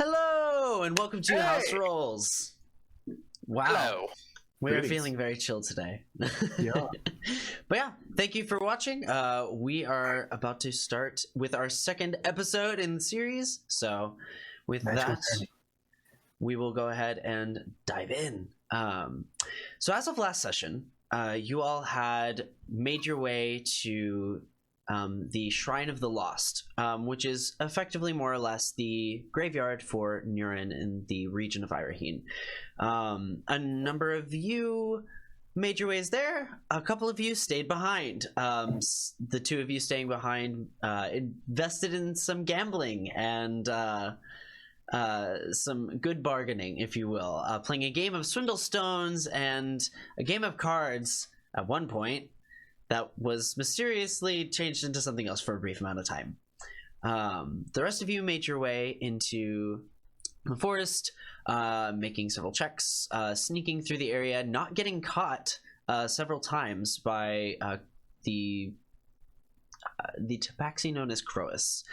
Hello, and welcome to House Rolls. Wow. Hello. We're feeling very chill today. Yeah. But yeah, thank you for watching. We are about to start with our second episode in the series. So with that, we will go ahead and dive in. So as of last session, you all had made your way to the Shrine of the Lost, which is effectively more or less the graveyard for Nurin in the region of Iraheen. A number of you made your ways there. A couple of you stayed behind. The two of you staying behind invested in some gambling and some good bargaining, if you will, playing a game of Swindle Stones and a game of cards at one point that was mysteriously changed into something else for a brief amount of time. The rest of you made your way into the forest, making several checks, sneaking through the area, not getting caught several times by the tabaxi known as Croas.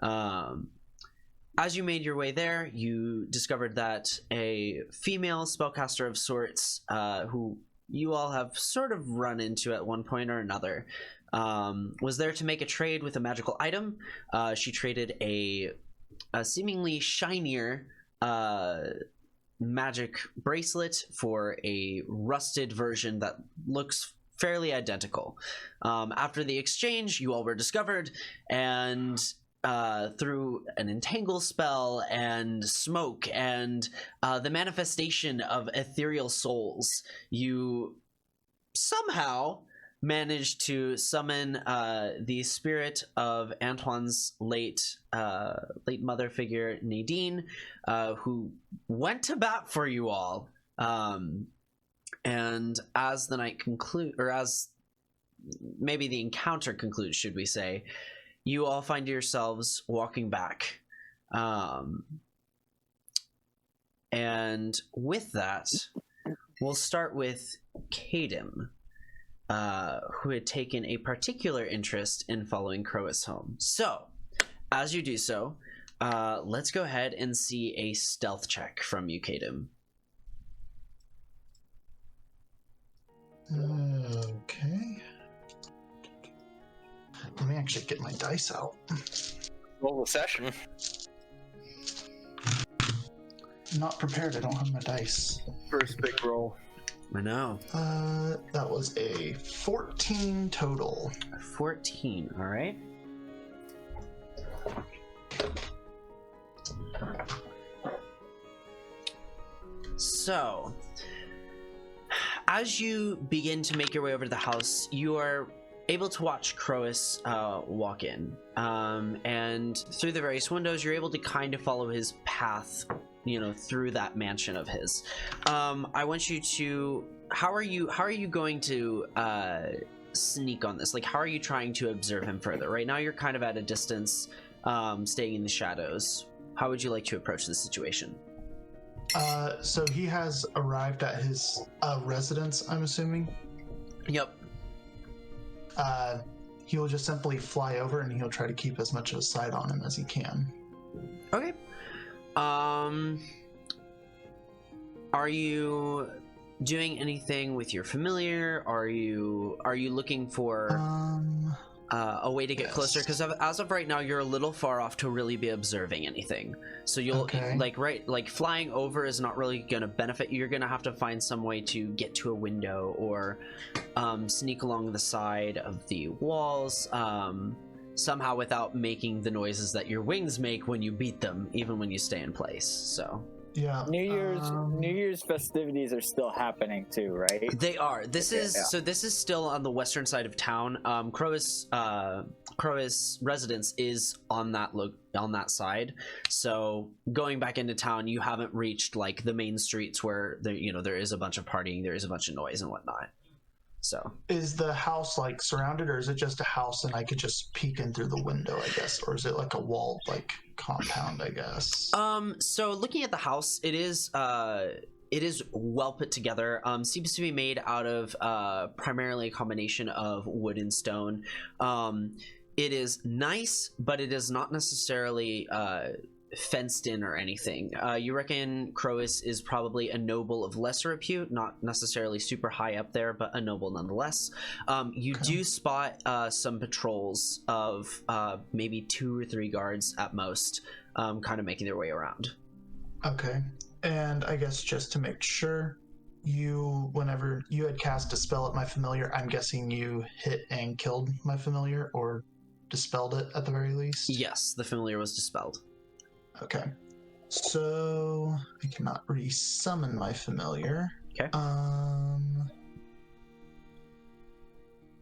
As you made your way there, you discovered that a female spellcaster of sorts, who you all have sort of run into at one point or another, was there to make a trade with a magical item. She traded a seemingly shinier magic bracelet for a rusted version that looks fairly identical. After the exchange, you all were discovered, and through an entangle spell and smoke and the manifestation of ethereal souls, you somehow managed to summon the spirit of Antoine's late mother figure, Nadine, who went to bat for you all. And as the night or as maybe the encounter concludes, should we say, you all find yourselves walking back. And with that, we'll start with Kadim, who had taken a particular interest in following Croas home. So, as you do so, let's go ahead and see a stealth check from you, Kadim. Okay. Let me actually get my dice out. Roll the session. Not prepared. I don't have my dice. First big roll. I know. That was a 14 total. 14, all right. So, as you begin to make your way over to the house, you are able to watch Croas walk in, and through the various windows you're able to kind of follow his path, you know, through that mansion of his. I want you to, how are you going to sneak on this? Like, how are you trying to observe him further? Right now you're kind of at a distance, staying in the shadows. How would you like to approach this situation? So he has arrived at his residence, I'm assuming. Yep. He'll just simply fly over and he'll try to keep as much of a sight on him as he can. Okay. Are you doing anything with your familiar? Are you looking for a way to get closer? Because as of right now, you're a little far off to really be observing anything. So you'll like flying over is not really going to benefit you. You're going to have to find some way to get to a window or sneak along the side of the walls somehow without making the noises that your wings make when you beat them, even when you stay in place. So yeah. New Year's festivities are still happening too, right? They are. This is still on the western side of town. Croas residence is on that side. So going back into town, you haven't reached like the main streets where there is a bunch of partying, there is a bunch of noise and whatnot. So is the house like surrounded, or is it just a house and I could just peek in through the window, I guess, or is it like a walled like compound, I guess? So looking at the house, it is well put together. Seems to be made out of primarily a combination of wood and stone. It is nice, but it is not necessarily fenced in or anything. You reckon Crois is probably a noble of lesser repute, not necessarily super high up there, but a noble nonetheless. You do spot some patrols of maybe 2 or 3 guards at most, kind of making their way around. Okay. And I guess just to make sure, whenever you had cast Dispel at my familiar, I'm guessing you hit and killed my familiar, or dispelled it at the very least? Yes, the familiar was dispelled. Okay. So I cannot re-summon my familiar. Okay.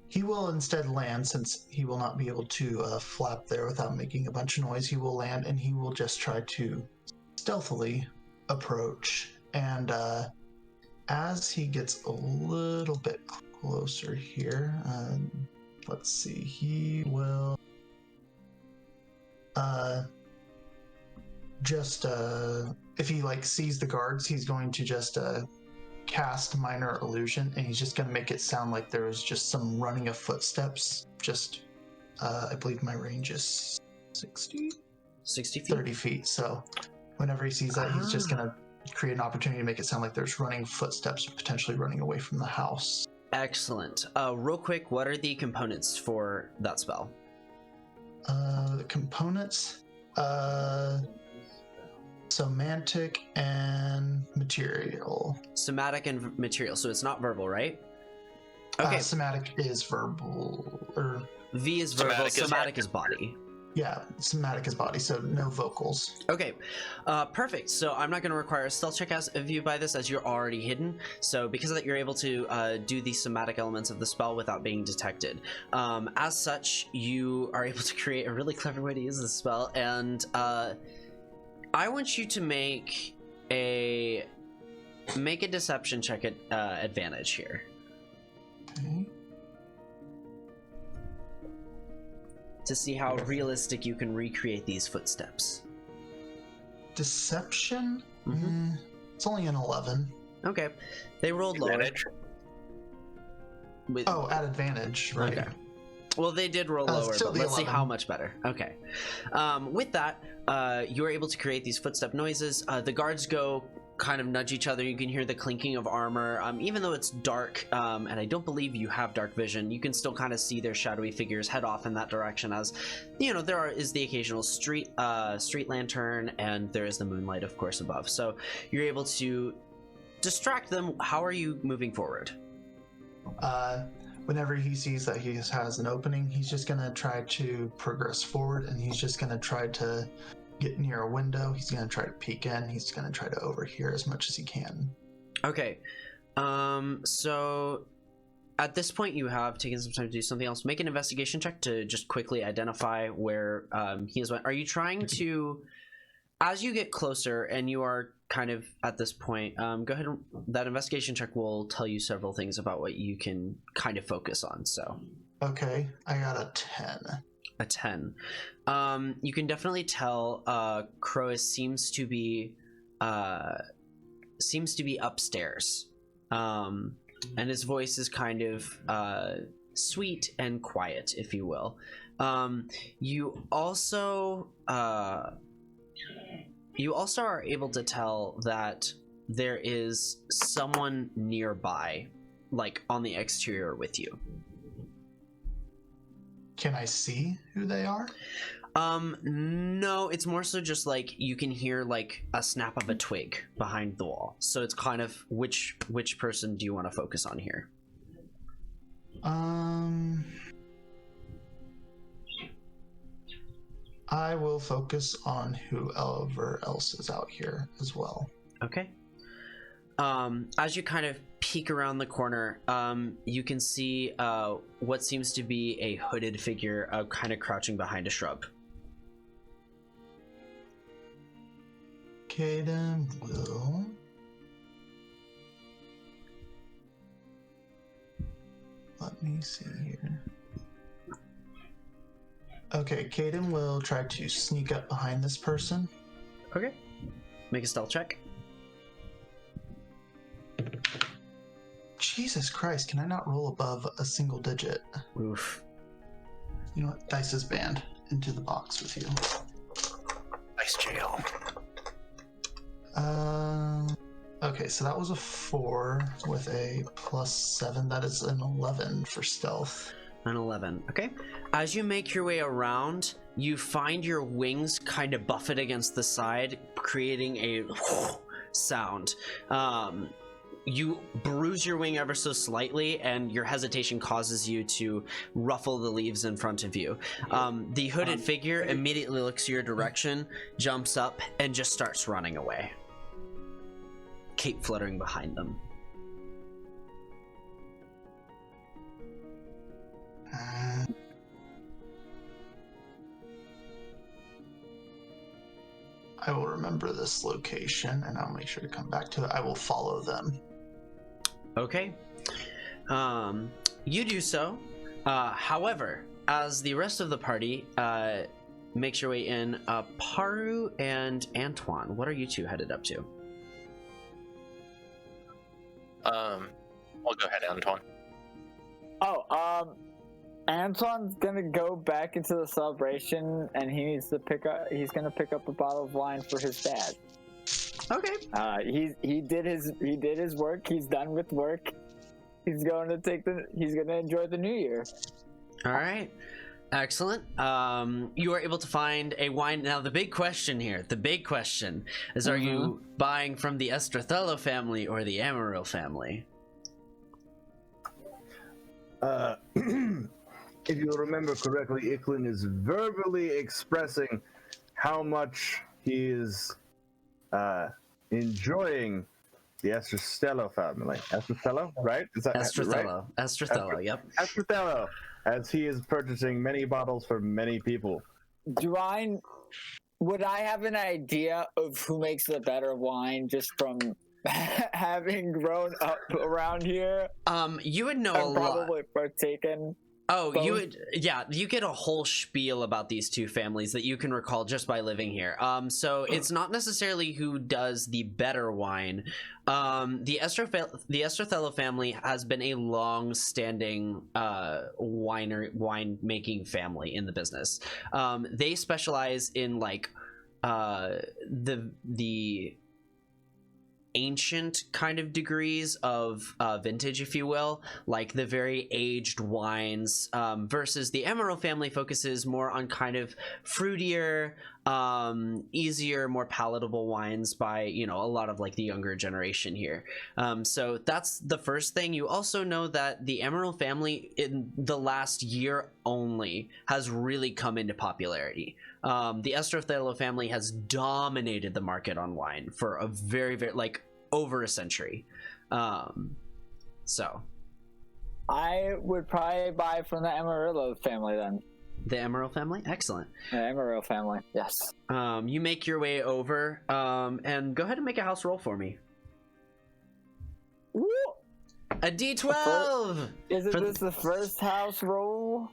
He will instead land, since he will not be able to flap there without making a bunch of noise. He will land and he will just try to stealthily approach. And as he gets a little bit closer here, let's see, he will if he sees the guards, he's going to just cast minor illusion, and he's just going to make it sound like there's just some running of footsteps. Just I believe my range is 60 feet. 30 feet. So whenever he sees that, he's just going to create an opportunity to make it sound like there's running footsteps, potentially running away from the house. Excellent. Real quick, what are the components for that spell? The components, somatic and material. Somatic and material, so it's not verbal, right? Okay. Somatic is verbal, or V is verbal, somatic is body. yeah, somatic is body, so no vocals. Okay, perfect. So I'm not going to require a stealth check of you by this, as you're already hidden. So because of that, you're able to do the somatic elements of the spell without being detected. As such, you are able to create a really clever way to use this spell, and I want you to make a deception check at advantage here. Okay. To see how realistic you can recreate these footsteps. Deception? Mhm. It's only an 11. Okay, they rolled lower. Advantage? With- Oh, at advantage, right? Okay. Well, they did roll lower, still but the let's see 11. how much better. Okay. With that, you're able to create these footstep noises. The guards go kind of nudge each other. You can hear the clinking of armor. Even though it's dark, and I don't believe you have dark vision, you can still kind of see their shadowy figures head off in that direction, as, you know, is the occasional street lantern, and there is the moonlight, of course, above. So you're able to distract them. How are you moving forward? Whenever he sees that he has an opening, he's just going to try to progress forward, and he's just going to try to get near a window. He's going to try to peek in. He's going to try to overhear as much as he can. Okay. So at this point, you have taken some time to do something else. Make an investigation check to just quickly identify where he is. Are you trying to, as you get closer, and you are kind of at this point, go ahead. That investigation check will tell you several things about what you can kind of focus on. So, Okay, I got a 10. A 10. You can definitely tell Crois seems to be upstairs, and his voice is kind of sweet and quiet, if you will. You also are able to tell that there is someone nearby, like on the exterior with you. Can I see who they are? No, it's more so just like you can hear like a snap of a twig behind the wall. So it's kind of which person do you want to focus on here? I will focus on whoever else is out here as well. Okay. As you kind of peek around the corner, you can see what seems to be a hooded figure kind of crouching behind a shrub. Caden will... Let me see here. Okay, Caden will try to sneak up behind this person. Okay. Make a stealth check. Jesus Christ, can I not roll above a single digit? Oof. You know what? Dice is banned. Into the box with you. I Nice jail. Okay, so that was a 4 with a +7. That is an 11 for stealth. An 11. Okay. As you make your way around, you find your wings kind of buffet against the side, creating a sound. You bruise your wing ever so slightly, and your hesitation causes you to ruffle the leaves in front of you. The hooded figure immediately looks your direction, jumps up, and just starts running away. Cape fluttering behind them. I will remember this location, and I'll make sure to come back to it. I will follow them. Okay. You do so. However, as the rest of the party makes your way in, Paru and Antoine, what are you two headed up to? I'll go ahead, Antoine. Antoine's gonna go back into the celebration, and he's gonna pick up a bottle of wine for his dad. Okay. He did his work. He's done with work. He's gonna enjoy the new year. All right. Excellent. You are able to find a wine. Now, the big question here, is, are you buying from the Estrathello family or the Amarillo family? If you remember correctly, Icklin is verbally expressing how much he is enjoying the Estrathello family. Estrathello, right? Is that Estrathello. right? Estrathello, yep. Estrathello, as he is purchasing many bottles for many people. Would I have an idea of who makes the better wine just from having grown up around here? You would know a and lot. probably partaken. Oh, both. you would, yeah, you get a whole spiel about these two families that you can recall just by living here. So it's not necessarily who does the better wine. The Estrathello family has been a long-standing wine making family in the business. They specialize in like the ancient kind of degrees of vintage, if you will, like the very aged wines, versus the Amarillo family focuses more on kind of fruitier, easier, more palatable wines by, you know, a lot of like the younger generation here. So that's the first thing. You also know that the Amarillo family in the last year only has really come into popularity. The Estrathello family has dominated the market on wine for a very, very, like, over a century. So I would probably buy from the Amarillo family then. the Amarillo family, excellent. The Amarillo family, yes. You make your way over, and go ahead and make a house roll for me. Woo! A D12. Isn't this the first house roll?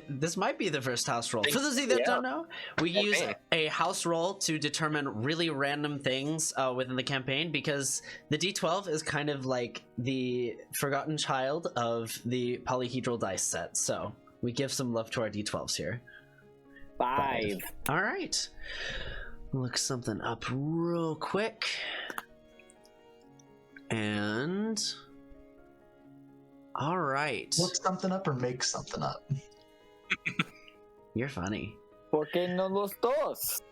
This might be the first house roll. For those of you that don't know, we use a house roll to determine really random things within the campaign, because the D12 is kind of like the forgotten child of the polyhedral dice set. So we give some love to our D12s here. 5. All right. Look something up real quick. And... all right. Look something up or make something up. You're funny. ¿Por qué no los dos?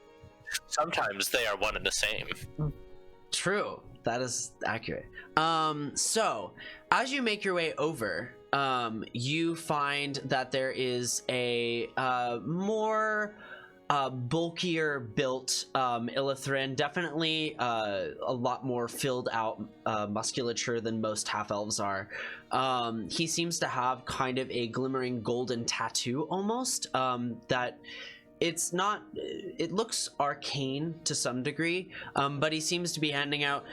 Sometimes they are one and the same. True. That is accurate. So as you make your way over, you find that there is a more bulkier built Illithrin, definitely a lot more filled out musculature than most half-elves are. He seems to have kind of a glimmering golden tattoo almost, that it's not, it looks arcane to some degree, but he seems to be handing out,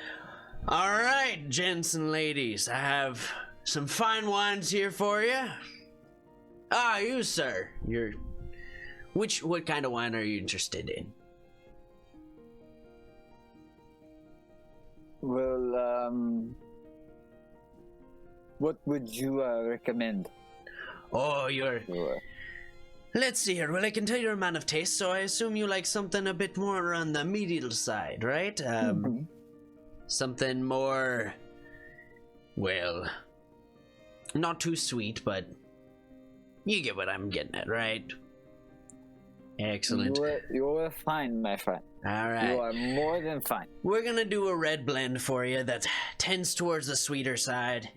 all right, gents and ladies, I have some fine wines here for you. Ah, you, sir, what kind of wine are you interested in? Well, what would you recommend? Oh, Let's see here. Well, I can tell you're a man of taste, so I assume you like something a bit more on the medial side, right? Something more, well, not too sweet, but you get what I'm getting at, right? Excellent. You are fine, my friend. All right. You are more than fine. We're gonna do a red blend for you that tends towards the sweeter side.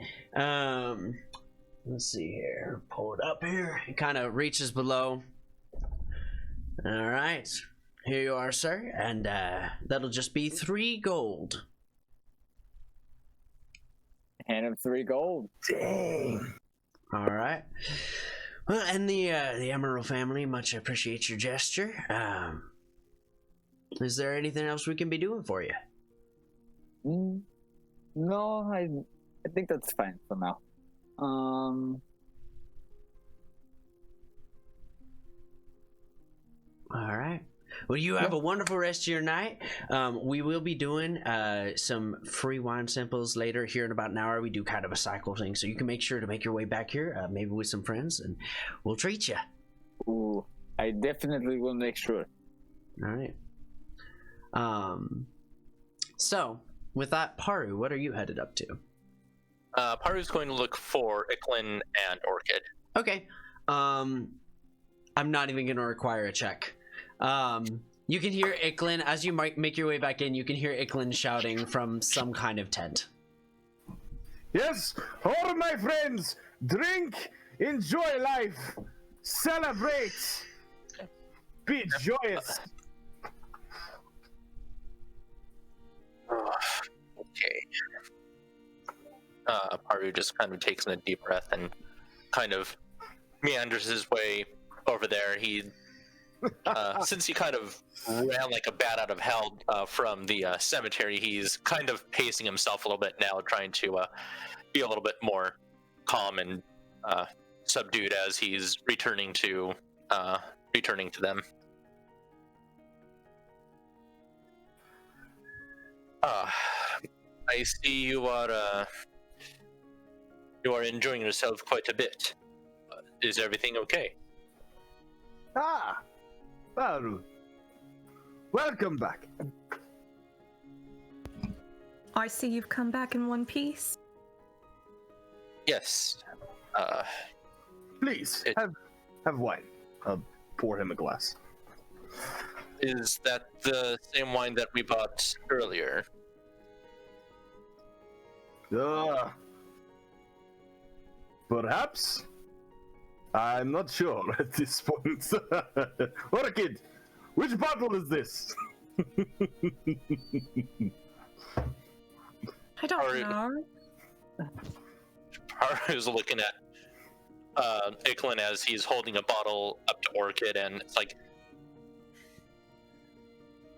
Let's see here. Pull it up here. It kind of reaches below. All right. Here you are, sir. And that'll just be 3 gold. Hand him 3 gold. Dang. All right. Well, and the Emerald family much appreciate your gesture. Is there anything else we can be doing for you? No, I think that's fine for now. All right. Well, you have a wonderful rest of your night. We will be doing some free wine samples later here in about an hour. We do kind of a cycle thing, so you can make sure to make your way back here, maybe with some friends, and we'll treat you. Ooh, I definitely will make sure. All right. So, with that, Paru, what are you headed up to? Paru's going to look for Icklin and Orchid. Okay. I'm not even going to require a check. You can hear Icklin, as you might make your way back in, you can hear Icklin shouting from some kind of tent. Yes, all my friends, drink, enjoy life, celebrate, be joyous. Okay. Paru just kind of takes in a deep breath and kind of meanders his way over there. He, since he kind of ran like a bat out of hell from the cemetery, he's kind of pacing himself a little bit now, trying to be a little bit more calm and subdued as he's returning to them. I see you are enjoying yourself quite a bit. Is everything okay? Ah, Baru. Welcome back. I see you've come back in one piece. Yes. Please, have wine. I'll pour him a glass. Is that the same wine that we bought earlier? Perhaps? I'm not sure at this point. Orchid, which bottle is this? I don't know. Haru's looking at Icklin as he's holding a bottle up to Orchid, and it's like,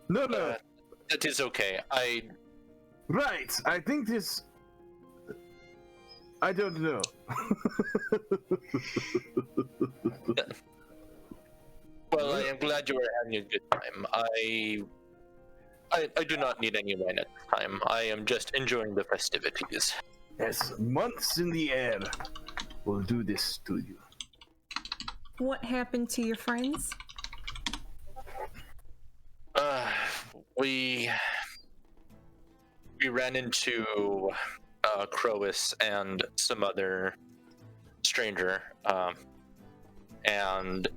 No. that is okay. Right, I think this... I don't know. Well, I am glad you are having a good time. I do not need any wine at this time. I am just enjoying the festivities. Yes, months in the air will do this to you. What happened to your friends? We ran into Crowis and some other stranger, and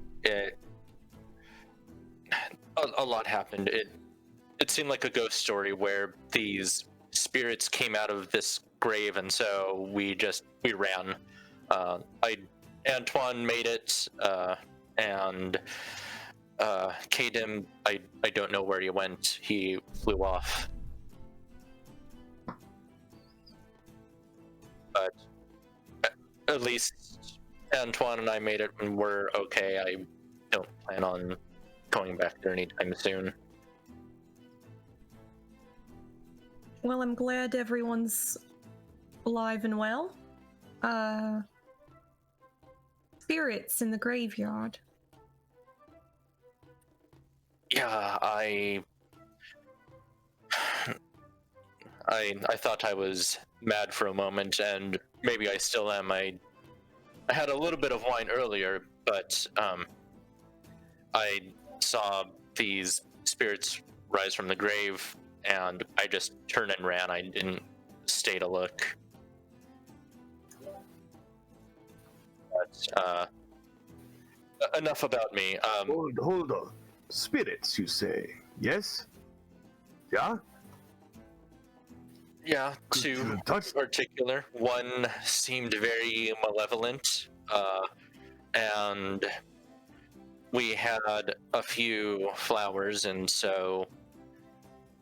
a lot happened. It seemed like a ghost story where these spirits came out of this grave, and so we ran. Antoine made it, and Kadim, I don't know where he went. He flew off. But at least Antoine and I made it and we're okay. I don't plan on going back there anytime soon. Well, I'm glad everyone's alive and well. Spirits in the graveyard. Yeah, I thought I was mad for a moment, and maybe I still am. I had a little bit of wine earlier, but I saw these spirits rise from the grave, and I just turned and ran. I didn't stay to look. But enough about me. Hold on. Spirits, you say? Yes? Yeah? Yeah, two Touch. particular. One seemed very malevolent, and we had a few flowers, and so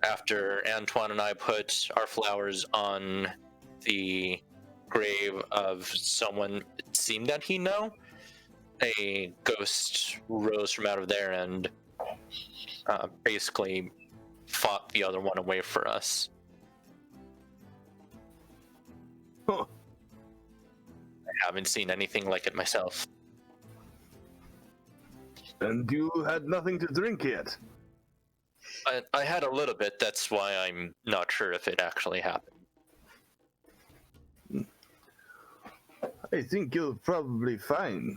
after Antoine and I put our flowers on the grave of someone it seemed that he know, a ghost rose from out of there and basically fought the other one away for us. Huh. I haven't seen anything like it myself. And you had nothing to drink yet? I had a little bit, that's why I'm not sure if it actually happened. I think you'll probably fine.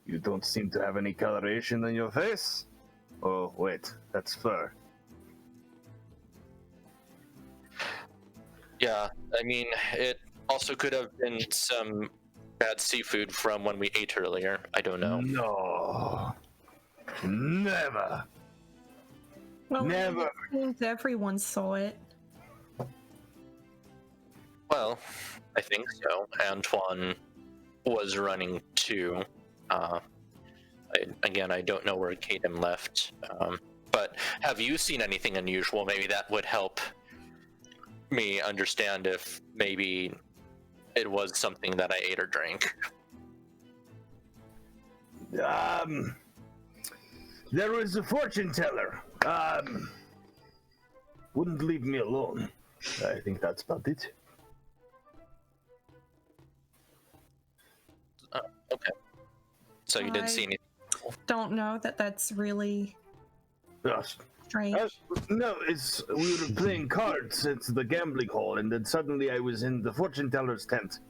You don't seem to have any coloration on your face. Oh, wait, that's fur. Yeah, I mean, it also could have been some bad seafood from when we ate earlier. I don't know. No. Never. Well, Never. it seems everyone saw it. Well, I think so. Antoine was running too. I don't know where Kaden left. But have you seen anything unusual? Maybe that would help me understand if maybe it was something that I ate or drank. There was a fortune teller. Wouldn't leave me alone. I think that's about it. Okay. So you didn't see anything? Don't know that that's really Yes. strange. No, we were playing cards at the gambling hall, and then suddenly I was in the fortune teller's tent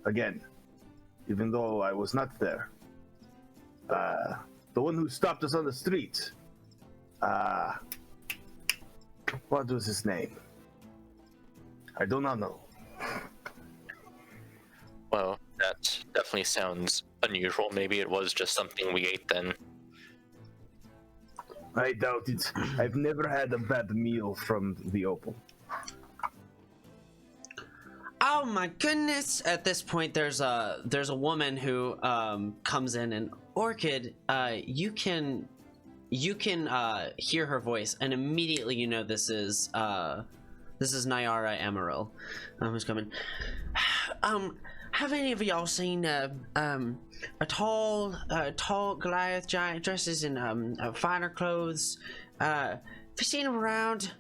again, even though I was not there. The one who stopped us on the street. What was his name? I do not know. Well, that definitely sounds unusual. Maybe it was just something we ate then. I doubt it. I've never had a bad meal from the Opal. Oh my goodness! At this point, there's a woman who comes in, and Orchid, you can hear her voice, and immediately you know this is Nyara Amaryl, who's coming. Have any of y'all seen a tall Goliath giant dresses in finer clothes? Have you seen him around?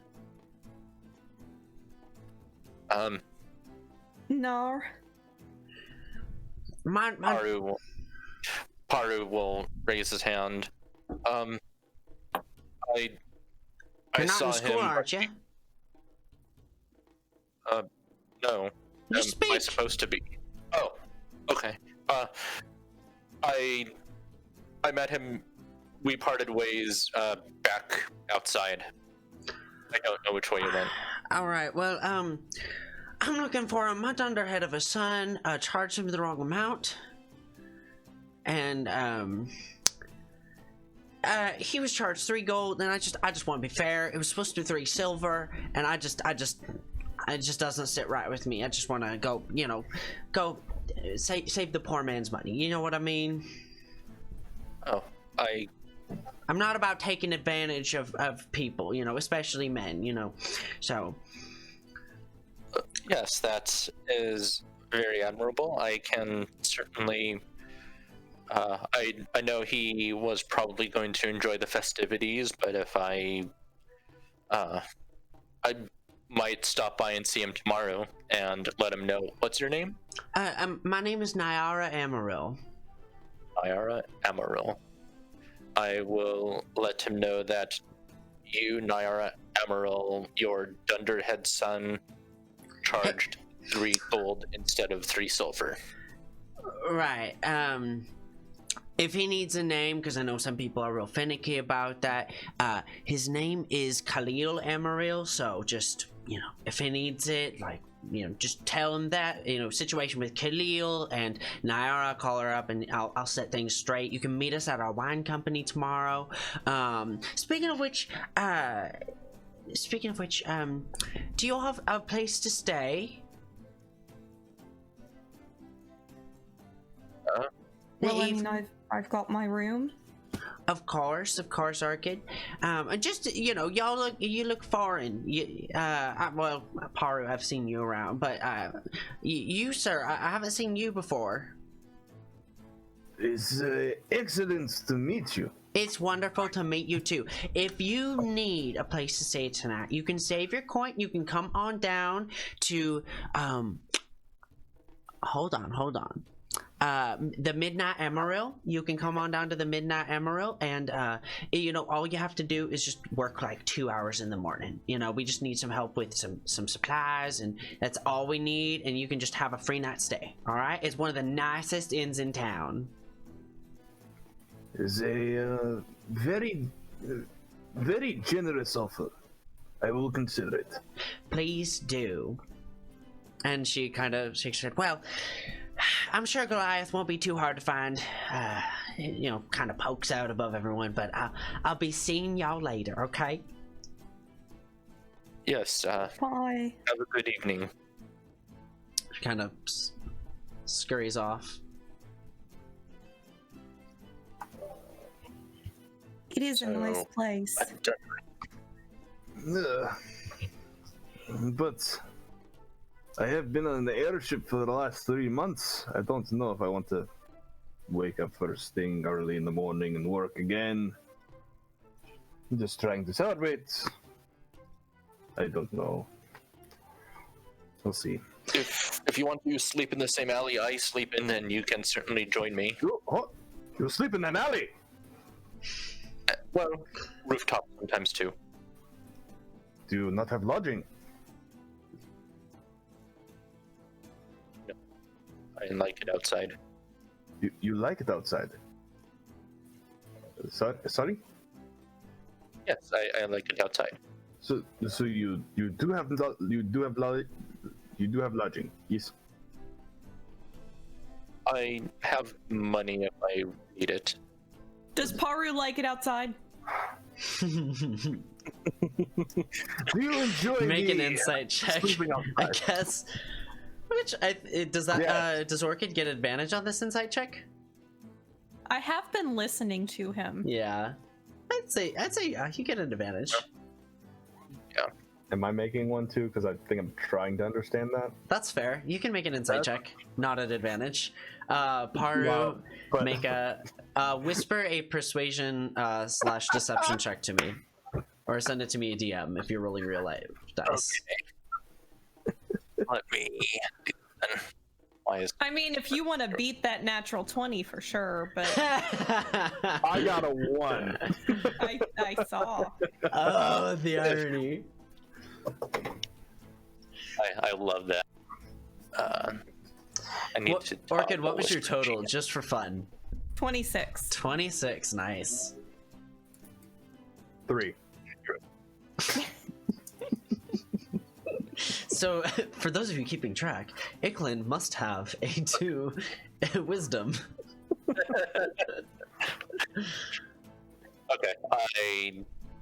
No. Paru will raise his hand. I You're not saw in school, him. aren't you? No. You Am I speak. supposed to be? Oh, okay. I met him. We parted ways back outside. I don't know which way you went. All right. Well, I'm looking for a much underhead of a son. Charged him the wrong amount, and he was charged 3 gold, and I just want to be fair. It was supposed to be 3 silver, and it just doesn't sit right with me. I just want to go save the poor man's money. You know what I mean? Oh, I'm not about taking advantage of people, especially men, so. Yes, that is very admirable. I can certainly. I know he was probably going to enjoy the festivities, but if I might stop by and see him tomorrow and let him know. What's your name? My name is Nyara Amaryl. Nyara Amaryl. I will let him know that you, Nyara Amaryl, your dunderhead son, charged 3 gold instead of 3 silver. Right. if he needs a name, because I know some people are real finicky about that, his name is Khalil Emeril, so just, you know, if he needs it, like, you know, just tell him that, you know, situation with Khalil, and Nyara, I'll call her up and I'll set things straight. You can meet us at our wine company tomorrow. Speaking of which, do you all have a place to stay? Well, I mean, I've got my room. Of course, Orchid. And just, you know, you look foreign. Well, Paru, I've seen you around, but you, sir, I haven't seen you before. It's excellent to meet you. It's wonderful to meet you too. If you need a place to stay tonight, you can save your coin. You can come on down to hold on. The Midnight Emerald. You can come on down to the Midnight Emerald, and you know, all you have to do is just work like 2 hours in the morning. You know, we just need some help with some supplies, and that's all we need, and you can just have a free night stay. All right, it's one of the nicest inns in town. It's a very generous offer. I will consider it. Please do. And she kind of shakes her head. Well, I'm sure Goliath won't be too hard to find. You know, kind of pokes out above everyone, but I'll be seeing y'all later, okay? Yes, Bye. have a good evening. She kind of scurries off. It is a nice So, place. But I have been on the airship for the last 3 months. I don't know if I want to wake up first thing early in the morning and work again. I'm just trying to celebrate. I don't know. We'll see. If you want to sleep in the same alley I sleep in, then you can certainly join me. You sleep in an alley? Well, rooftop sometimes too. Do you not have lodging? I like it outside. You like it outside? Sorry? Yes, I like it outside. So you do have lodging? Yes. I have money if I need it. Does Paru like it outside? Do you enjoy Make an me insight check, sleeping I outside? guess. Does Orchid get advantage on this insight check? I have been listening to him. Yeah, I'd say you get an advantage. Am I making one too? Because I think I'm trying to understand that. That's fair. You can make an insight check, not at advantage. Paru, Wow, but- make a whisper a persuasion / deception check to me, or send it to me a DM if you're rolling real life dice. Okay. Let me. Why is I mean, if you want to beat that natural 20 for sure, but I got a 1. I saw. Oh, the irony. I love that. I need to. Orchid, what was your total, just for fun? 26. 26, nice. 3. So, for those of you keeping track, Iklin must have a 2 wisdom. Okay,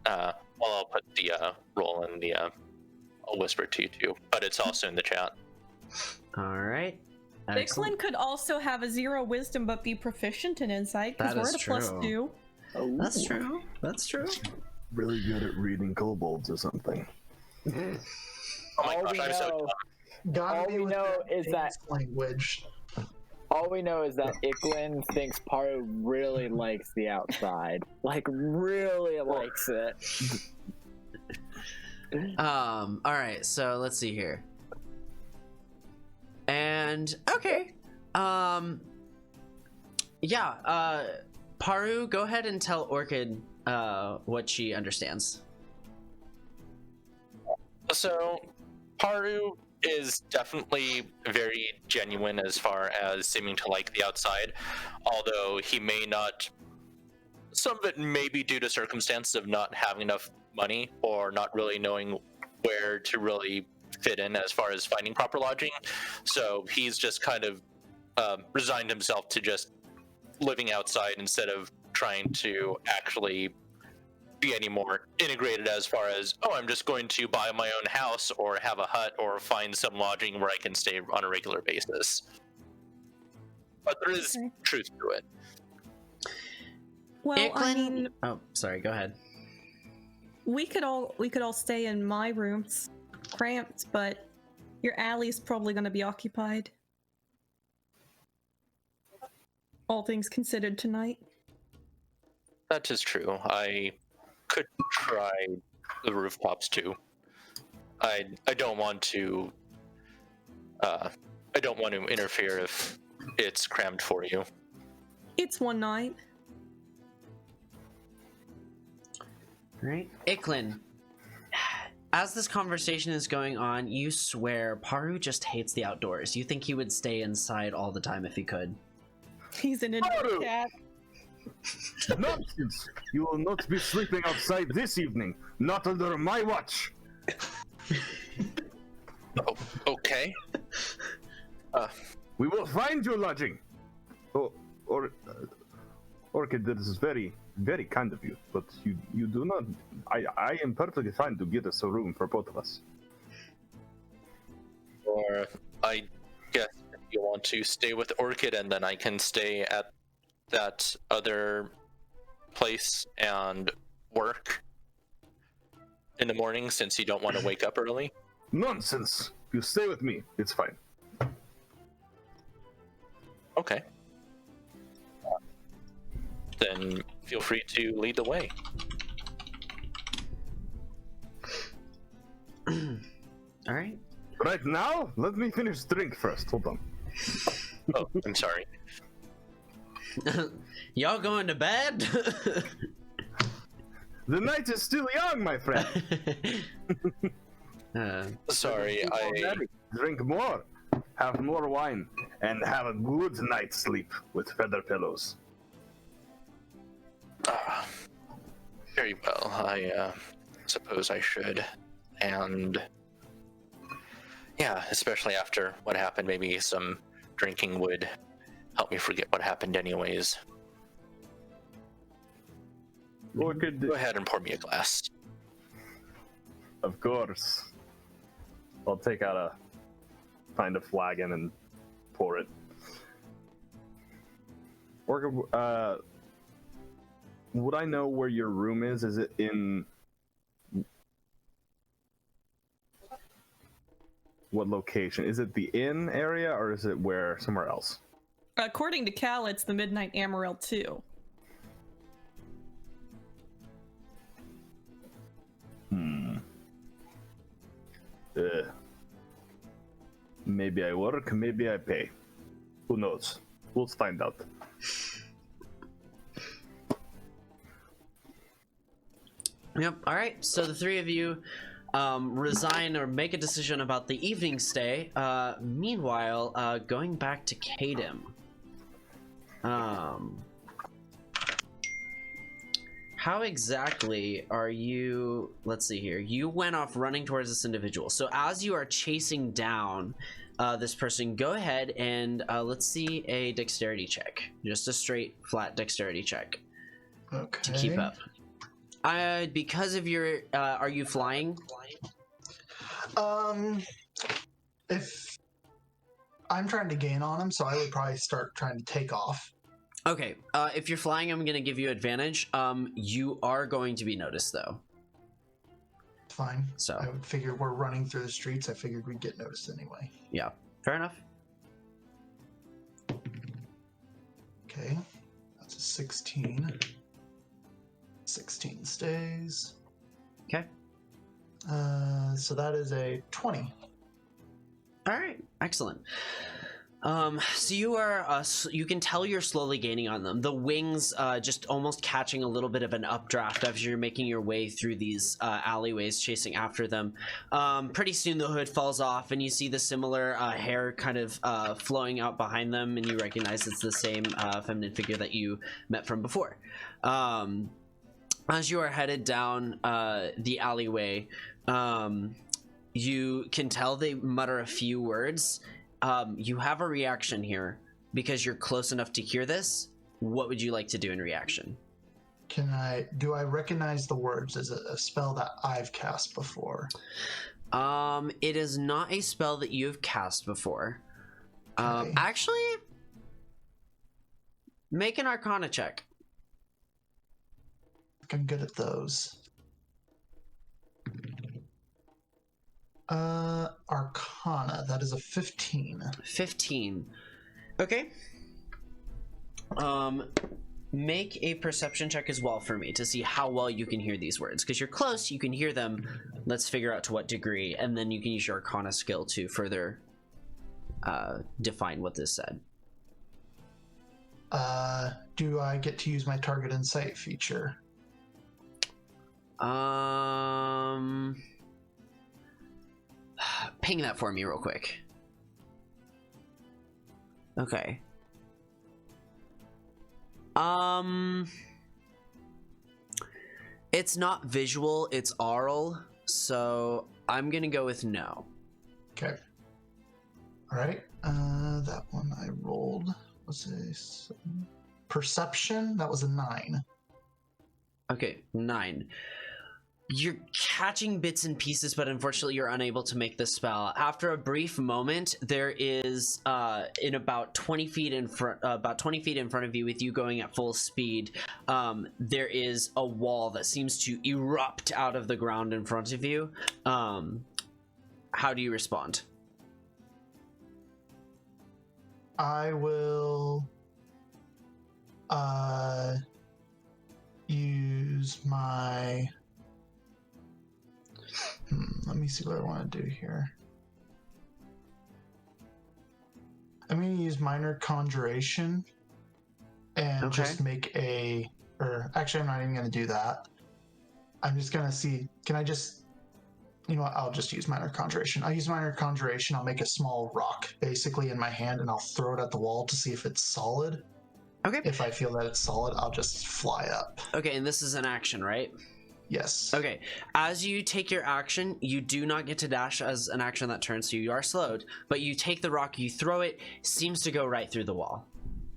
I'll put the roll in the. I'll whisper to you too, but it's also in the chat. All right. Icklin could also have a 0 wisdom but be proficient in insight because That we're is at a plus true. 2. That's true. That's true. Really good at reading kobolds or something. Oh my All gosh, we I'm so know- dumb. Gotta All be we with know that is that- English language. All we know is that Iklin thinks Paru really likes the outside. Like, really likes it. All right, so let's see here. And okay. Yeah, Paru, go ahead and tell Orchid what she understands. So, Paru is definitely very genuine as far as seeming to like the outside, although he may not. Some of it may be due to circumstances of not having enough money or not really knowing where to really fit in as far as finding proper lodging. So he's just kind of resigned himself to just living outside instead of trying to actually be any more integrated as far as, oh, I'm just going to buy my own house or have a hut or find some lodging where I can stay on a regular basis. But there is truth to it. Well, I mean, oh, sorry, go ahead. we could all stay in my rooms, cramped, but your alley's probably going to be occupied. All things considered tonight. That is true. I could try the rooftops too. I don't want to. I don't want to interfere if it's crammed for you. It's one night. Right. Iklin, as this conversation is going on, you swear Paru just hates the outdoors. You think he would stay inside all the time if he could. He's an indoor cat. Nonsense! You will not be sleeping outside this evening. Not under my watch. Oh, okay. We will find you lodging. Orchid, that is very, very kind of you, but you do not. I am perfectly fine to get us a room for both of us. Or I guess if you want to stay with Orchid, and then I can stay at that other place and work in the morning, since you don't want to wake up early. Nonsense! You stay with me. It's fine. Okay. Then feel free to lead the way. All right. Right now, let me finish drink first. Hold on. Oh, I'm sorry. Y'all going to bed? The night is still young, my friend. Sorry, I... Drink more, have more wine, and have a good night's sleep with feather pillows. Very well, I suppose I should. And yeah, especially after what happened, maybe some drinking would help me forget what happened anyways. Orchid, Go ahead and pour me a glass. of course. I'll find a flagon and pour it. Orchid, would I know where your room is? Is it in what location? Is it the inn area, or is it somewhere else? According to Cal, it's the Midnight Amaryl 2. Maybe I work, maybe I pay. Who knows? We'll find out. Yep. All right. So the three of you resign or make a decision about the evening stay. Meanwhile, going back to Kadim. How exactly are you? Let's see here. You went off running towards this individual. So as you are chasing down this person, go ahead and let's see a dexterity check. Just a straight, flat dexterity check. Okay. To keep up. Because of your, are you flying? If I'm trying to gain on him, so I would probably start trying to take off. Okay, if you're flying, I'm gonna give you advantage. You are going to be noticed, though. Fine. So I would figure we're running through the streets. I figured we'd get noticed anyway. yeah, fair enough. Okay, that's a 16. 16 stays. Okay. So that is a 20. All right, excellent. So you are, you can tell you're slowly gaining on them. The wings just almost catching a little bit of an updraft as you're making your way through these alleyways, chasing after them. Pretty soon the hood falls off, and you see the similar hair kind of flowing out behind them, and you recognize it's the same feminine figure that you met from before. As you are headed down the alleyway, you can tell they mutter a few words. You have a reaction here because you're close enough to hear this. What would you like to do in reaction? Do I recognize the words? Is it a spell that I've cast before? It is not a spell that you've cast before. Okay. Actually, make an Arcana check. I'm good at those. Arcana, that is a 15. 15. Okay. Make a perception check as well for me to see how well you can hear these words. Because you're close, you can hear them. Let's figure out to what degree, and then you can use your Arcana skill to further define what this said. Do I get to use my target insight feature? Ping that for me real quick. Okay. It's not visual, it's aural, so I'm gonna go with no. Okay. Alright, that one I rolled was a perception, that was a 9. Okay, 9. You're catching bits and pieces, but unfortunately you're unable to make the spell. After a brief moment, there is in about 20 feet in front of you, with you going at full speed, there is a wall that seems to erupt out of the ground in front of you. How do you respond? I will use my let me see what I want to do here. I'm going to use minor conjuration and just make actually I'm not even going to do that. I'm just going to see, can I just, you know what, I'll just use minor conjuration. I'll use minor conjuration, I'll make a small rock basically in my hand and I'll throw it at the wall to see if it's solid. Okay. If I feel that it's solid, I'll just fly up. Okay, and this is an action, right? Yes. Okay, as you take your action, you do not get to dash as an action that turns, so you are slowed, but you take the rock, you throw it, seems to go right through the wall.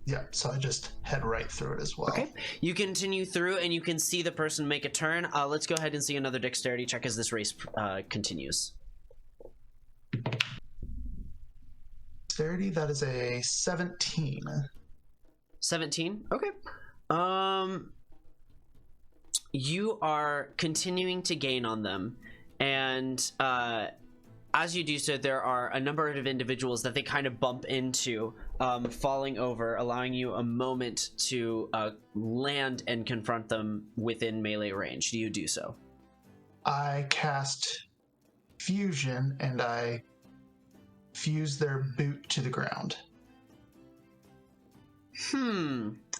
Yeah, so I just head right through it as well. Okay, you continue through and you can see the person make a turn. Let's go ahead and see another dexterity check as this race continues. Dexterity, that is a 17. 17? Okay. You are continuing to gain on them, and as you do so, there are a number of individuals that they kind of bump into, falling over, allowing you a moment to land and confront them within melee range. Do you do so? I cast fusion and I fuse their boot to the ground.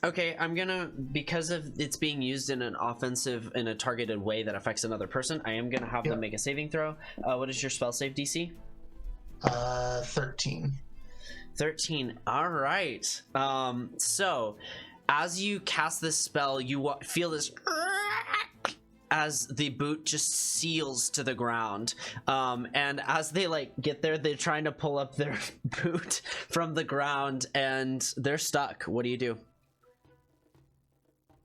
Okay, I'm gonna, because of it's being used in an offensive, in a targeted way that affects another person, I am gonna have them make a saving throw. What is your spell save DC? 13. 13. All right. So as you cast this spell, you feel this as the boot just seals to the ground, and as they get there, they're trying to pull up their boot from the ground and they're stuck. What do you do?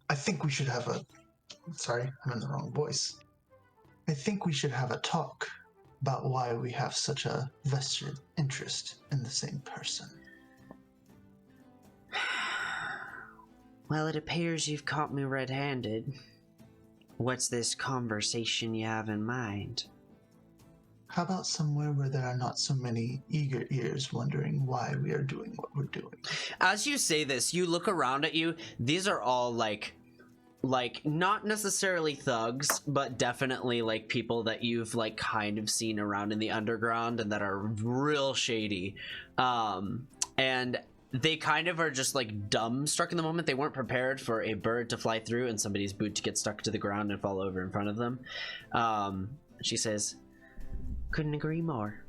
I think we should have sorry, I'm in the wrong voice. I think we should have a talk about why we have such a vested interest in the same person. Well, it appears you've caught me red-handed. What's this conversation you have in mind? How about somewhere where there are not so many eager ears wondering why we are doing what we're doing? As you say this, you look around at you. These are all like not necessarily thugs, but definitely people that you've kind of seen around in the underground and that are real shady. and they kind of are just like dumbstruck in the moment. They weren't prepared for a bird to fly through and somebody's boot to get stuck to the ground and fall over in front of them. She says, "Couldn't agree more."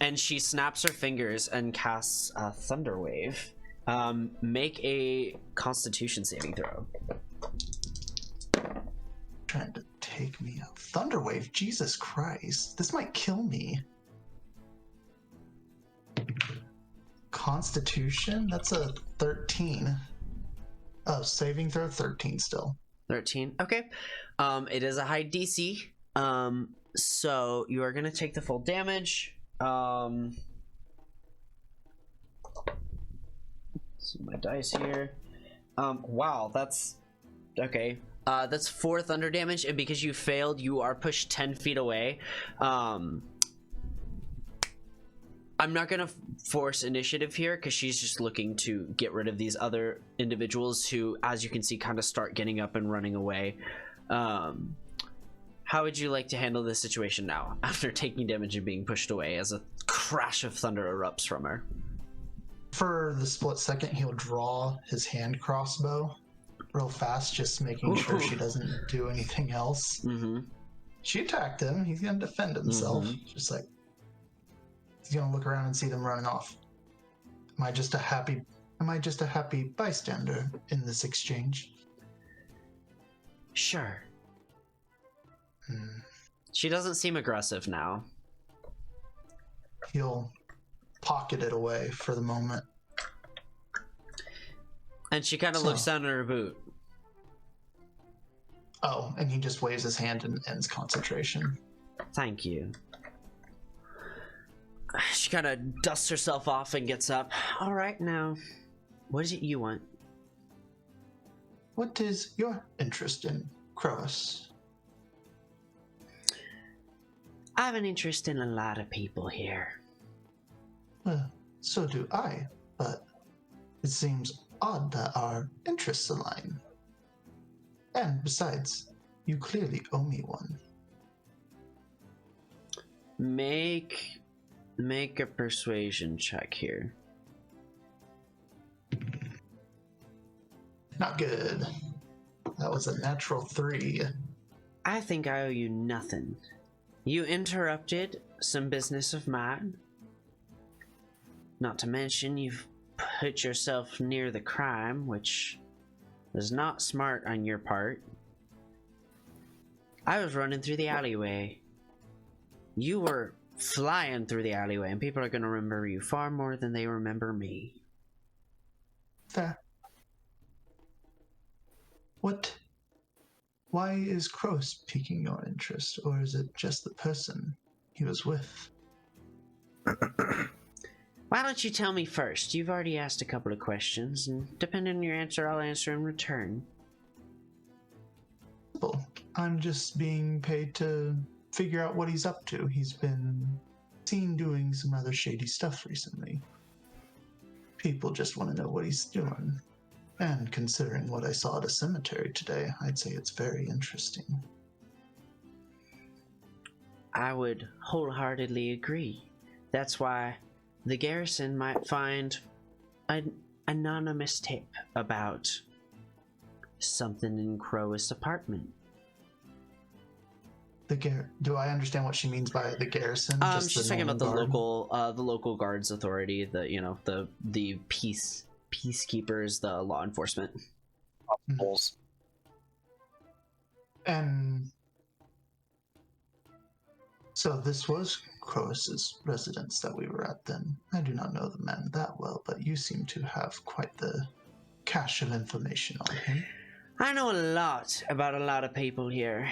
And she snaps her fingers and casts a thunder wave. Make a Constitution saving throw. Trying to take me out. Thunderwave, Jesus Christ. This might kill me. Constitution? That's a 13. Oh, saving throw 13 still. 13. Okay. It is a high DC. So you are gonna take the full damage. See my dice here. Wow, that's okay. That's 4 thunder damage, and because you failed, you are pushed 10 feet away. I'm not gonna force initiative here because she's just looking to get rid of these other individuals who, as you can see, kind of start getting up and running away. How would you like to handle this situation now, after taking damage and being pushed away as a crash of thunder erupts from her? For the split second, he'll draw his hand crossbow real fast, just making sure she doesn't do anything else. Mm-hmm. She attacked him. He's gonna defend himself. Just like he's gonna look around and see them running off. Am I just a happy bystander in this exchange? Sure. She doesn't seem aggressive now. He'll pocket it away for the moment. And she kind of looks down at her boot. Oh, and he just waves his hand and ends concentration. Thank you. She kind of dusts herself off and gets up. All right, now, what is it you want? What is your interest in Croas? I have an interest in a lot of people here. Well, so do I, but it seems odd that our interests align. And besides, you clearly owe me one. Make a persuasion check here. Not good. That was a natural 3. I think I owe you nothing. You interrupted some business of mine. Not to mention you've put yourself near the crime, which was not smart on your part. I was running through the alleyway. You were flying through the alleyway, and people are going to remember you far more than they remember me. Fair. Why is Kroos piquing your interest, or is it just the person he was with? Why don't you tell me first? You've already asked a couple of questions, and depending on your answer, I'll answer in return. Well, I'm just being paid to figure out what he's up to. He's been seen doing some rather shady stuff recently. People just want to know what he's doing. And considering what I saw at a cemetery today, I'd say it's very interesting. I would wholeheartedly agree. That's why the garrison might find an anonymous tip about something in Croas' apartment. Do I understand what she means by the garrison? She's talking about the local guards authority, the peacekeepers, the law enforcement. Bulls. And so this was Croas' residence that we were at then. I do not know the man that well, but you seem to have quite the cache of information on him. I know a lot about a lot of people here.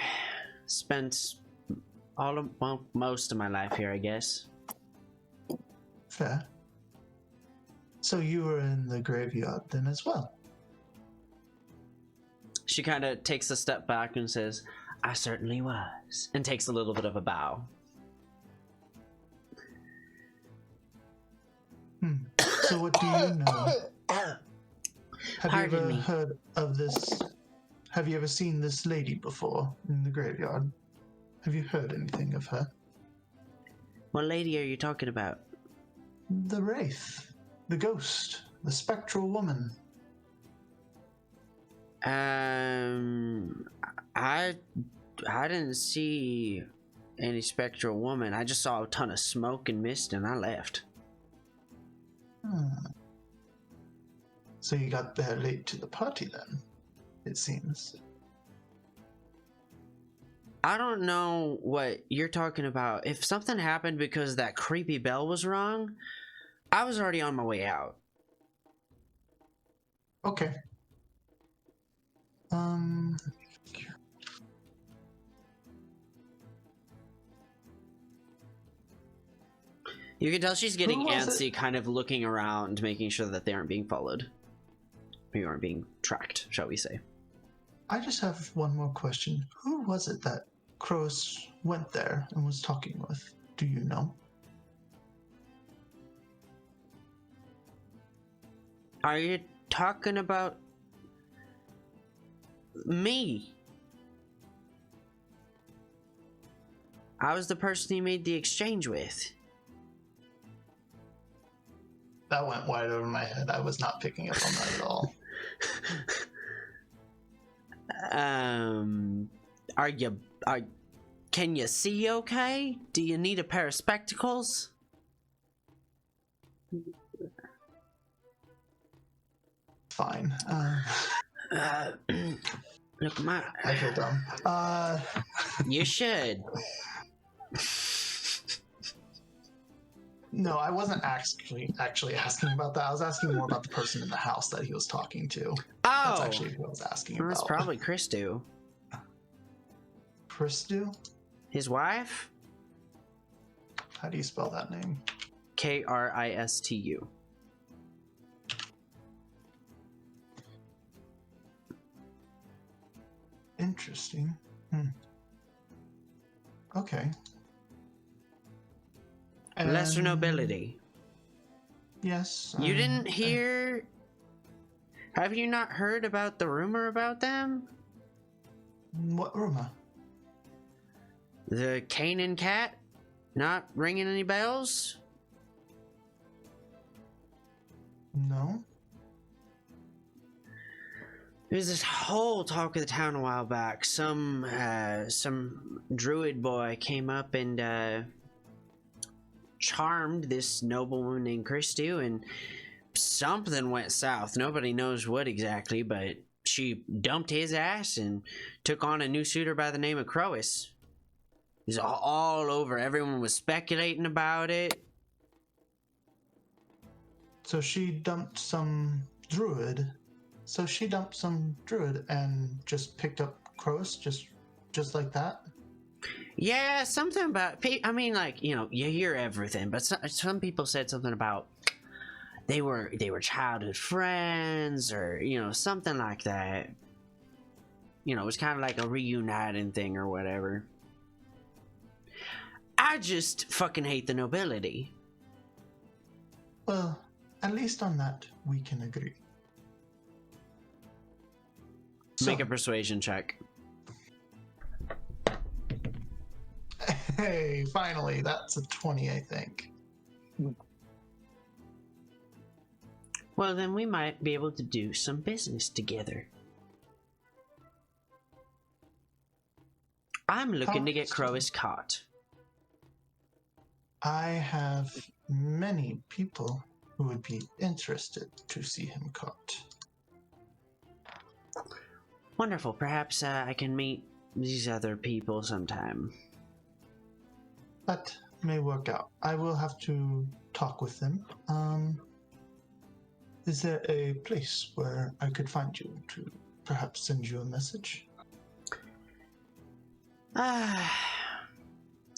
Spent most of my life here, I guess. Fair. So you were in the graveyard then as well? She kind of takes a step back and says, I certainly was, and takes a little bit of a bow. So what do you know? Have Pardon you ever me. heard of this? Have you ever seen this lady before in the graveyard? Have you heard anything of her? What lady are you talking about? The Wraith. The ghost, the spectral woman. I didn't see any spectral woman. I just saw a ton of smoke and mist, and I left. So you got there late to the party then, it seems. I don't know what you're talking about. If something happened because that creepy bell was wrong, I was already on my way out. Okay. You can tell she's getting Who was antsy, kind of looking around, making sure that they aren't being followed. Or aren't being tracked, shall we say. I just have one more question. Who was it that Kroos went there and was talking with? Do you know? Are you talking about me? I was the person he made the exchange with. That went wide over my head. I was not picking up on that at all. Can you see okay? Do you need a pair of spectacles? Fine. Look, I feel dumb. You should. No, I wasn't actually asking about that. I was asking more about the person in the house that he was talking to. That's Oh, actually who I was asking well, about. that's probably Christu. Christu? His wife? How do you spell that name? Kristu. Interesting. Okay. Lesser nobility. Yes. You didn't hear? Have you not heard about the rumor about them? What rumor? The Canaan cat? Not ringing any bells? No. There was this whole talk of the town a while back. Some druid boy came up and charmed this noblewoman named Christu, and something went south. Nobody knows what exactly, but she dumped his ass and took on a new suitor by the name of Crois. It was all over. Everyone was speculating about it. So she dumped some druid. And just picked up Kroos just like that? Yeah, something about. I mean, like, you know, you hear everything, but some people said something about they were childhood friends, or you know, something like that. You know, it was kind of like a reuniting thing or whatever. I just fucking hate the nobility. Well, at least on that we can agree. Make a persuasion check. Hey, finally, that's a 20, I think. Well, then we might be able to do some business together. I'm looking to get Crois caught. I have many people who would be interested to see him caught. Wonderful. Perhaps I can meet these other people sometime. That may work out. I will have to talk with them. Is there a place where I could find you to perhaps send you a message? I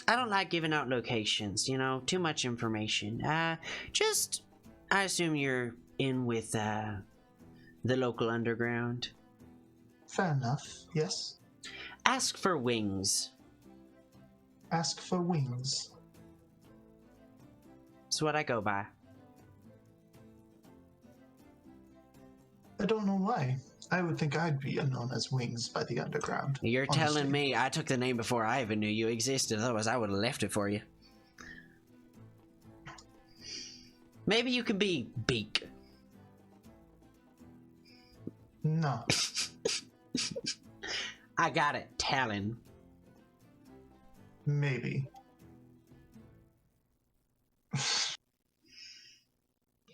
don't like giving out locations, you know, too much information. I assume you're in with the local underground. Fair enough, yes. Ask for Wings. Ask for Wings. That's what I go by. I don't know why. I would think I'd be known as Wings by the underground. You're honestly. telling me I took the name before I even knew you existed, otherwise I would have left it for you. Maybe you can be Beak. No. I got it, Talon. Maybe.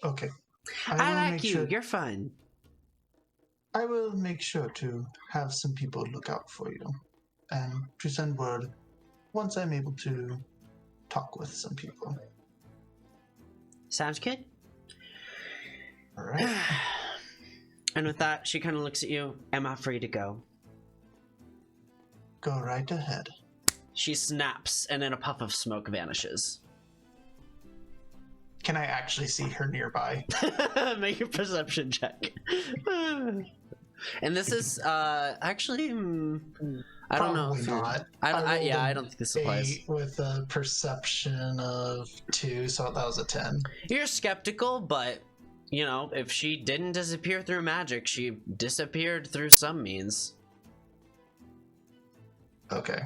Okay. I will like make you. sure- You're fun. I will make sure to have some people look out for you and to send word once I'm able to talk with some people. Sounds good. All right. And with that, she kind of looks at you. Am I free to go? Go right ahead. She snaps, and then a puff of smoke vanishes. Can I actually see her nearby? Make a perception check. And this is actually I don't know. Probably not. I don't think this applies. 8 with a perception of 2, so that was a 10. You're skeptical, but you know, if she didn't disappear through magic, she disappeared through some means. Okay.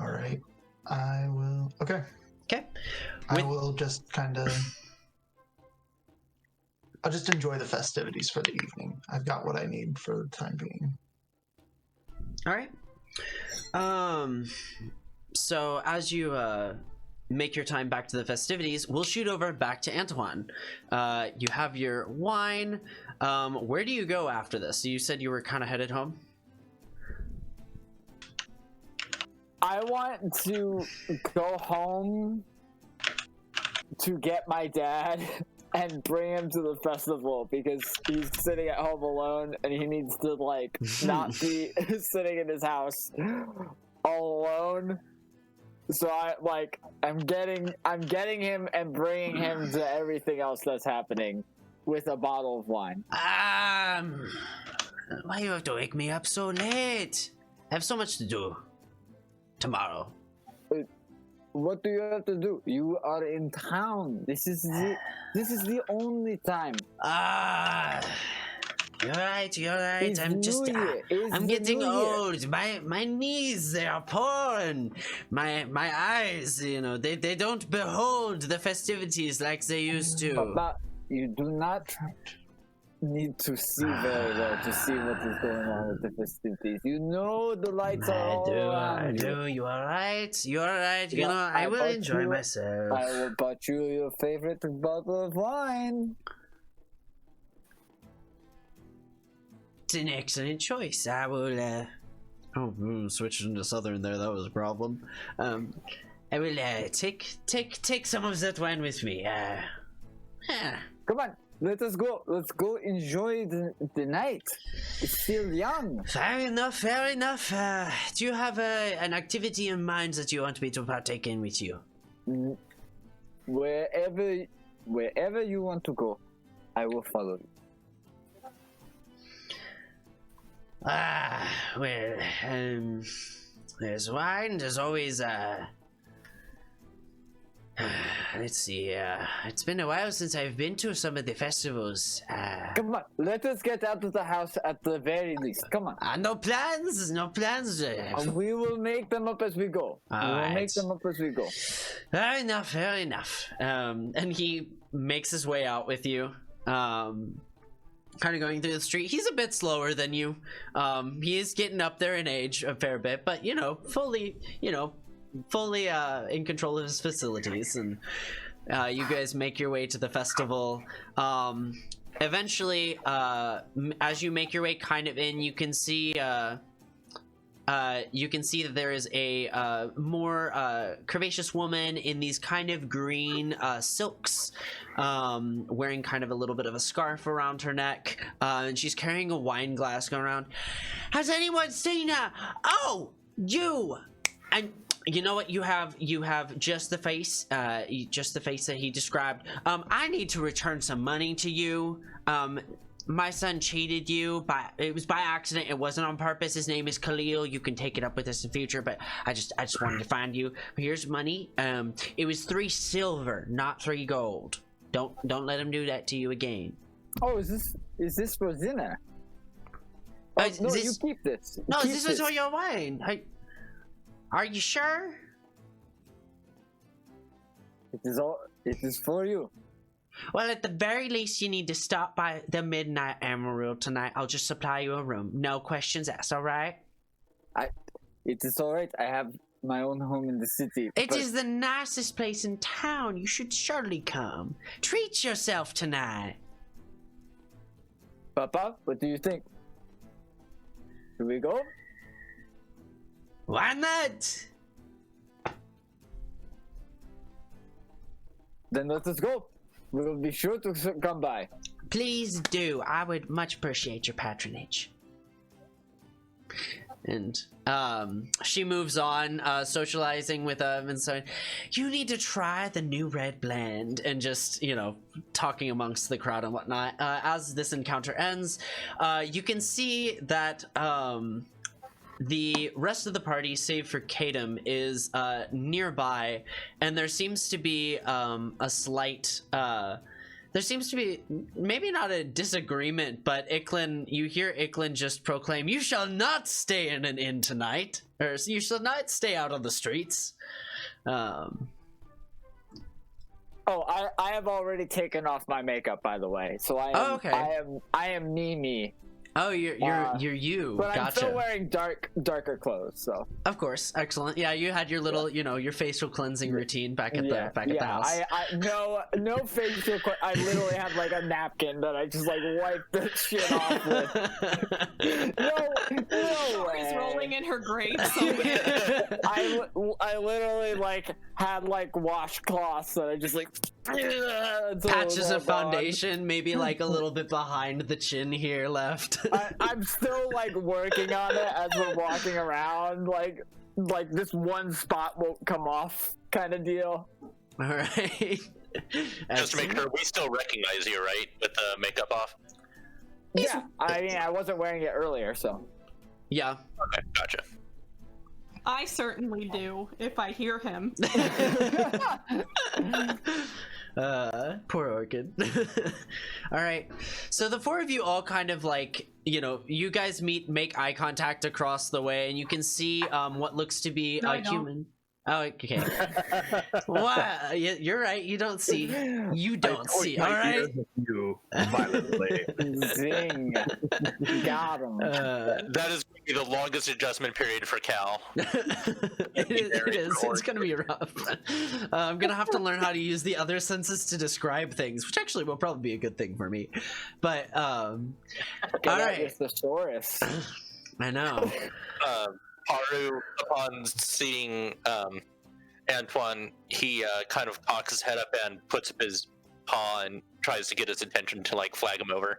All right. I will. Okay. Okay. I will just kind of. I'll just enjoy the festivities for the evening. I've got what I need for the time being. All right. So as you make your time back to the festivities, we'll shoot over back to Antoine. You have your wine. Where do you go after this? You said you were kind of headed home. I want to go home to get my dad and bring him to the festival because he's sitting at home alone and he needs to like not be sitting in his house all alone. So I'm getting him and bringing him to everything else that's happening with a bottle of wine. Why you have to wake me up so late? I have so much to do tomorrow. What do you have to do? You are in town. This is the only time. You're right. It's I'm just New Year. It's I'm the getting New Year. old. My knees, they are porn. My eyes, you know, they don't behold the festivities like they used to. But you do not need to see very well to see what is going on with the festivities. You know the lights are all around I you. do. You are right. You are right. You Yeah, know, I will bought enjoy you- myself. I will buy you your favorite bottle of wine. It's an excellent choice. I will. Switched into southern there. That was a problem. I will take some of that wine with me. Come on, let us go. Let's go enjoy the night. It's still young. Fair enough. Fair enough. Do you have an activity in mind that you want me to partake in with you? Wherever you want to go, I will follow you. Well, there's wine. There's always let's see. It's been a while since I've been to some of the festivals. Come on, let us get out of the house at the very least. Come on. No plans. No plans. We will make them up as we go. Alright. Fair enough. Fair enough. And he makes his way out with you. Kind of going through the street. He's a bit slower than you. He is getting up there in age a fair bit, but fully in control of his facilities. And you guys make your way to the festival. Eventually, as you make your way kind of in, you can see that there is a more curvaceous woman in these kind of green silks, wearing kind of a little bit of a scarf around her neck, and she's carrying a wine glass going around. Has anyone seen her? Oh, you! And you know what? You have just the face that he described. I need to return some money to you. My son cheated you, it was by accident. It wasn't on purpose. His name is Khalil. You can take it up with us in the future, but I just wanted to find you. Here's money. It was 3 silver, not 3 gold. Don't let him do that to you again. Oh, is this for dinner? Oh, no, you keep this. No, Keep this was for your wine. Are you sure? It is for you. Well, at the very least, you need to stop by the Midnight Emerald tonight. I'll just supply you a room. No questions asked, all right? It is all right. I have my own home in the city. It is the nicest place in town. You should surely come. Treat yourself tonight. Papa, what do you think? Should we go? Why not? Then let us go. We will be sure to come by. Please do. I would much appreciate your patronage. And she moves on, socializing with and so you need to try the new red blend, and just, you know, talking amongst the crowd and whatnot. As this encounter ends, you can see that the rest of the party, save for Kadam, is nearby, and there seems to be a slight there seems to be maybe not a disagreement, but you hear Iklin just proclaim, "You shall not stay in an inn tonight, or you shall not stay out on the streets." Oh, I have already taken off my makeup, by the way. So I am Mimi. Oh, you're you. But Gotcha. I'm still wearing darker clothes, so. Of course, excellent. Yeah, you had your little, you know, your facial cleansing routine back at the house. No facial. I literally have like a napkin that I just like wipe the shit off with. no way. She's rolling in her grapes. I literally like had like washcloths that I just like patches of foundation, maybe like a little bit behind the chin here left. I'm still like working on it as we're walking around, like this one spot won't come off kind of deal. All right. Just to make sure, we still recognize you, right? With the makeup off? Yeah, I mean, I wasn't wearing it earlier, so. Yeah. Okay, gotcha. I certainly do, if I hear him. Poor Orchid. All right, so the four of you all kind of like, you know, you guys make eye contact across the way, and you can see what looks to be a human. Oh, okay. Wow, you're right. You don't see. You don't see. All right. You violently. Zing. Got him. That is going to be the longest adjustment period for Cal. It is. It's going to be rough. I'm going to have to learn how to use the other senses to describe things, which actually will probably be a good thing for me. But all right. Thesaurus. I know. Haru, upon seeing Antoine, he kind of cocks his head up and puts up his paw and tries to get his attention to like flag him over.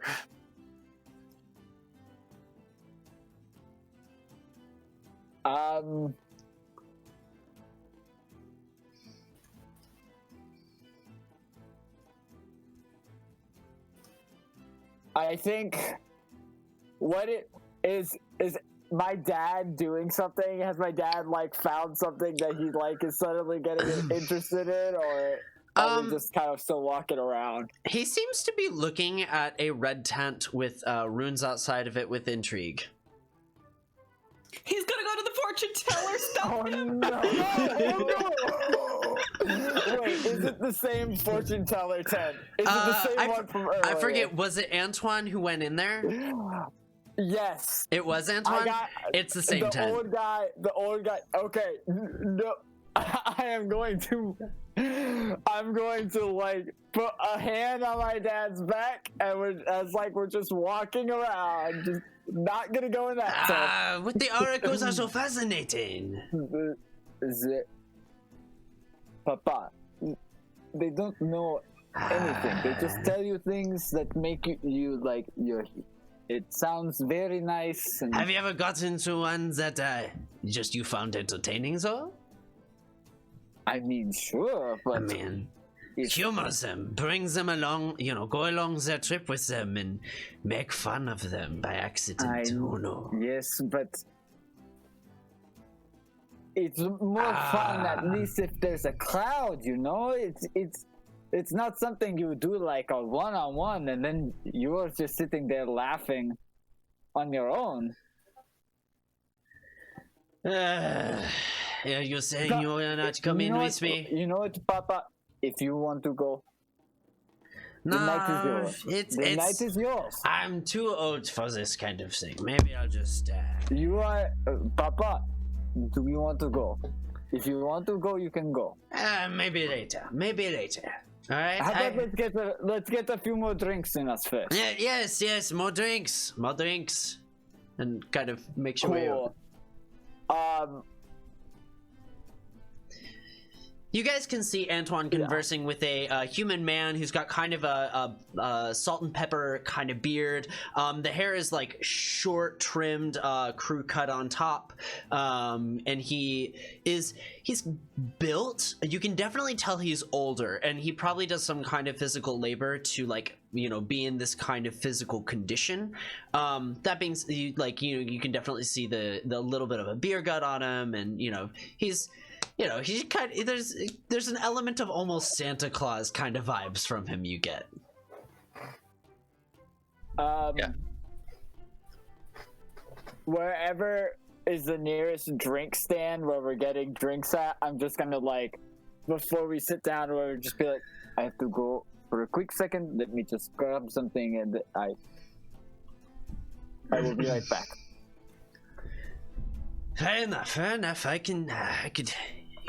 I think what it is my dad doing something? Has my dad like found something that he like is suddenly getting interested in, or are we just kind of still walking around? He seems to be looking at a red tent with runes outside of it with intrigue. He's gonna go to the fortune teller. Stop him. No. Wait, is it the same fortune teller tent? Is it the same one from earlier? I forget. Was it Antoine who went in there? Yes. It was Antoine? It's the same tent. The old guy. Okay. No. I'm going to like put a hand on my dad's back, and we're just walking around, just not gonna go in that tent. What the oracles are so fascinating. Papa, they don't know anything. They just tell you things that make you like you're. It sounds very nice. And... Have you ever gotten to one that just you found entertaining, so? I mean, sure, but... I mean, humor them, bring them along, you know, go along their trip with them and make fun of them by accident. Oh, no. Yes, but... It's more fun, at least if there's a crowd, you know? It's not something you do like a one-on-one and then you're just sitting there laughing on your own. You're saying you're not coming with me? You know what, Papa? If you want to go. The night is yours. The night is yours. I'm too old for this kind of thing. Maybe I'll just. You are, Papa. Do you want to go? If you want to go, you can go. Maybe later. Maybe later. All right. How about let's get a few more drinks in us first. Yeah, yes. More drinks. And kind of make your way over. Cool. You guys can see Antoine conversing with a human man who's got kind of a salt and pepper kind of beard. The hair is like short, trimmed, crew cut on top, and he's built. You can definitely tell he's older, and he probably does some kind of physical labor to be in this kind of physical condition. That being you can definitely see the little bit of a beer gut on him, and he's kind of, there's an element of almost Santa Claus kind of vibes from him you get. Wherever is the nearest drink stand where we're getting drinks at, I'm just gonna before we sit down, we'll just be like, I have to go for a quick second. Let me just grab something, and I will be right back. Fair enough. I could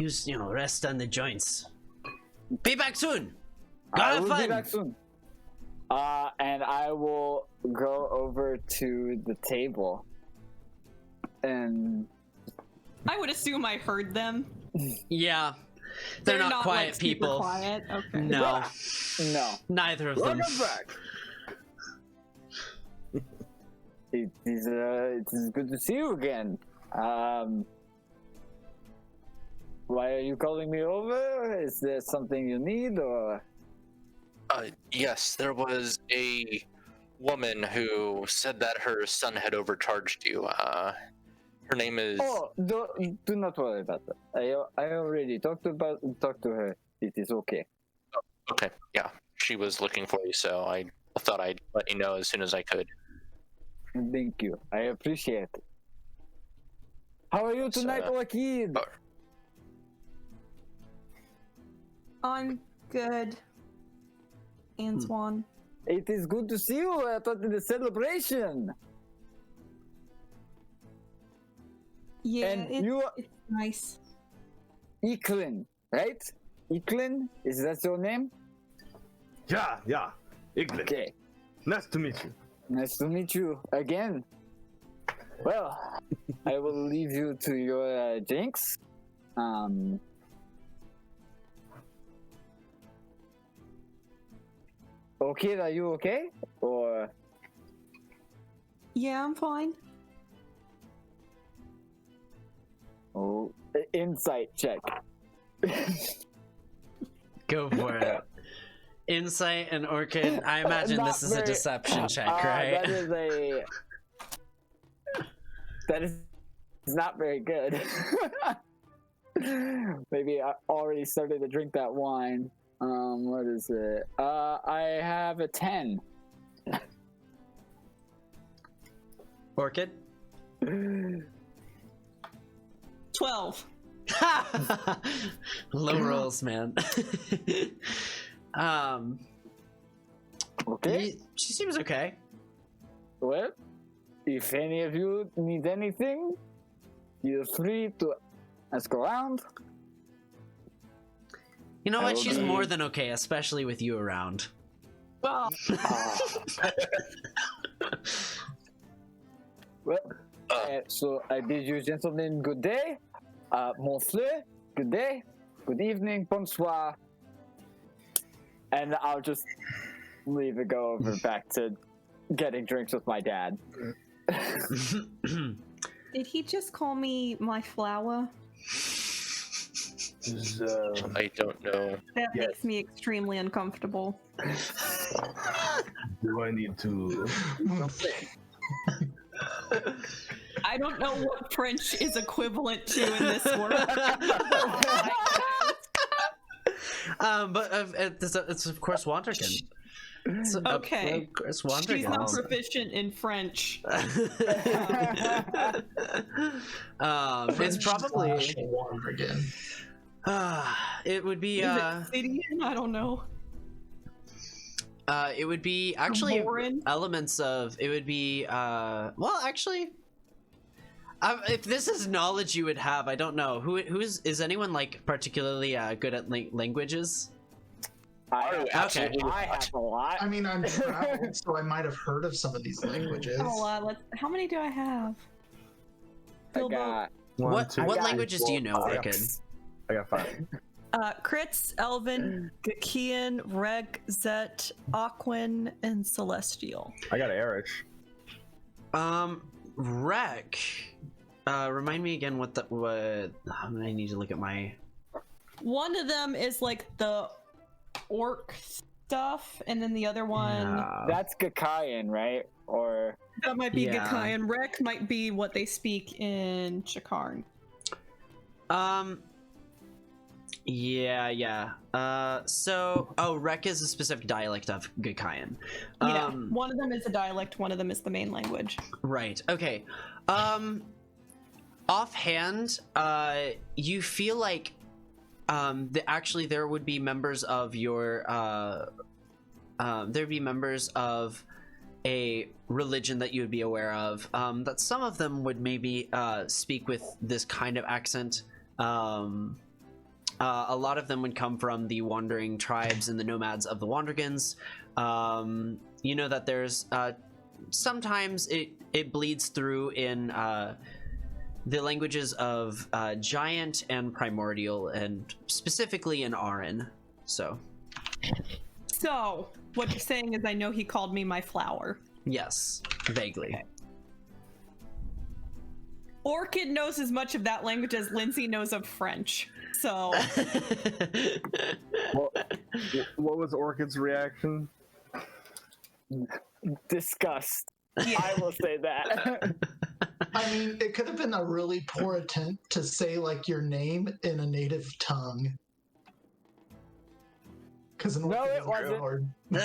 use, rest on the joints. Be back soon. I will be back soon. And I will go over to the table. And I would assume I heard them. Yeah. They're not quiet people. Super quiet. Okay. No. No. Neither of them. Welcome back. It is good to see you again. Why are you calling me over? Is there something you need, or? Yes, there was a woman who said that her son had overcharged you. Her name is... Oh, do not worry about that. I already talked to her. It is okay. Oh, okay, yeah. She was looking for you, so I thought I'd let you know as soon as I could. Thank you. I appreciate it. How are you tonight, Joaquin? I'm good, Antoine. It is good to see you at the celebration. Yeah, And it's nice. Eklund, right? Eklund, is that your name? Yeah. Iglan. Okay. Nice to meet you. Nice to meet you again. Well, I will leave you to your drinks. Okay, are you okay? Or Yeah, I'm fine. insight check. Go for it. Insight and Orchid. I imagine this is a deception check, right? That is not very good. Maybe I already started to drink that wine. What is it? I have a 10. Orchid? 12. Low rolls, man. Okay. She seems okay. Well, if any of you need anything, you're free to ask around. You know what? She's Okay. more than okay, especially with you around. Well, Well, so I bid you gentlemen good day. Monsieur, good day. Good evening, bonsoir. And I'll just leave and go over back to getting drinks with my dad. did he just call me my flower? I don't know. That Yes. makes me extremely uncomfortable. Do I need to? I don't know what French is equivalent to in this world. But it's of course Wanderkin. Okay. Of course, She's Wanderkin. not proficient in French. It's probably. again. It would be. Is it Sidian? I don't know. It would be actually Lauren? elements of. It would be. Well, actually, if this is knowledge you would have, I don't know. Is anyone like particularly good at languages? I have a lot. I mean, I'm traveled, so I might have heard of some of these languages. How many do I have? I got What I got languages do you know, Orchid? I got 5. Crits, Elven, Gakian, Reg, Zet, Aquin, and Celestial. I got Erish. Rec. Remind me again what I need to look at my. One of them is like the orc stuff, and then the other one that's Gakayan, right? Or that might be Yeah. Gakayan. Rec might be what they speak in Shakarn. Yeah. Rec is a specific dialect of Gakayan. Yeah, one of them is a dialect, one of them is the main language. Right. Okay. Offhand, you feel like actually there would be members of your there'd be members of a religion that you would be aware of. That some of them would maybe speak with this kind of accent. A lot of them would come from the wandering tribes and the nomads of the Wandergans. You know that there's sometimes it bleeds through in the languages of Giant and Primordial, and specifically in Aran. So what you're saying is I know he called me my flower. yes, vaguely. Okay. Orchid knows as much of that language as Lindsay knows of French. So What was Orchid's reaction? disgust. yeah. I will say that. I mean, it could have been a really poor attempt to say like your name in a native tongue. Because No, it wasn't. hard. All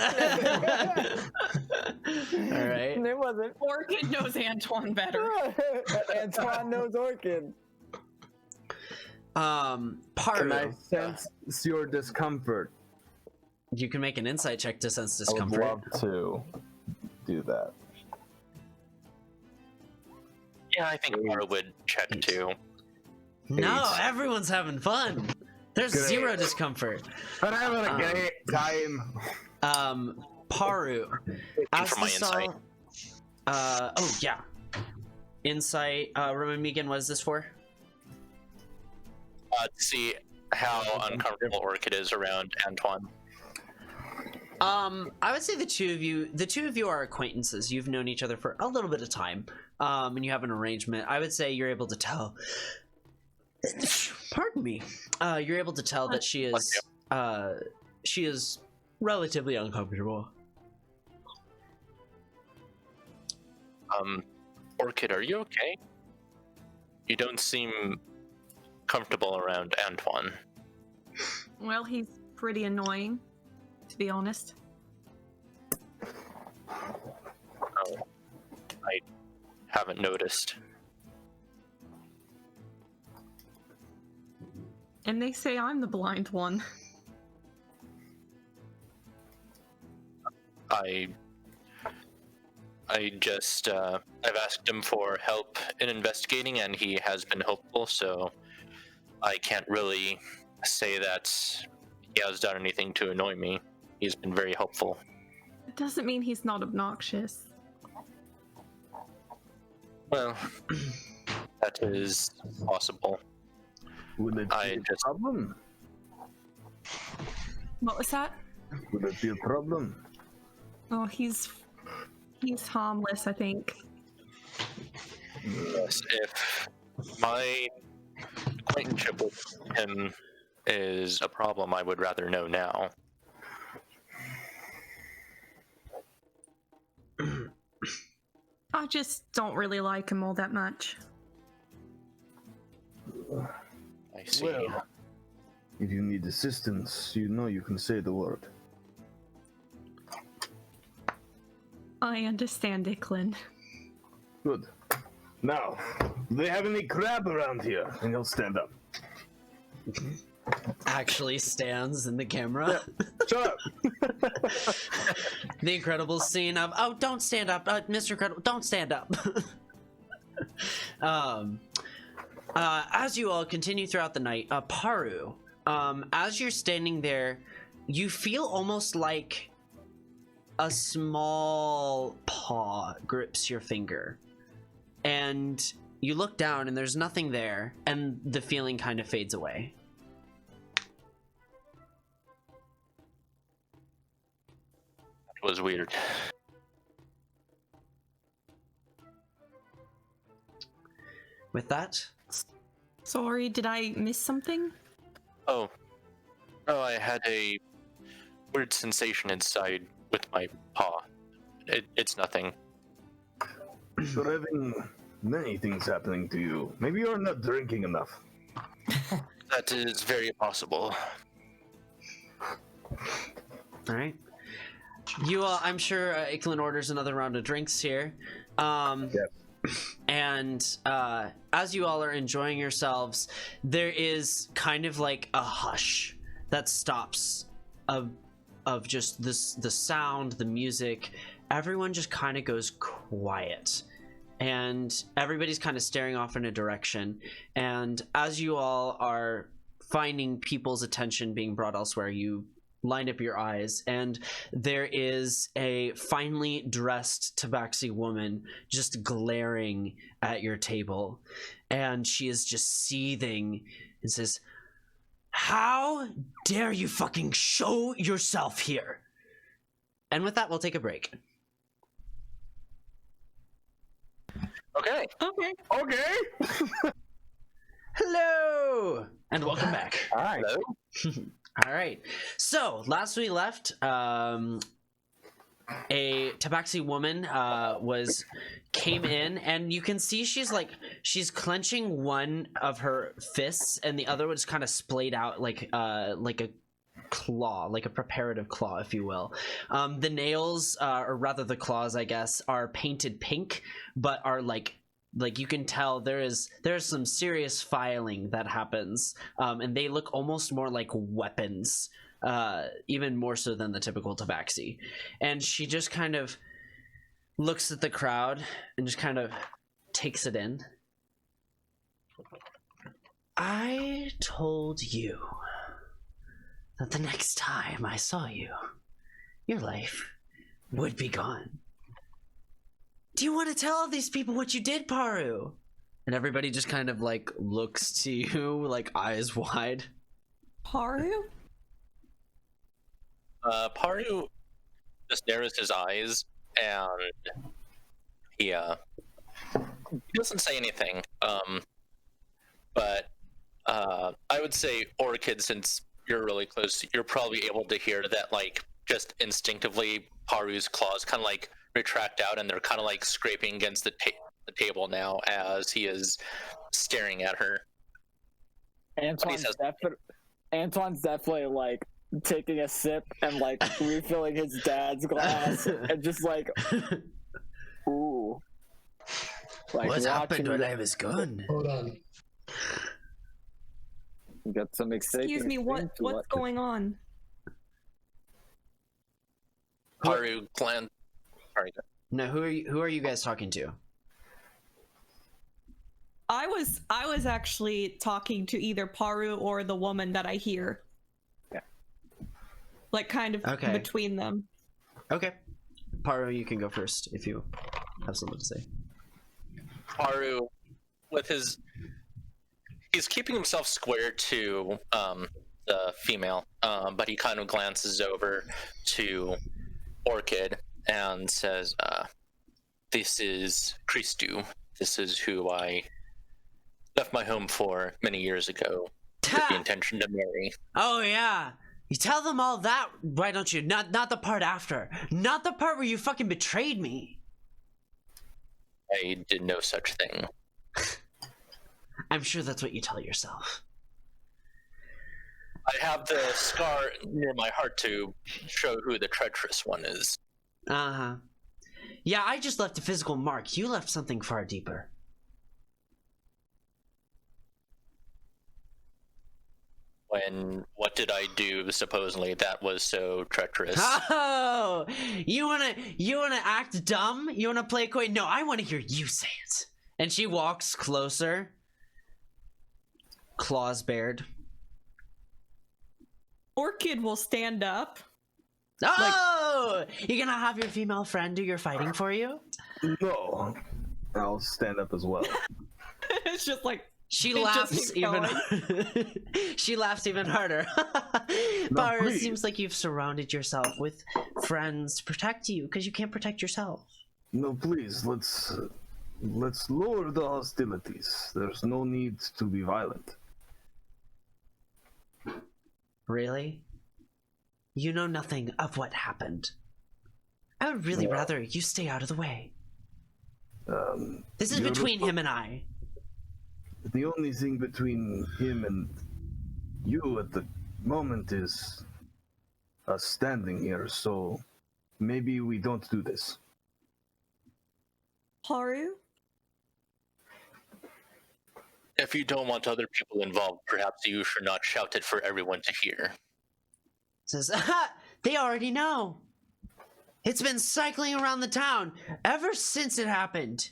right. It wasn't. Orchid knows Antoine better. Antoine knows Orchid. Can I Paru, sense your discomfort? you can make an insight check to sense I would discomfort. love to do that. Yeah, I think Mara would check too. No, everyone's having fun. There's Great. 0 discomfort. I'm having a great time. Paru. Looking for my Astasal- insight. Oh yeah. Insight. Remind me again. What is this for? To see how uncomfortable Orchid is around Antoine. I would say the two of you are acquaintances. You've known each other for a little bit of time, and you have an arrangement. I would say you're able to tell. Pardon me. You're able to tell that she is relatively uncomfortable. Orchid, are you okay? You don't seem comfortable around Antoine. Well, he's pretty annoying, to be honest. Oh, I haven't noticed. And they say I'm the blind one. I've asked him for help in investigating, and he has been helpful, so I can't really say that he has done anything to annoy me. He's been very helpful. It doesn't mean he's not obnoxious. Well, that is possible. Would it be I a just- problem? What was that? Would it be a problem? Oh, he's harmless, I think. Yes, if my acquaintanceship with him is a problem, I would rather know now. I just don't really like him all that much. I see. Well, if you need assistance, you know you can say the word. I understand, Icklin. Good. Now, do they have any crab around here? And he'll stand up. actually stands in the camera. Shut up. The Incredibles scene of, oh, don't stand up, Mr. Incredible, don't stand up. As you all continue throughout the night, Paru, as you're standing there, you feel almost like a small paw grips your finger. And you look down and there's nothing there, and the feeling kind of fades away. It was weird. With that, Sorry, did I miss something? Oh, I had a weird sensation inside with my paw. It's nothing. You're having many things happening to you. Maybe you're not drinking enough. That is very possible. all right. You all, I'm sure Iklin orders another round of drinks here. And as you all are enjoying yourselves, there is kind of like a hush that stops of just the sound, the music. Everyone just kind of goes quiet, and everybody's kind of staring off in a direction. And as you all are finding people's attention being brought elsewhere, you line up your eyes, and there is a finely dressed tabaxi woman just glaring at your table, and she is just seething and says, "How dare you fucking show yourself here?" And with that, we'll take a break. Okay. Okay. Hello and welcome back. Hello. All right. So last we left, a tabaxi woman came in, and you can see she's clenching one of her fists, and the other one's kind of splayed out like a claw, like a preparative claw, if you will. The nails, or rather the claws, I guess, are painted pink, but are like you can tell there's some serious filing that happens, and they look almost more like weapons, even more so than the typical tabaxi. And she just kind of looks at the crowd and just kind of takes it in. I told you that the next time I saw you, your life would be gone. Do you want to tell all these people what you did, Paru? And everybody just kind of like looks to you, like eyes wide. Paru? Paru just narrows his eyes, and he doesn't say anything. But I would say, Orchid, since you're really close, you're probably able to hear that, like, just instinctively, Paru's claws kind of like retract out, and they're kind of like scraping against the table now as he is staring at her. Antoine's definitely like taking a sip and like refilling his dad's glass and just like, ooh. Like, what happened when I was gone? Hold on. You got some exciting. Excuse me, what's going on? Paru glance. Sorry. No, who are you guys talking to? I was actually talking to either Paru or the woman that I hear. Yeah. Like kind of Okay. between them. Okay. Paru, you can go first if you have something to say. Paru, he's keeping himself square to the female, but he kind of glances over to Orchid and says, "This is Christu. This is who I left my home for many years ago with the intention to marry." Oh yeah. You tell them all that, why don't you? Not the part after. Not the part where you fucking betrayed me. I did no such thing. I'm sure that's what you tell yourself. I have the scar near my heart to show who the treacherous one is. Uh-huh. Yeah, I just left a physical mark. You left something far deeper. when what did I do supposedly that was so treacherous? Oh, you wanna act dumb? You wanna play coy? No, I want to hear you say it. And she walks closer, claws bared. Orchid will stand up. Oh, you're gonna have your female friend do your fighting for you? No, I'll stand up as well. It's just like She it just laughs keeps even. going. She laughs even harder. Bar, it please. seems like you've surrounded yourself with friends to protect you because you can't protect yourself. No, please, let's lower the hostilities. There's no need to be violent. Really? You know nothing of what happened. I would really No. rather you stay out of the way. This is you're between him and I. The only thing between him and you at the moment is us standing here, so maybe we don't do this. Haru? If you don't want other people involved, perhaps you should not shout it for everyone to hear. Says, aha, they already know. It's been cycling around the town ever since it happened.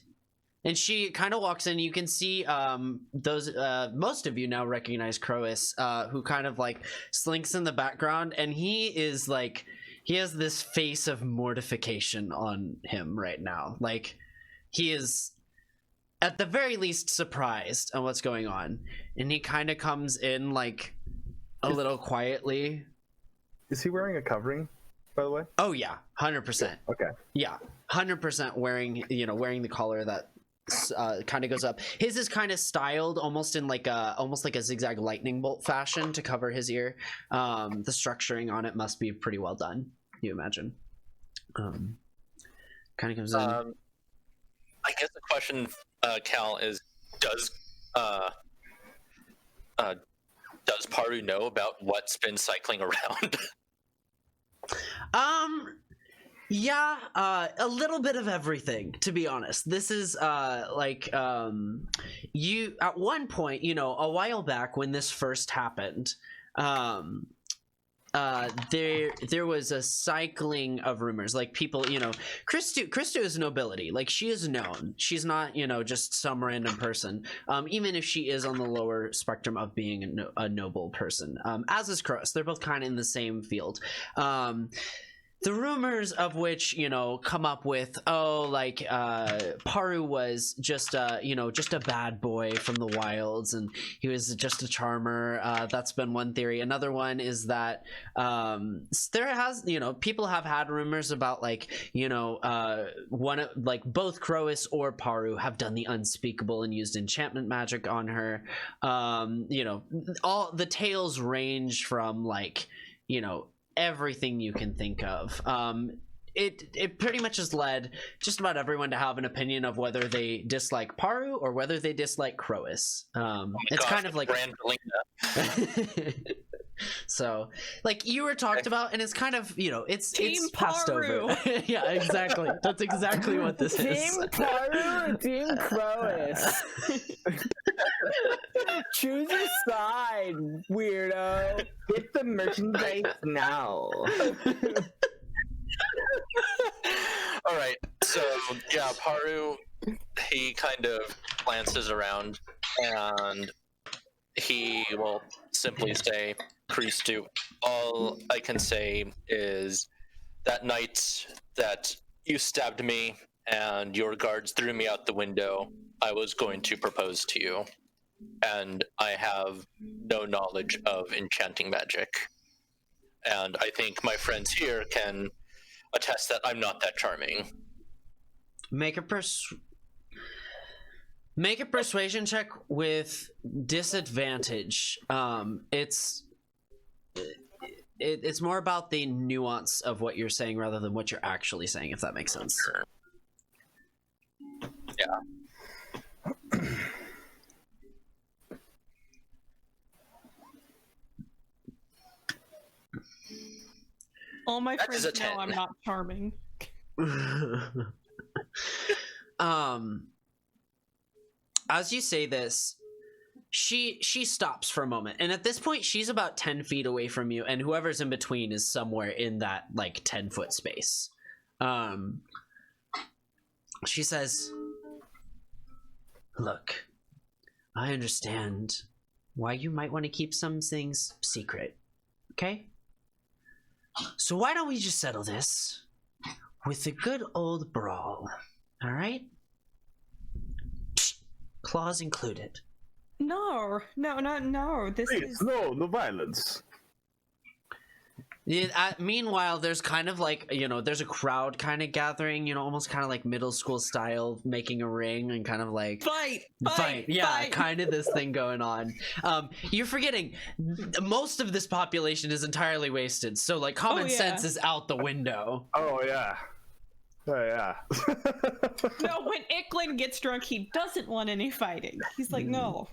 And she kind of walks in. You can see most of you now recognize Crois, who kind of like slinks in the background, and he is like, he has this face of mortification on him right now. Like, he is at the very least surprised on what's going on, and he kind of comes in like a little quietly. Is he wearing a covering, by the way? Oh yeah, 100%. Okay. Yeah, 100% wearing the collar that kind of goes up. His is kind of styled almost like a zigzag lightning bolt fashion to cover his ear. The structuring on it must be pretty well done, you imagine. Kind of comes in. I guess the question, Cal, is does Paru know about what's been cycling around? Yeah, a little bit of everything, to be honest. This is you at one point, a while back when this first happened, there was a cycling of rumors, like people, Christo is nobility, like she is known. She's not, just some random person, even if she is on the lower spectrum of being a noble person, as is Cross. They're both kind of in the same field. The rumors of which, come up with, Paru was just a bad boy from the wilds, and he was just a charmer. That's been one theory. Another one is that people have had rumors about both Crois or Paru have done the unspeakable and used enchantment magic on her. All the tales range from everything you can think of. It pretty much has led just about everyone to have an opinion of whether they dislike Paru or whether they dislike Crois. It's kind of like so, you were talked about, and it's kind of it's passed Paru. over. Yeah, exactly. That's exactly what this is. Team Paru or Team Crois? Choose your side, weirdo. Get the merchandise now. All right, so yeah, Paru, he kind of glances around, and he will simply say, Christu, all I can say is that night that you stabbed me and your guards threw me out the window, I was going to propose to you. And I have no knowledge of enchanting magic. And I think my friends here can attest that I'm not that charming. Make a persuasion check with disadvantage. It's more about the nuance of what you're saying rather than what you're actually saying, if that makes sense. Sure. Yeah. All my That friends is a know 10. I'm not charming. As you say this, she stops for a moment, and at this point she's about 10 feet away from you, and whoever's in between is somewhere in that like 10-foot space. She says, look, I understand why you might want to keep some things secret, okay? So why don't we just settle this with a good old brawl, all right? Claws included. No. This Please, is no violence. Yeah, meanwhile, there's kind of like, there's a crowd kind of gathering, almost kind of like middle school style, making a ring and kind of like fight. Yeah, kind of this thing going on. You're forgetting most of this population is entirely wasted, so like common sense is out the window. Oh yeah. Oh yeah. No, when Icklin gets drunk, he doesn't want any fighting. He's like, no.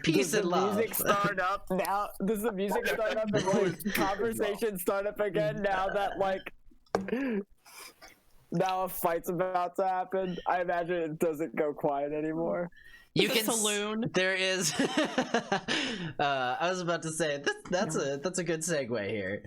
Peace and love. Music start up now? Does the music start up and like conversation start up again now that like now a fight's about to happen? I imagine it doesn't go quiet anymore. You The can saloon. There is. I was about to say that's a good segue here.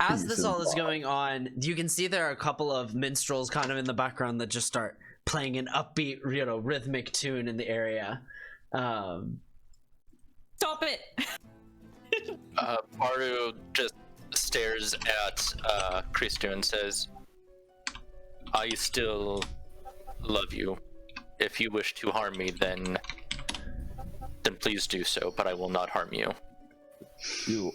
As this all is going on, you can see there are a couple of minstrels kind of in the background that just start playing an upbeat, rhythmic tune in the area. Stop it. Paru just stares at Christo and says, I still love you. If you wish to harm me, then please do so, but I will not harm you. You.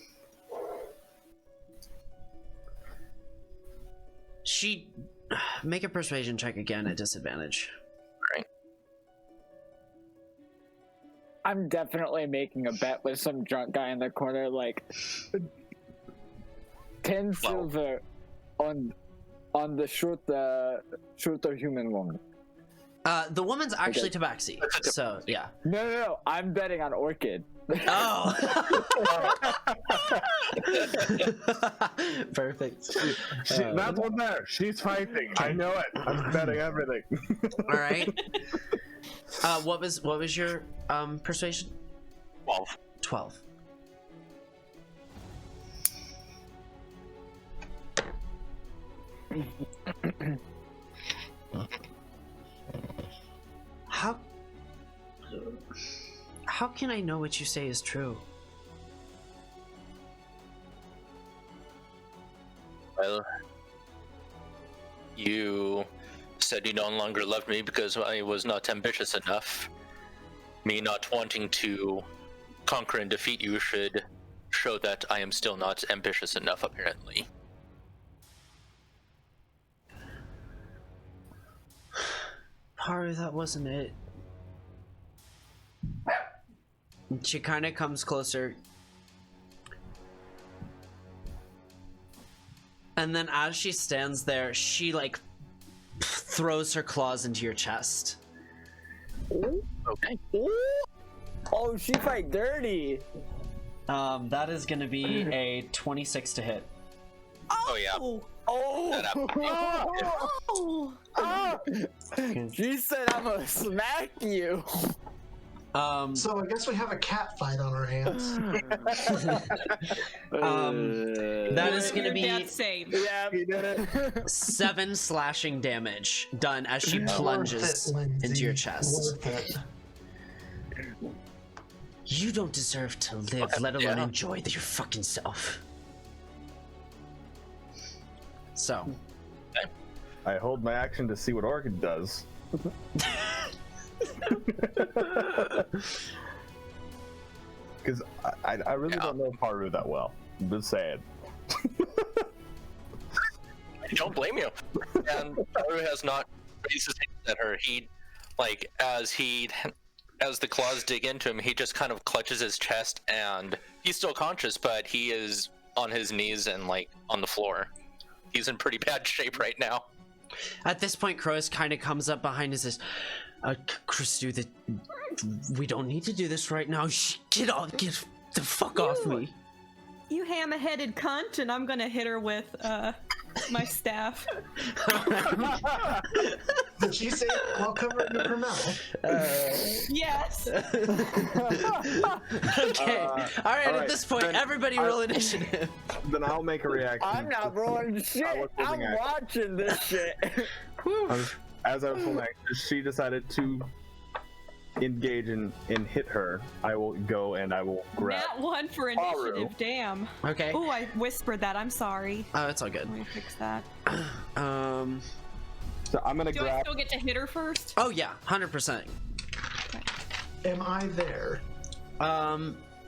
She make a persuasion check again at disadvantage. Right. I'm definitely making a bet with some drunk guy in the corner, like 10 silver on the shorter human woman. The woman's actually Tabaxi, so yeah. No, I'm betting on Orchid. Oh. Perfect. That one there. She's fighting. I know it. I'm betting everything. All right. What was your persuasion? 12. How can I know what you say is true? Well, you said you no longer loved me because I was not ambitious enough. Me not wanting to conquer and defeat you should show that I am still not ambitious enough, apparently. Paru, that wasn't it. She kind of comes closer. And then as she stands there, she like throws her claws into your chest. Okay. Oh, she fight dirty. That is gonna be a 26 to hit. Oh yeah. She said I'm gonna smack you. So I guess we have a cat fight on our hands. That is gonna be Death save. Yeah, he did it. 7 slashing damage done as she plunges into your chest. Worth it. You don't deserve to live, let alone enjoy your fucking self. So, I hold my action to see what Orchid does. Because I really don't know Paru that well. I'm just saying. I don't blame you. And Paru has not raised his hands at her. He, like, as the claws dig into him, he just kind of clutches his chest, and he's still conscious, but he is on his knees and, like, on the floor. He's in pretty bad shape right now. at this point, Crows kind of comes up behind and says, Christu, we don't need to do this right now. Get the fuck off me. You hammer-headed cunt, and I'm gonna hit her with My staff. Did she say while covering her mouth? Yes. Okay. All right. At this point, then everybody roll initiative. Then I'll make a reaction. I'm not rolling shit. I'm action. watching this shit. As I was holding action, she decided to engage and hit her. I will go and I will grab. Nat 1 for initiative. Damn. Okay. Oh, I whispered that. I'm sorry. Oh, it's all good. Let me fix that. So I'm gonna Do I grab. still get to hit her first? Oh yeah, 100%. Am I there?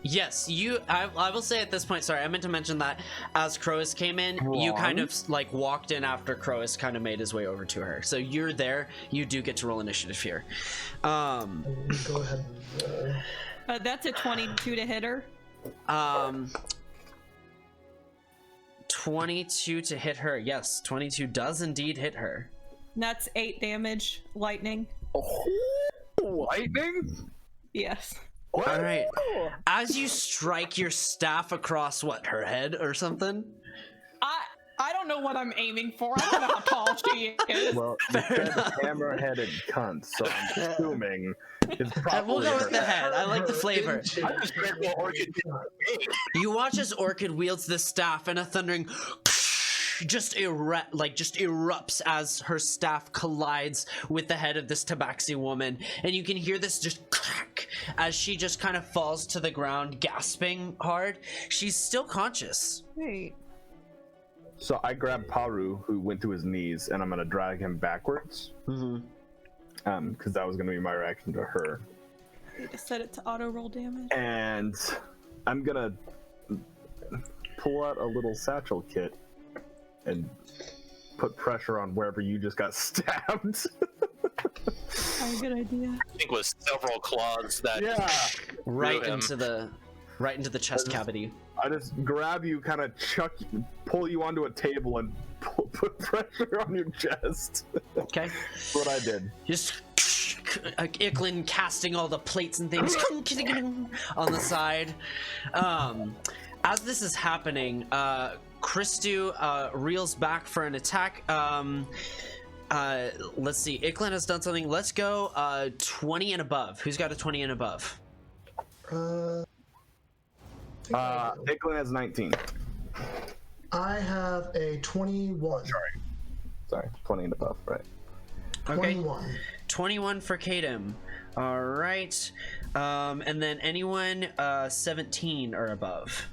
Yes, you. I will say at this point. Sorry, I meant to mention that as Croas came in, you kind of like walked in after Croas kind of made his way over to her. So you're there. You do get to roll initiative here. Go ahead and roll. That's a 22 to hit her. 22 to hit her. Yes, 22 does indeed hit her. That's 8 damage. Lightning. Lightning? Yes. All right. As you strike your staff across her head or something. I don't know what I'm aiming for. I don't know how tall she is. Well, you said hammer-headed cunt, so I'm assuming it's probably. We'll go with the her. head. I like the flavor. I'm just grateful Orchid didn't me. You watch as Orchid wields the staff and a thundering just erupts as her staff collides with the head of this tabaxi woman, and you can hear this just crack as she just kind of falls to the ground, gasping hard. She's still conscious. Wait. So I grab Paru, who went to his knees, and I'm gonna drag him backwards. Because that was gonna be my reaction to her. I need to set it to auto roll damage. And I'm gonna pull out a little satchel kit and put pressure on wherever you just got stabbed. Oh, good idea. I think it was several claws that Right him. into the chest cavity. I just grab you, kind of pull you onto a table, and put pressure on your chest. Okay. That's what I did. Just Icklin casting all the plates and things on the side. As this is happening, Christu reels back for an attack. Let's see. Icklin has done something. Let's go 20 and above. Who's got a 20 and above? Icklin has 19. I have a 21. Sorry, 20 and above, right? Okay. 21. 21 for Kadem. All right. And then anyone 17 or above?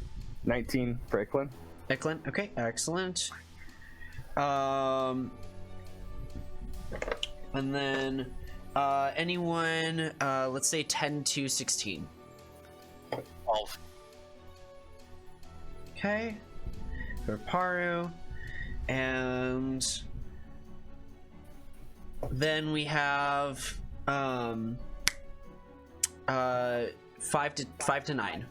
19 for Icklin. Icklin. Okay, excellent. And then anyone let's say 10 to 16. 12. Okay. For Paru. And then we have 5 to 9.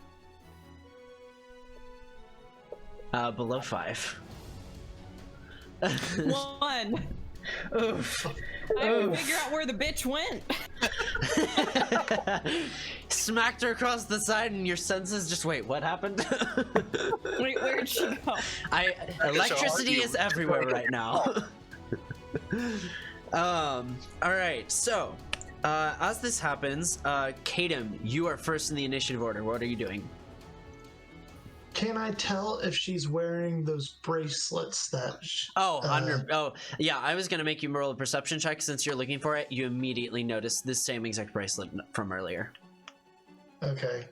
Below 5. 1. Oof. I have to figure out where the bitch went. Smacked her across the side, and your senses just wait. What happened? Wait, where'd she go? Electricity is everywhere right now. All right. So, as this happens, Kadem, you are first in the initiative order. What are you doing? Can I tell if she's wearing those bracelets that... Yeah, I was going to make you roll a perception check. Since you're looking for it, you immediately notice this same exact bracelet from earlier. Okay.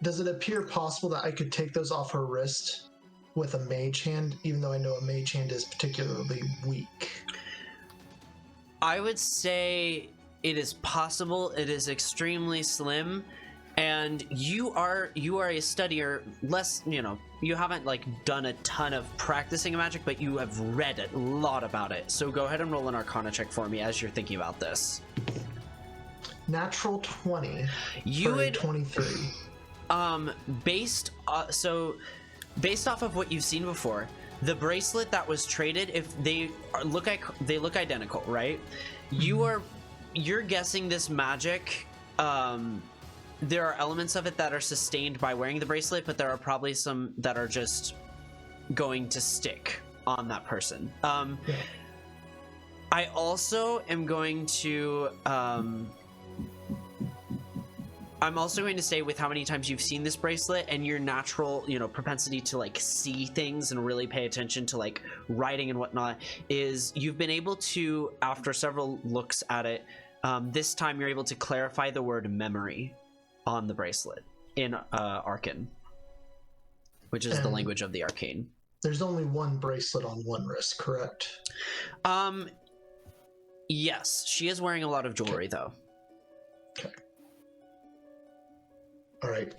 Does it appear possible that I could take those off her wrist with a mage hand, even though I know a mage hand is particularly weak? I would say it is possible. It is extremely slim. And you are a studier, less, you haven't done a ton of practicing magic, but you have read a lot about it. So go ahead and roll an Arcana check for me as you're thinking about this. Natural 20. You would 23. Based off of what you've seen before, the bracelet that was traded, if they look identical, right? You're guessing this magic there are elements of it that are sustained by wearing the bracelet, but there are probably some that are just going to stick on that person. I also am going to I'm also going to say, with how many times you've seen this bracelet and your natural, propensity to like see things and really pay attention to like writing and whatnot, is you've been able to, after several looks at it, this time you're able to clarify the word memory on the bracelet in Arcane, which is the language of the arcane. There's only one bracelet on one wrist, correct? Yes, she is wearing a lot of jewelry though. Okay. All right.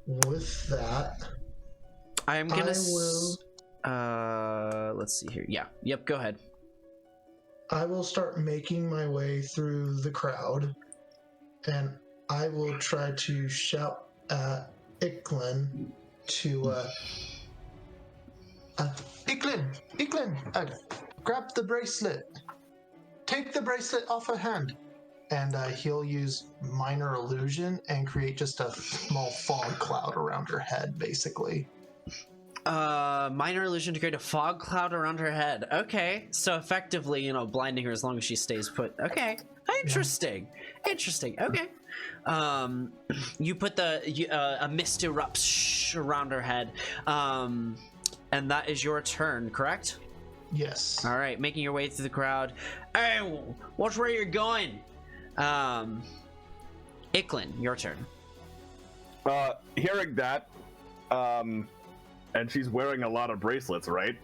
With that, I am gonna. will. Let's see here. Yeah. Yep. Go ahead. I will start making my way through the crowd, and I will try to shout at Icklin to. Icklin, grab the bracelet. Take the bracelet off her hand. And he'll use minor illusion and create just a small fog cloud around her head, basically. Minor illusion to create a fog cloud around her head. Okay, so effectively, blinding her as long as she stays put. Okay, interesting. Yeah. Interesting. Okay. You put a mist erupts around her head, and that is your turn, correct? Yes. All right, making your way through the crowd. Hey, watch where you're going. Icklin, your turn. Hearing that, and she's wearing a lot of bracelets, right?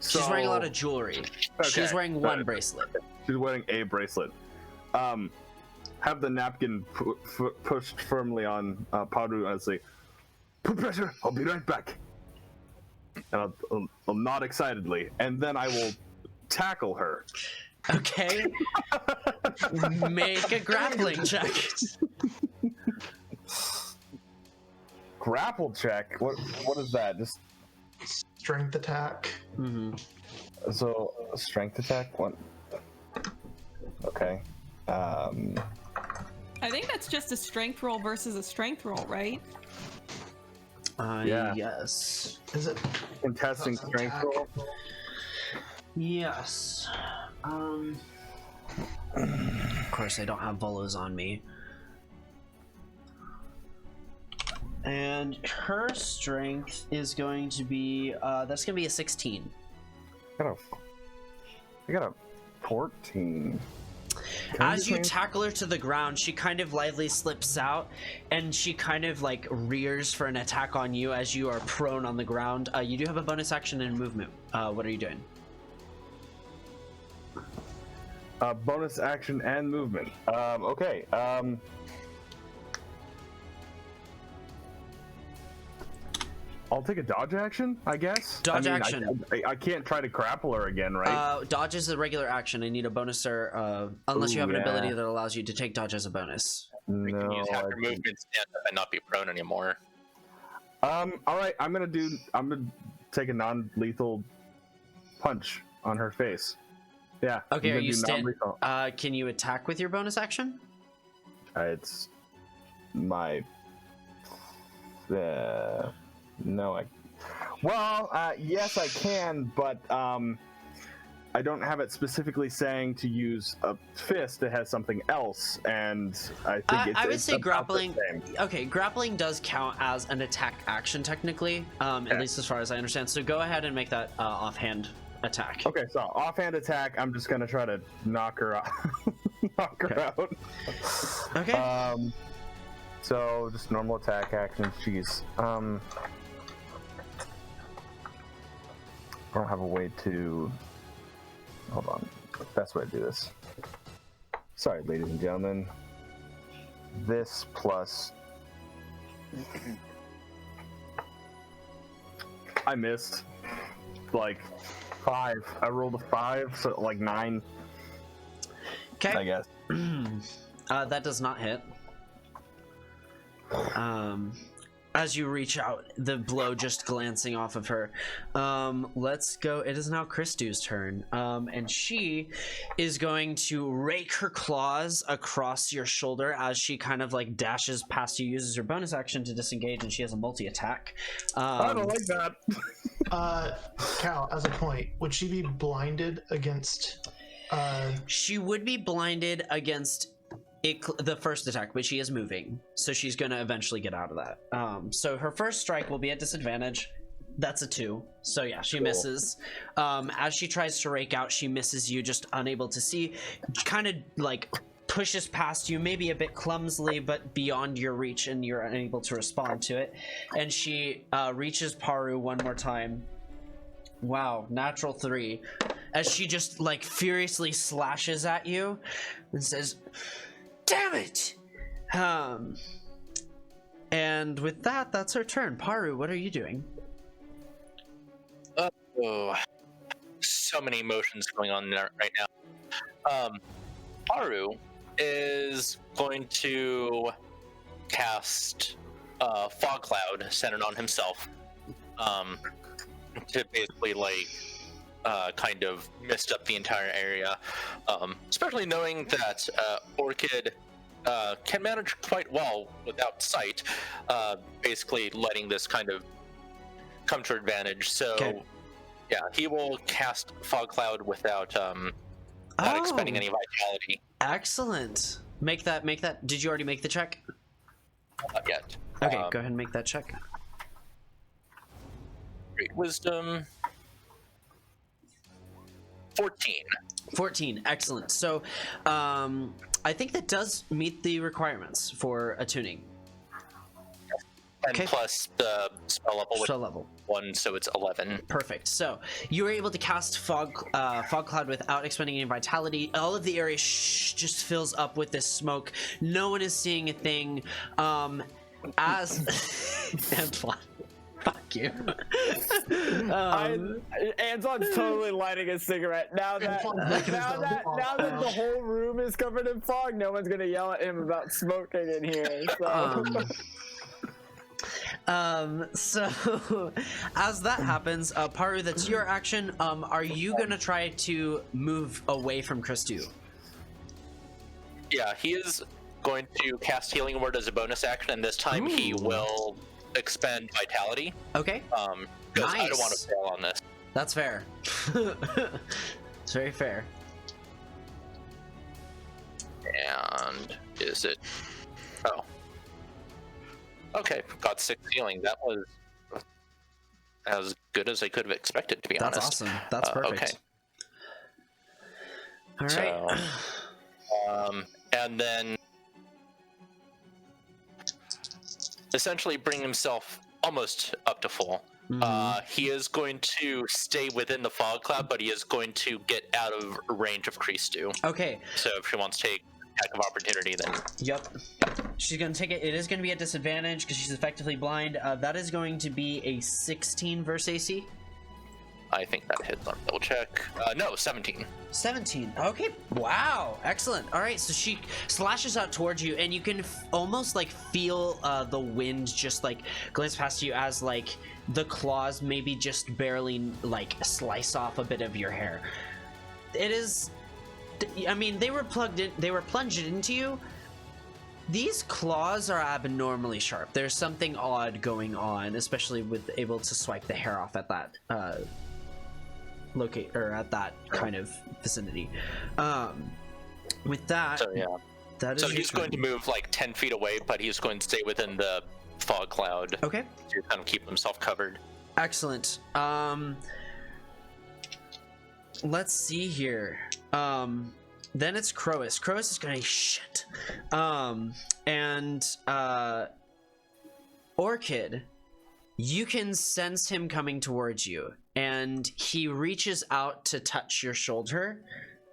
She's wearing a lot of jewelry. Okay. She's wearing one bracelet. She's wearing a bracelet. Have the napkin pushed firmly on Paru and say, "Put pressure, I'll be right back." And I'll nod excitedly, and then I will tackle her. Okay. Make a grappling check. Grapple check? What is that? Just strength attack. Mm-hmm. So strength attack? What? Okay. I think that's just a strength roll versus a strength roll, right? Yeah. Yes. Is it contesting strength roll? Yes. Of course, I don't have Volos on me. And her strength is going to be, that's going to be a 16. I got a 14. As you tackle her to the ground, she kind of lively slips out, and she kind of like rears for an attack on you as you are prone on the ground. You do have a bonus action and movement. What are you doing? Bonus action and movement. Okay. I'll take a dodge action, I guess. Dodge action. I can't try to grapple her again, right? Dodge is a regular action. I need a bonus, unless you have an ability that allows you to take dodge as a bonus. You can use half your movement, stand up, and not be prone anymore. All right. I'm gonna take a non-lethal punch on her face. Yeah. Okay. Are you can you attack with your bonus action? It's my. No, yes, I can, but I don't have it specifically saying to use a fist. It has something else, and I think I would say grappling. Okay, grappling does count as an attack action technically, at least as far as I understand. So go ahead and make that offhand attack. Okay, so offhand attack. I'm just gonna try to knock her out. Out. Okay. So just normal attack action. Jeez. I don't have a way to. Hold on. Best way to do this. Sorry, ladies and gentlemen. This plus. I missed. Like 5. I rolled a 5, so like 9. Okay. I guess. That does not hit. as you reach out, the blow just glancing off of her. Let's go. It is now Christu's turn. And she is going to rake her claws across your shoulder as she kind of like dashes past you, uses her bonus action to disengage, and she has a multi-attack. I don't like that. Cal, as a point, would she be blinded against? She would be blinded against the first attack, but she is moving, so she's gonna eventually get out of that. So her first strike will be at disadvantage. That's a 2, so yeah, she misses. As she tries to rake out, she misses you, just unable to see, kind of like pushes past you, maybe a bit clumsily, but beyond your reach, and you're unable to respond to it. And she reaches Paru one more time. Wow, natural 3. As she just like furiously slashes at you and says, "Damn it!" And with that, that's her turn. Paru, what are you doing? Oh, so many emotions going on there right now. Paru is going to cast Fog Cloud centered on himself, to basically like kind of mist up the entire area, especially knowing that Orchid can manage quite well without sight, basically letting this kind of come to advantage. So Okay. yeah, he will cast Fog Cloud without not expending any vitality. Excellent. Make that. Did you already make the check? Not yet. Okay, go ahead and make that check. Great Wisdom. 14. 14, excellent. So I think that does meet the requirements for attuning. And Okay. plus the spell level with Spell level. 1, so it's 11. Perfect. So you were able to cast fog cloud without expending any vitality. All of the area just fills up with this smoke. No one is seeing a thing. As Antoine, fuck you. Anton's totally lighting a cigarette. Now that the whole room is covered in fog, no one's gonna yell at him about smoking in here. So. So as that happens, Paru, that's your action. Are you gonna try to move away from Christu? Yeah, he is going to cast Healing Word as a bonus action, and this time he Ooh. will expend Vitality. Okay, Because I Nice. don't want to fail on this. that's fair. It's very fair. And is it? Oh. Okay, got 6 healing. That was as good as I could have expected, to be That's honest. awesome. That's perfect. Okay. All right. So, and then essentially bring himself almost up to full. He is going to stay within the fog cloud, but he is going to get out of range of Christu. Okay. So if she wants to take attack of opportunity, then Yep. She's gonna take it. It is gonna be at disadvantage because she's effectively blind. That is going to be a 16 versus AC. I think that hits on double check. No, 17. 17. Okay. Wow. Excellent. All right. So she slashes out towards you, and you can almost like feel the wind just like glance past you as like the claws maybe just barely like slice off a bit of your hair. It is. I mean, they were plugged in. They were plunged into you. These claws are abnormally sharp. There's something odd going on, especially with able to swipe the hair off at that locate or at that kind of vicinity. With that, So yeah. that is So your he's going to turn. move like 10 feet away, but he's going to stay within the fog cloud Okay, to kind of keep himself covered. excellent. Let's see here. Then it's Croas. Croas is gonna shit. And Orchid, you can sense him coming towards you, and he reaches out to touch your shoulder.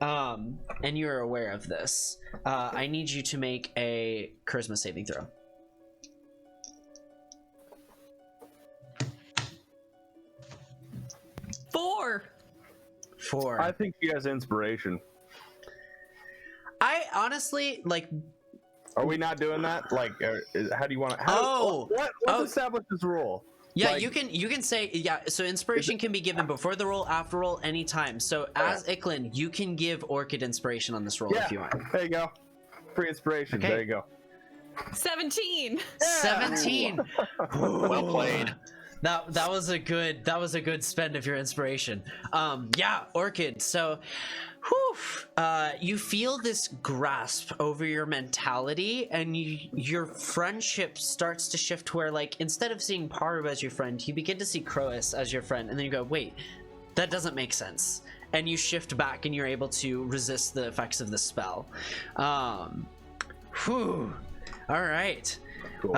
And you're aware of this. I need you to make a charisma saving throw. 4. 4. I think he has inspiration. I honestly like Are we not doing that? Like, how do you want to? What establishes rule? Yeah, Like- you can say so inspiration can be given before the roll, after roll, anytime. So as Icklin, you can give Orchid inspiration on this roll if you want. There you go. Free inspiration. Okay. There you go. 17. 17. Well played. That was a good spend of your inspiration. Yeah, Orchid. So you feel this grasp over your mentality, and your friendship starts to shift to where, like, instead of seeing Paru as your friend, you begin to see Croas as your friend, and then you go, wait, that doesn't make sense. And you shift back, and you're able to resist the effects of the spell. All right. Cool.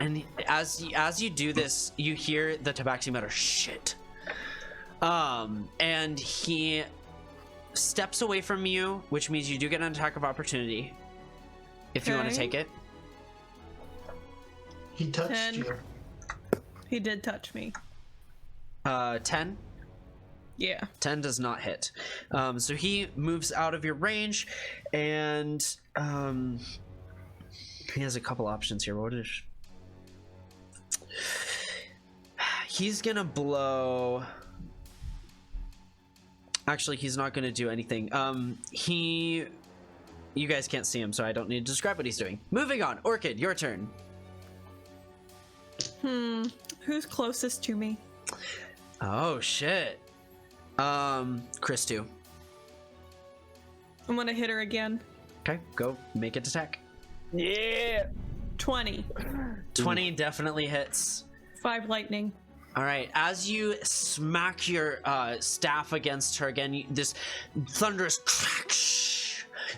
And as you do this, you hear the Tabaxi mutter, shit. And he steps away from you, which means you do get an attack of opportunity if you want to Okay. take it. He touched 10. you. He did touch me. 10? Yeah. 10 does not hit. So he moves out of your range, and he has a couple options here. What is... He's gonna blow... Actually, he's not gonna do anything. You guys can't see him, so I don't need to describe what he's doing. Moving on. Orchid, your turn. Who's closest to me? Oh, shit. Christu. I'm gonna hit her again. Okay, go make it attack. Yeah. 20. 20 definitely hits. 5 lightning. All right, as you smack your staff against her again, this thunderous crack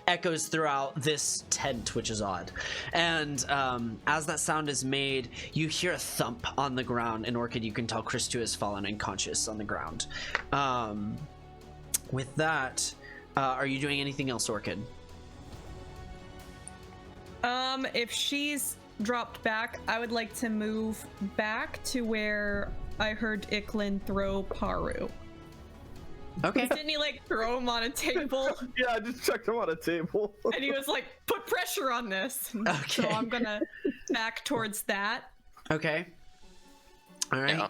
echoes throughout this tent, which is odd. And as that sound is made, you hear a thump on the ground, and Orchid, you can tell Christu has fallen unconscious on the ground. With that, are you doing anything else, Orchid? If she's dropped back, I would like to move back to where I heard Icklin throw Paru. Okay. Didn't he like throw him on a table? Yeah, I just chucked him on a table. And he was like, put pressure on this. Okay. So I'm gonna back towards that. Okay. All right. Yeah.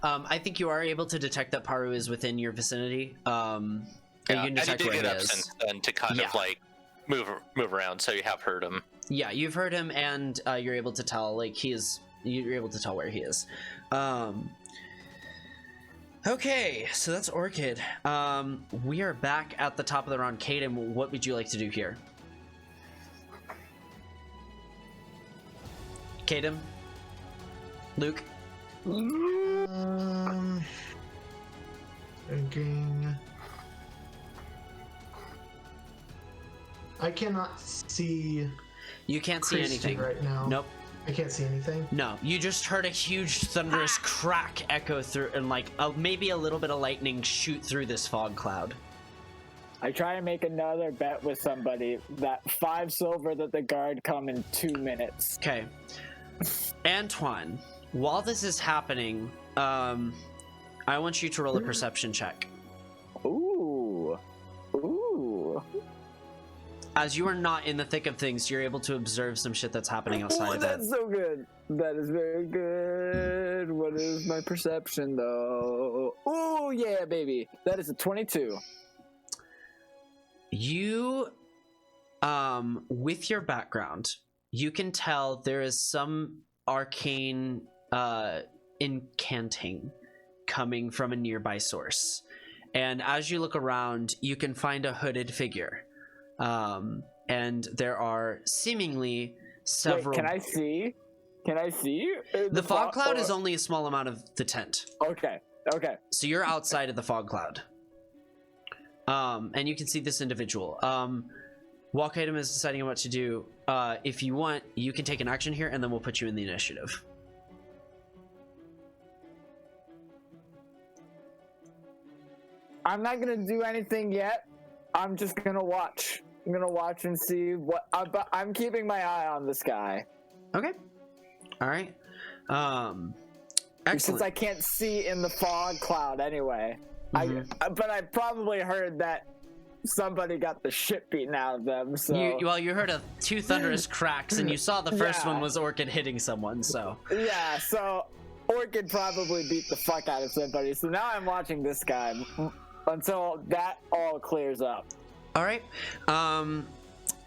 I think you are able to detect that Paru is within your vicinity. You can And he detect did where get he up is. since then to kind Yeah. of like move around, so you have heard him. Yeah, you've heard him, and you're able to tell, like, you're able to tell where he is. Okay, so that's Orchid. We are back at the top of the round. Caden, what would you like to do here? Caden? Luke? Thinking. I cannot see You can't see Christy anything. right now. Nope. I can't see anything. No, you just heard a huge thunderous crack echo through, and like maybe a little bit of lightning shoot through this fog cloud. I try and make another bet with somebody that 5 silver that the guard come in 2 minutes. Okay. Antoine, while this is happening, I want you to roll a perception check. Ooh. As you are not in the thick of things, you're able to observe some shit that's happening outside Ooh, of that. that's so good. That is very good. What is my perception, though? Oh, yeah, baby. That is a 22. You, with your background, you can tell there is some arcane incanting coming from a nearby source. And as you look around, you can find a hooded figure. And there are seemingly several... Wait, can I see? Can I see? The fog cloud is only a small amount of the tent. Okay. So you're outside of the fog cloud. And you can see this individual. Walk item is deciding on what to do. If you want, you can take an action here, and then we'll put you in the initiative. I'm not gonna do anything yet. I'm just gonna watch. I'm gonna watch and see what. But I'm keeping my eye on this guy. Okay. All right. Excellent. Since I can't see in the fog cloud anyway. Mhm. But I probably heard that somebody got the shit beaten out of them. So You heard two thunderous cracks, and you saw the first Yeah. one was Orchid hitting someone. So yeah, so Orchid probably beat the fuck out of somebody. So now I'm watching this guy until that all clears up. all right,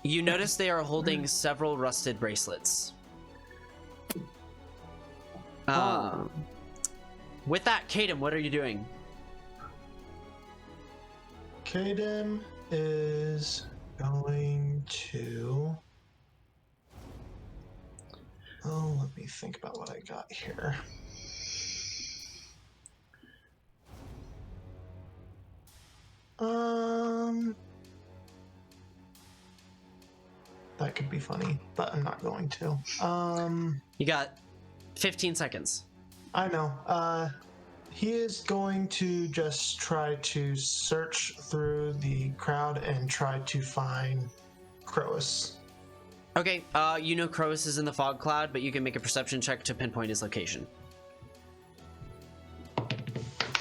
you notice they are holding several rusted bracelets. With that, Kaden, what are you doing? Kaden is going to. Oh, let me think about what I got here. That could be funny, but I'm not going to. You got 15 seconds. I know. He is going to just try to search through the crowd and try to find Croas. Okay, you know Croas is in the fog cloud, but you can make a perception check to pinpoint his location.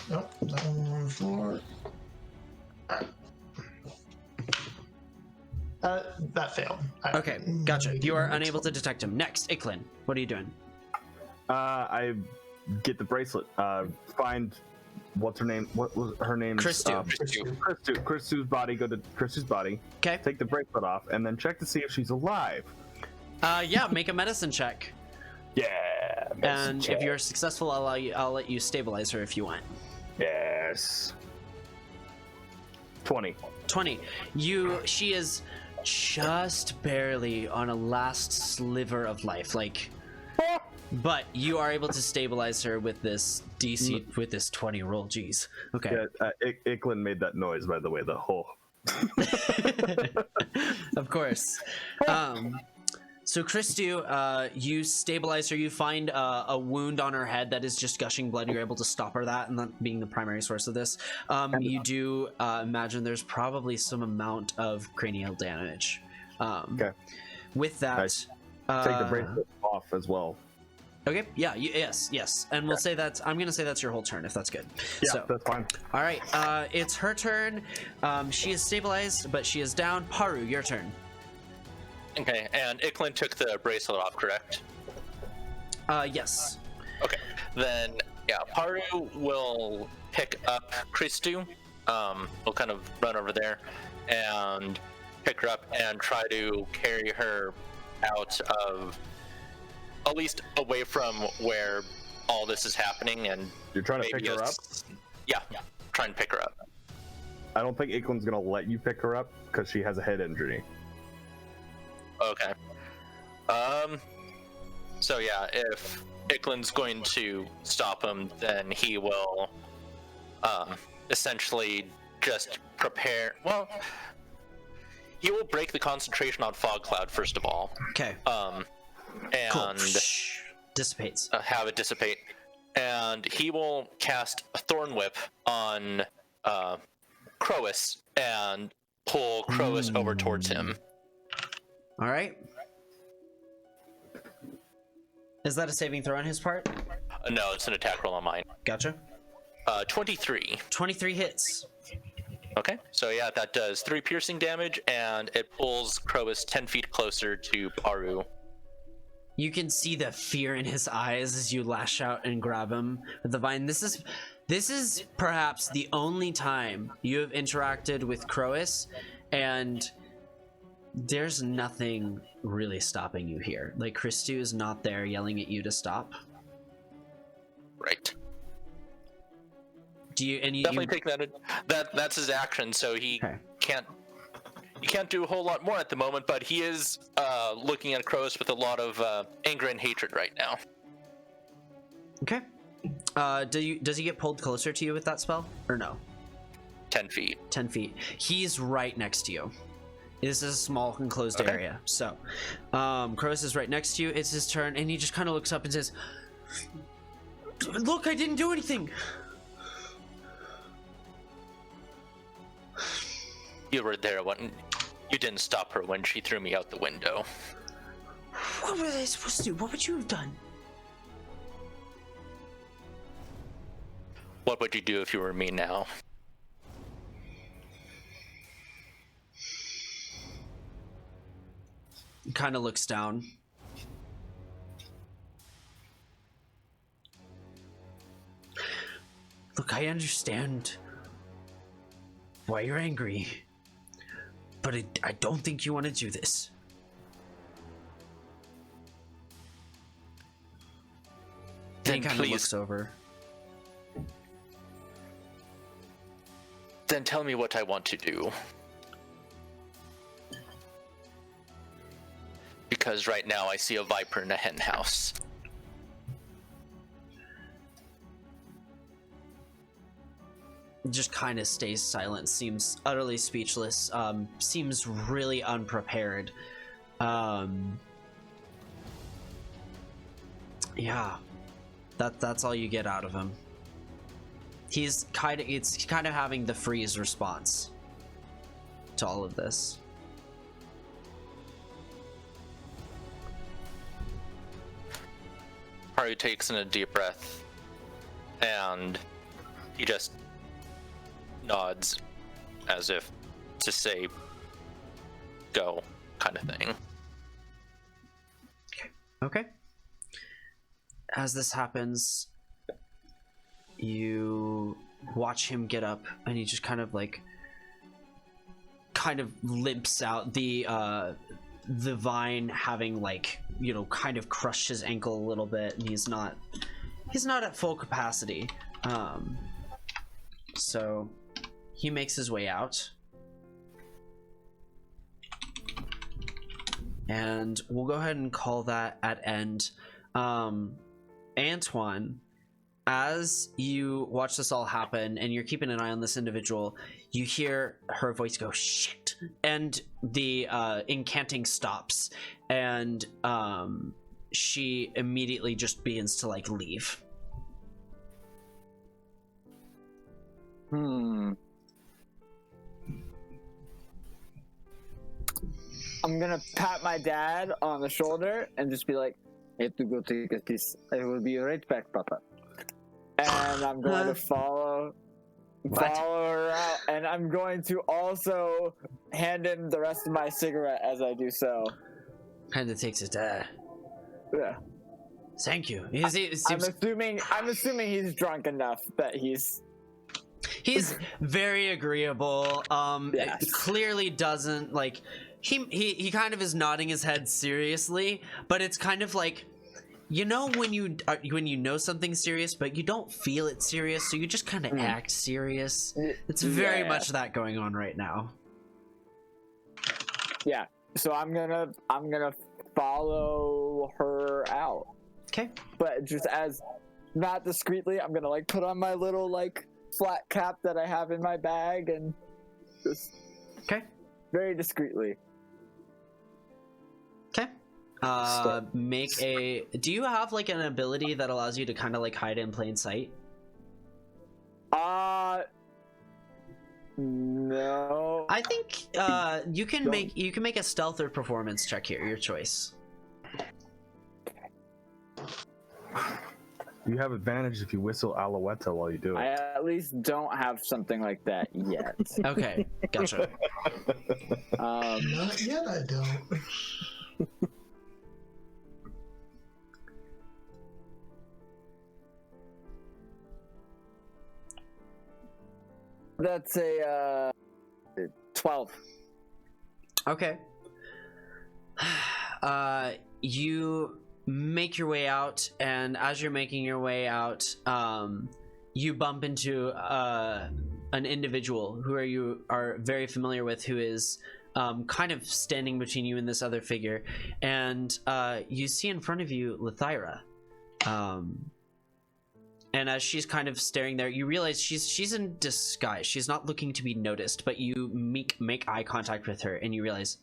Nope, that one on the floor. That failed. Okay, gotcha. You are unable to detect him. Next, Iklin, what are you doing? I get the bracelet. Find what's her name? What was her name? Christu. Christu's body. Go to Christu's body. Okay. Take the bracelet off, and then check to see if she's alive. Yeah, make a medicine check. Yeah. And if you're successful, I'll let you stabilize her if you want. Yes. 20. 20. She is just barely on a last sliver of life, but you are able to stabilize her with this DC with this 20 roll. Jeez. Okay. Yeah, Iklin made that noise, by the way. The whole. Of course. So Christu, you stabilize her. You find a wound on her head that is just gushing blood. You're able to stop her that, and that being the primary source of this. You do imagine there's probably some amount of cranial damage. Okay. With that, Nice. Take the bracelet off as well. Okay. Yeah. Yes. And we'll say that. I'm gonna say that's your whole turn, if that's good. Yeah, So, that's fine. all right. It's her turn. She is stabilized, but she is down. Paru, your turn. Okay, and Iklin took the bracelet off, correct? Yes. Okay, then yeah, Paru will pick up Christu. We'll kind of run over there and pick her up and try to carry her out of, at least away from where all this is happening. And You're trying to maybe pick her up? Yeah, try and pick her up. I don't think Iklin's gonna let you pick her up because she has a head injury. Okay. So yeah, if Iklin's going to stop him, then he will essentially just prepare. Well, he will break the concentration on Fog Cloud first of all. Okay. And Cool. Dissipates. have it dissipate, and he will cast a Thorn Whip on Croas and pull Croas over towards him. All right. Is that a saving throw on his part? No, it's an attack roll on mine. Gotcha. 23. 23 hits. Okay, so yeah, that does 3 piercing damage, and it pulls Croas 10 feet closer to Paru. You can see the fear in his eyes as you lash out and grab him with the vine. This is perhaps the only time you have interacted with Croas, and there's nothing really stopping you here. Like, Christu is not there yelling at you to stop. Right. Do you? And you Definitely take that's his action, so he Okay. can't do a whole lot more at the moment, but he is looking at Croas with a lot of anger and hatred right now. Okay. Does he get pulled closer to you with that spell, or no? 10 feet. 10 feet. He's right next to you. This is a small enclosed Okay. area. So, Croas is right next to you. It's his turn, and he just kind of looks up and says, "Look, I didn't do anything." You were there when you didn't stop her when she threw me out the window. What were they supposed to do? What would you have done? What would you do if you were me now? kind of looks down. Look, I understand why you're angry, but I don't think you want to do this. Then he kind of looks over. Then tell me what I want to do. Because right now I see a viper in a hen house. Just kind of stays silent, seems utterly speechless, seems really unprepared. Yeah, that's all you get out of him. It's kind of having the freeze response to all of this. Haru takes in a deep breath, and he just nods as if to say, go, kind of thing. Okay. As this happens, you watch him get up, and he just kind of limps out, the vine having kind of crushed his ankle a little bit, and he's not at full capacity. So he makes his way out, and we'll go ahead and call that at end. Antoine, as you watch this all happen and you're keeping an eye on this individual, you hear her voice go, shit, and the incanting stops, and she immediately just begins to leave. I'm gonna pat my dad on the shoulder and just be like, I have to go take a piss. I will be right back, Papa. And I'm going to follow her out, and I'm going to also hand him the rest of my cigarette as I do so. Kind of takes it. Yeah. Thank you. I'm assuming he's drunk enough that he's very agreeable. Yes. Clearly doesn't he kind of is nodding his head seriously, but it's kind of when you know something's serious but you don't feel it serious, so you just kind of act serious. It's very much that going on right now. Yeah. So I'm gonna follow her out. Okay. But just as not discreetly, I'm gonna put on my little flat cap that I have in my bag and just very discreetly. Okay. Do you have an ability that allows you to kind of hide in plain sight? No. I think you can make a stealth or performance check here, your choice. You have advantage if you whistle Alouetta while you do it. I at least don't have something like that yet. Okay, gotcha. Not yet, I don't. That's a 12. Okay. You make your way out, and as you're making your way out, you bump into an individual who you are very familiar with, who is kind of standing between you and this other figure, and you see in front of you Lythira. And as she's kind of staring there, you realize she's in disguise. She's not looking to be noticed, but you make eye contact with her, and you realize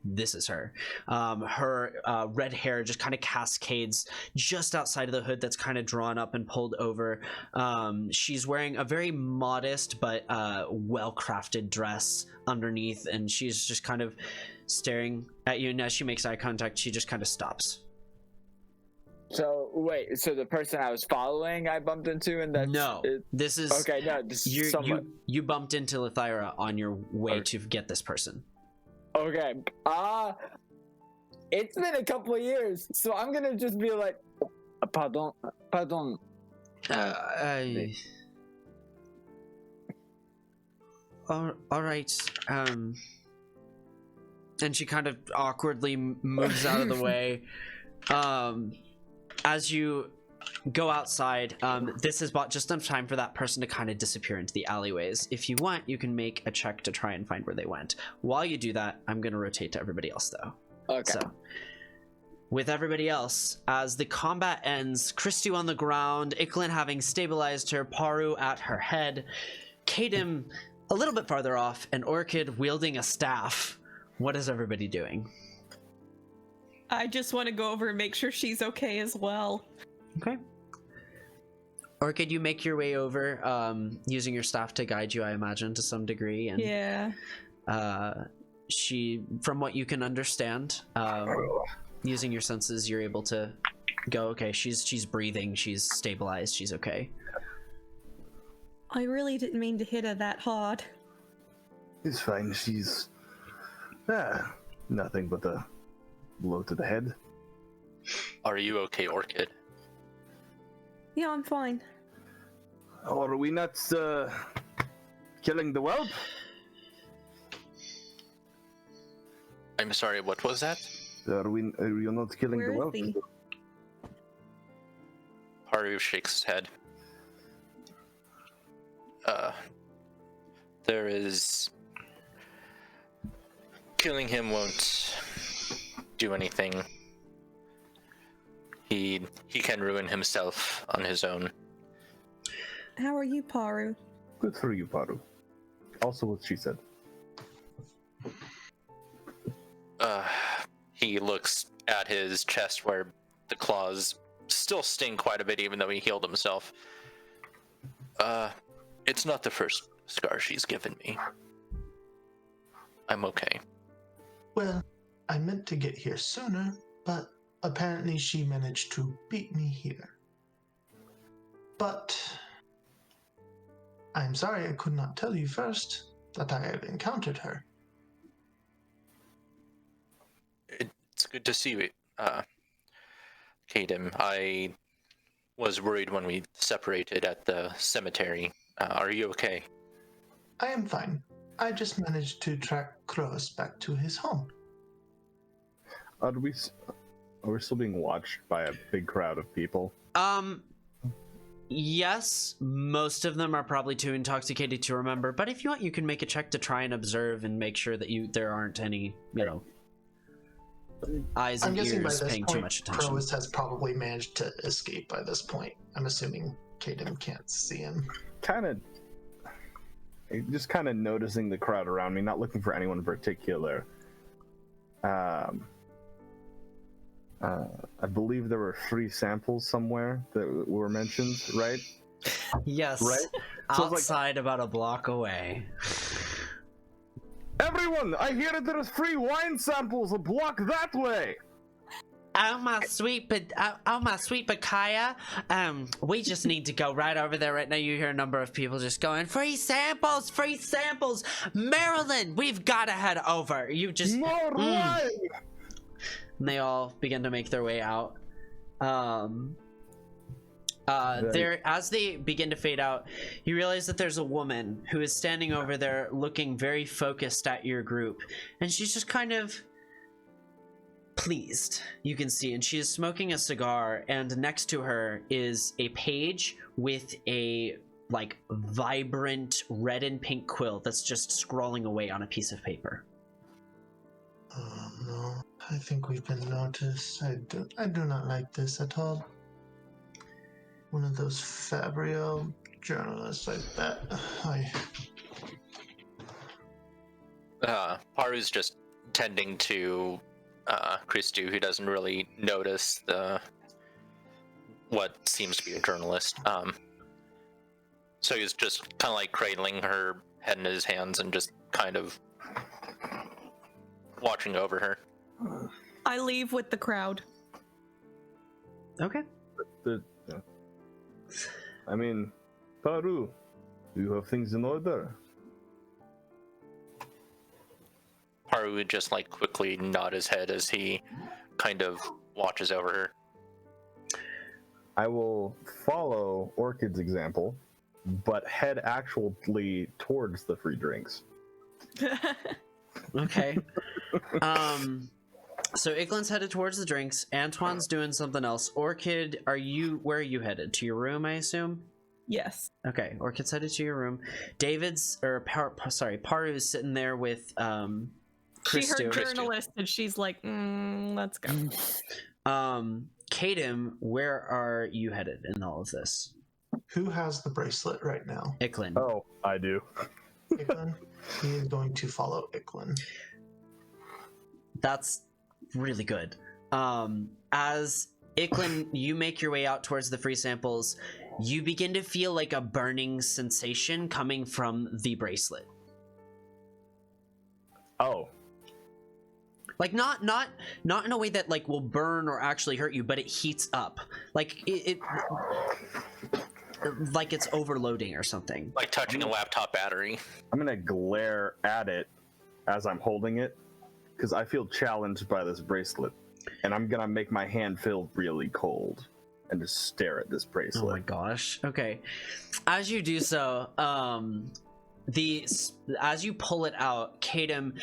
this is her. Her red hair just kind of cascades just outside of the hood that's kind of drawn up and pulled over. She's wearing a very modest but well-crafted dress underneath, and she's just kind of staring at you, and as she makes eye contact, she just kind of stops. So wait, so the person I was following I bumped into, and that's this is okay. No, this is you bumped into Lythira on your way to get this person. Okay. it's been a couple of years, so I'm gonna just be like, pardon. All right. And she kind of awkwardly moves out of the way. As you go outside, this is about just enough time for that person to kind of disappear into the alleyways. If you want, you can make a check to try and find where they went. While you do that, I'm going to rotate to everybody else, though. Okay. So, with everybody else, as the combat ends, Christy on the ground, Iklin having stabilized her, Paru at her head, Kadim a little bit farther off, and Orchid wielding a staff. What is everybody doing? I just want to go over and make sure she's okay as well. Okay. Orchid, you make your way over, using your staff to guide you, I imagine, to some degree. And Yeah. she, from what you can understand, using your senses, you're able to go, okay, she's breathing, she's stabilized, she's okay. I really didn't mean to hit her that hard. It's fine. She's nothing but a blow to the head. Are you okay, Orchid? Yeah, I'm fine. Or are we not killing the whelp? I'm sorry, what was that? Are you not killing Where the is whelp? he? Haru shakes his head. There is... Killing him won't do anything. He can ruin himself on his own. How are you, Paru? Good for you, Paru. Also what she said. He looks at his chest where the claws still sting quite a bit even though he healed himself. It's not the first scar she's given me. I'm okay. Well, I meant to get here sooner, but apparently she managed to beat me here. But I'm sorry I could not tell you first that I have encountered her. It's good to see you, Kadim. I was worried when we separated at the cemetery. Are you okay? I am fine. I just managed to track Kroos back to his home. Are we still being watched by a big crowd of people? Yes, most of them are probably too intoxicated to remember, but if you want, you can make a check to try and observe and make sure that there aren't any, eyes I'm and guessing by ears this paying too point, much attention. Kroos has probably managed to escape by this point. I'm assuming Kaden can't see him. Just kind of noticing the crowd around me, not looking for anyone in particular. I believe there were 3 samples somewhere that were mentioned, right? Yes, right? outside about a block away. Everyone, I hear that there's 3 wine samples a block that way. Oh my sweet Bakaya, we just need to go right over there right now. You hear a number of people just going, free samples, Maryland, we've got to head over. You just More wine. And they all begin to make their way out. As they begin to fade out, you realize that there's a woman who is standing over there looking very focused at your group, and she's just kind of pleased, you can see, and she is smoking a cigar, and next to her is a page with a vibrant red and pink quill that's just scrawling away on a piece of paper. Oh no, I think we've been noticed. I do not like this at all. One of those Fabrio journalists, I bet. Paru's just tending to Christu, who doesn't really notice what seems to be a journalist. So he's just kind of cradling her head in his hands and just kind of watching over her. I leave with the crowd. Okay. I mean, Paru, do you have things in order? Paru would just quickly nod his head as he kind of watches over her. I will follow Orchid's example, but head actually towards the free drinks. Okay. So Iglin's headed towards the drinks. Antoine's doing something else. Orchid, where are you headed? To your room, I assume? Yes. Okay, Orchid's headed to your room. Paru's sitting there with She heard Christo. journalist and she's like, let's go. Kadim, where are you headed in all of this? Who has the bracelet right now? Iklin. Oh, I do. Iklin? He is going to follow Iklin. That's really good. As Iklin, you make your way out towards the free samples, you begin to feel like a burning sensation coming from the bracelet. Oh. Like not in a way that like will burn or actually hurt you, but it heats up. Like it like it's overloading or something. Like touching a laptop battery. I'm gonna glare at it as I'm holding it, because I feel challenged by this bracelet. And I'm gonna make my hand feel really cold and just stare at this bracelet. Oh my gosh. Okay. As you do so, as you pull it out, Kadim,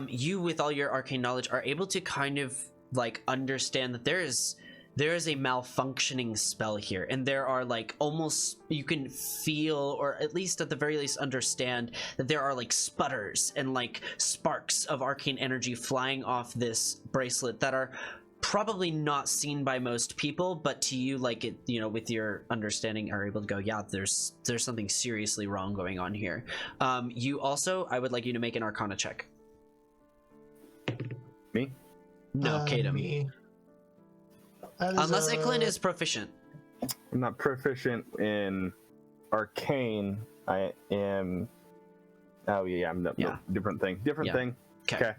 you with all your arcane knowledge are able to kind of like understand that there is a malfunctioning spell here, and there are like almost, you can feel, or at least at the very least understand, that there are like sputters and like sparks of arcane energy flying off this bracelet that are probably not seen by most people, but to you, like it, you know, with your understanding, are able to go, yeah, there's something seriously wrong going on here. You also, I would like you to make an Arcana check. Me? No, Kadim. Me. Unless Iklin is proficient. I'm not proficient in arcane. I am. Oh yeah, I'm no, Yeah. different thing. Different Yeah. thing. Okay.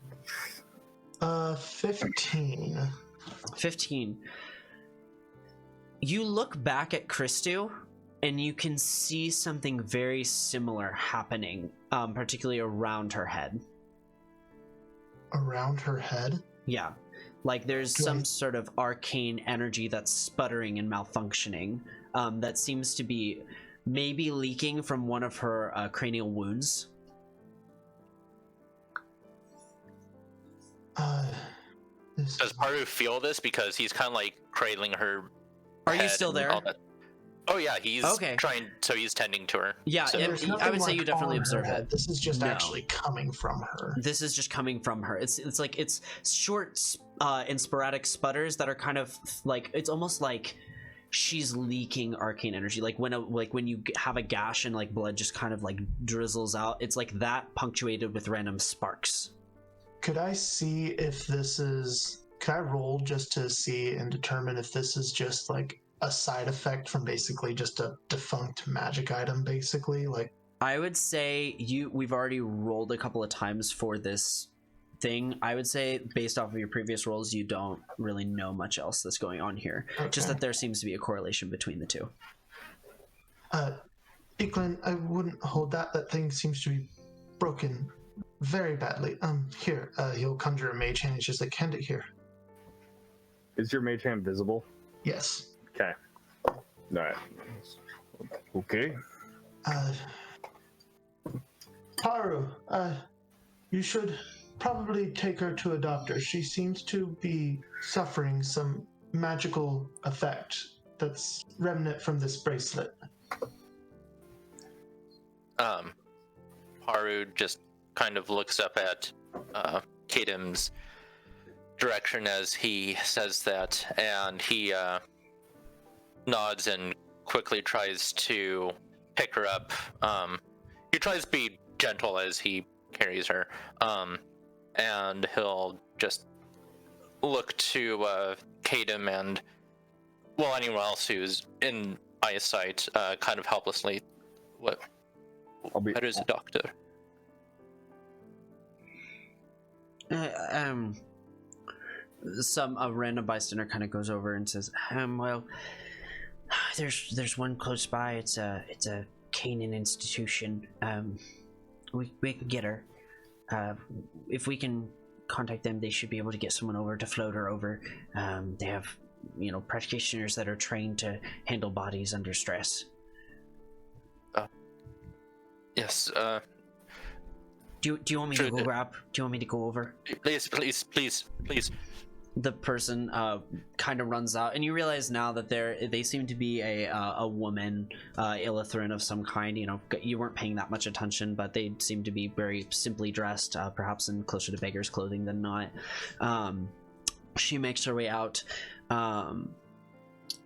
15. 15. You look back at Christu, and you can see something very similar happening, particularly around her head. Around her head? Yeah. Like there's some sort of arcane energy that's sputtering and malfunctioning, that seems to be maybe leaking from one of her cranial wounds. Does Paru feel this? Because he's kind of like cradling her. Are you head still and there? all that. Oh yeah, he's Okay. trying. So he's tending to her. Yeah, So, and There's I nothing, would say like, you definitely on her observe head. it. This is just No. actually coming from her. This is just coming from her. It's like it's short and sporadic sputters that are kind of like, it's almost like she's leaking arcane energy. Like when you have a gash and like blood just kind of like drizzles out. It's like that, punctuated with random sparks. Could I see if this is... Could I roll just to see and determine if this is just like a side effect from basically just a defunct magic item, basically? Like, I would say we've already rolled a couple of times for this thing. I would say based off of your previous rolls, you don't really know much else that's going on here. Just Okay. that there seems to be a correlation between the two. Iklin, I wouldn't hold that. That thing seems to be broken very badly. Here, he'll conjure a mage hand. He's just like, hand it here. Is your mage hand visible? Yes. Okay. All right. Okay. Paru, you should probably take her to a doctor. She seems to be suffering some magical effect that's remnant from this bracelet. Paru just kind of looks up at Kadim's direction as he says that, and he nods and quickly tries to pick her up. He tries to be gentle as he carries her, and he'll just look to Kadim and, well, anyone else who's in eyesight, kind of helplessly. What is a doctor? A random bystander kind of goes over and says, well, there's one close by. It's a Canaan institution. We can get her. If we can contact them. They should be able to get someone over to float her over. They have, practitioners that are trained to handle bodies under stress. Yes. Do you want me to go grab? Do you want me to go over? Please. The person kind of runs out, and you realize now that they seem to be a woman, Illithrin of some kind. You weren't paying that much attention, but they seem to be very simply dressed, perhaps in closer to beggar's clothing than not. She makes her way out.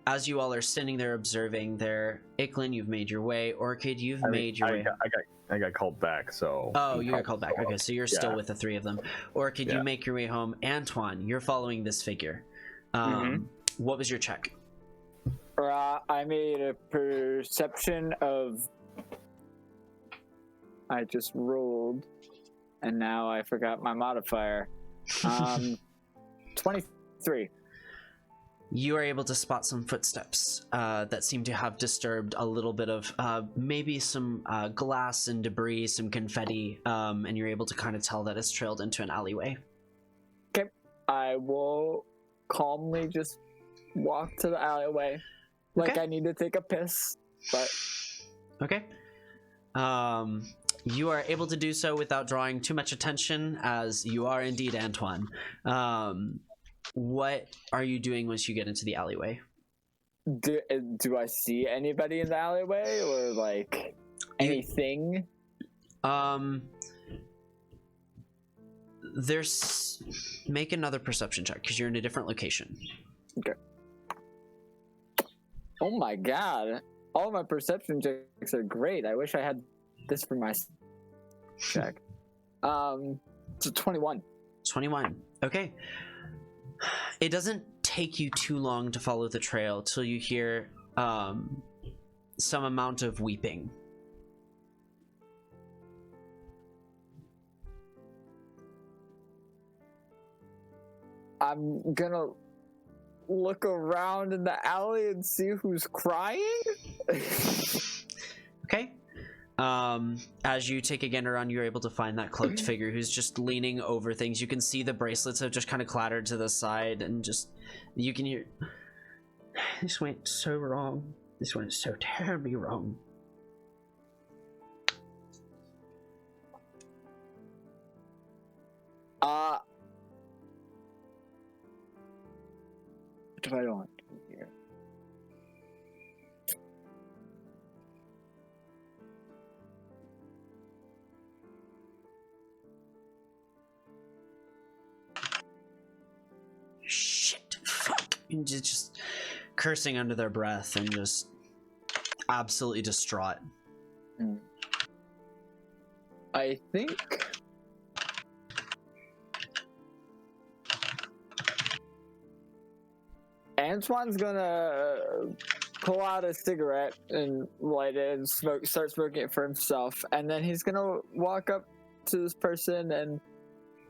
As you all are standing there observing there, Icklin, you've made your way. Orchid, you've made your way. I got called back, so... Oh, you got called back. Okay, so you're still with the three of them. Orchid, Yeah. you make your way home. Antoine, you're following this figure. What was your check? I made a perception of... I just rolled, and now I forgot my modifier. 23. You are able to spot some footsteps that seem to have disturbed a little bit of maybe some glass and debris, some confetti, and you're able to kind of tell that it's trailed into an alleyway. Okay, I will calmly just walk to the alleyway like Okay. I need to take a piss, but... Okay. You are able to do so without drawing too much attention, as you are indeed Antoine. What are you doing once you get into the alleyway? Do I see anybody in the alleyway, or like anything? There's... Make another perception check, because you're in a different location. Okay. Oh my god. All my perception checks are great. I wish I had this for my check. So 21. 21. Okay. It doesn't take you too long to follow the trail till you hear some amount of weeping. I'm gonna look around in the alley and see who's crying. Okay. As you take a gander around, you're able to find that cloaked figure who's just leaning over things. You can see the bracelets have just kind of clattered to the side, and just you can hear, this went so wrong. This went so terribly wrong. What do I want here? Shit, fuck. And just cursing under their breath and just absolutely distraught. I think Antoine's gonna pull out a cigarette and light it and start smoking it for himself, and then he's gonna walk up to this person and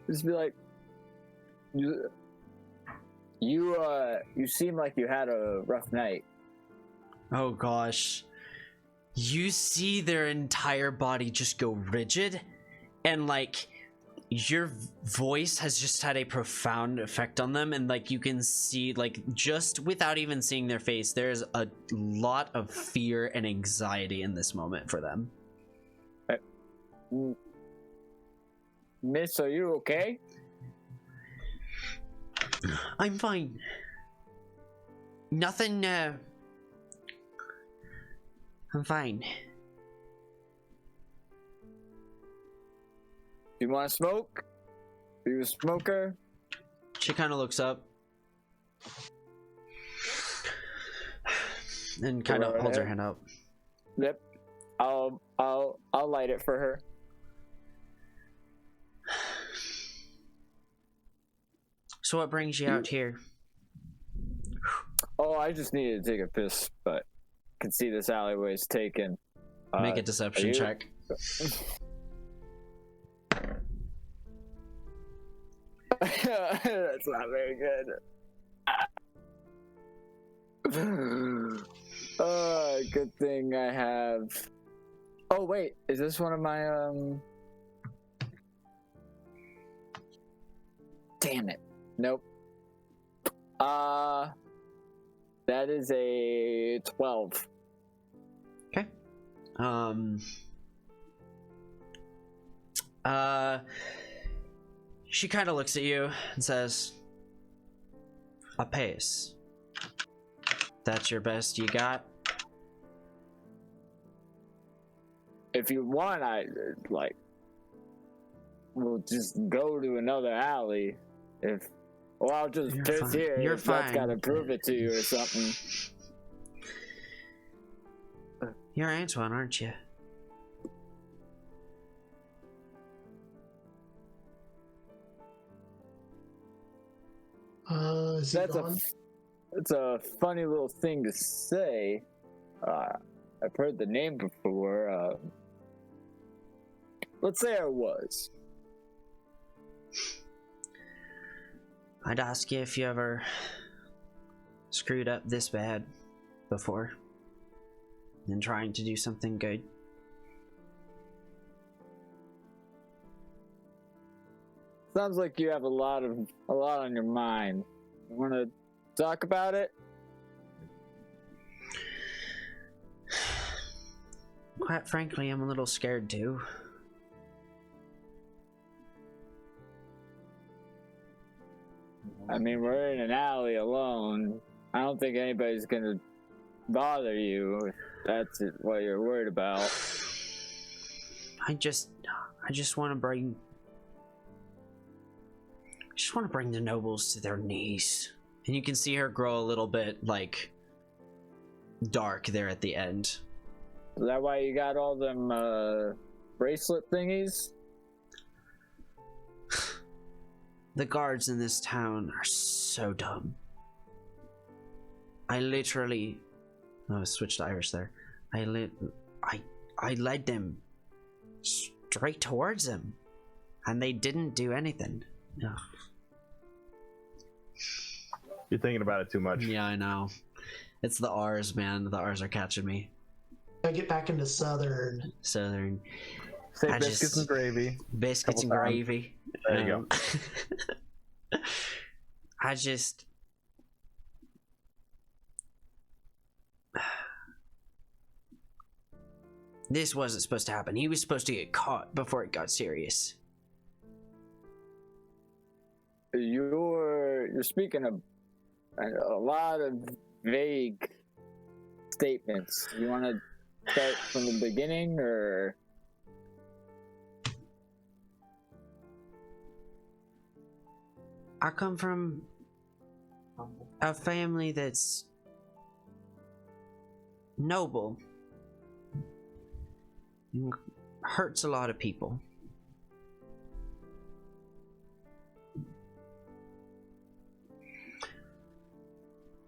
just be like, you seem like you had a rough night. Oh gosh. You see their entire body just go rigid, and like your voice has just had a profound effect on them, and like you can see, like, just without even seeing their face, there's a lot of fear and anxiety in this moment for them. Miss, are you okay? I'm fine. Nothing, I'm fine. You want to smoke? Are you a smoker? She kind of looks up and kind of holds her hand out. Yep. I'll light it for her. So what brings you out here? Oh, I just needed to take a piss, but I can see this alleyway's taken. Make a deception check. That's not very good. Good thing I have. Oh wait, is this one of my Damn it. Nope. That is a 12. Okay. She kind of looks at you and says, "A pace. That's your best you got?" If you want, we'll just go to another alley. Or I'll just You're piss fine. here. You're if that's fine. gotta prove it to you or something. You're Antoine, aren't you? Is he gone? That's a funny little thing to say. I've heard the name before. Let's say I was. I'd ask you if you ever screwed up this bad before in trying to do something good. Sounds like you have a lot on your mind. You want to talk about it? Quite frankly, I'm a little scared too. I mean, we're in an alley alone. I don't think anybody's gonna bother you if that's what you're worried about. I just want to bring the nobles to their knees. And you can see her grow a little bit like dark there at the end. Is that why you got all them bracelet thingies? The guards in this town are so dumb. I literally... Oh, I switched to Irish there. I led them straight towards them. And they didn't do anything. No. You're thinking about it too much. Yeah, I know. It's the R's, man. The R's are catching me. I get back into Southern. Southern. Say I biscuits just- and gravy. Biscuits and Couple times. gravy. There you go. I just... This wasn't supposed to happen. He was supposed to get caught before it got serious. You're speaking of a lot of vague statements. You want to start from the beginning, or? I come from a family that's noble. And hurts a lot of people.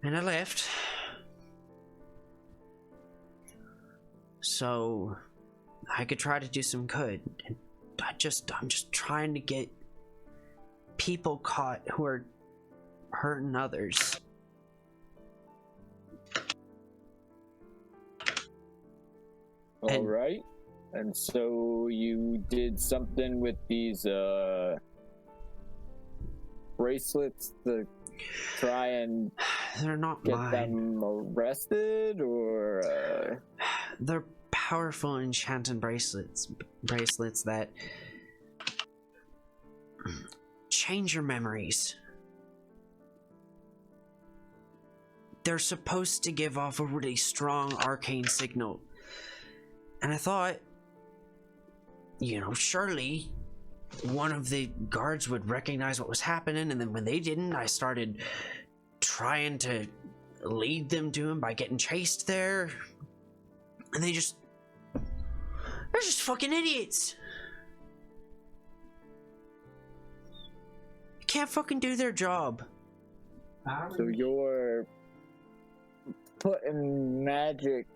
And I left. So I could try to do some good. And I'm just trying to get people caught who are hurting others. All right. And so you did something with these bracelets to try and They're not get mine. them arrested, or They're powerful enchanted bracelets that change your memories. They're supposed to give off a really strong arcane signal. And I thought, surely one of the guards would recognize what was happening, and then when they didn't, I started trying to lead them to him by getting chased there. And they're just fucking idiots. They can't fucking do their job. so you're putting magic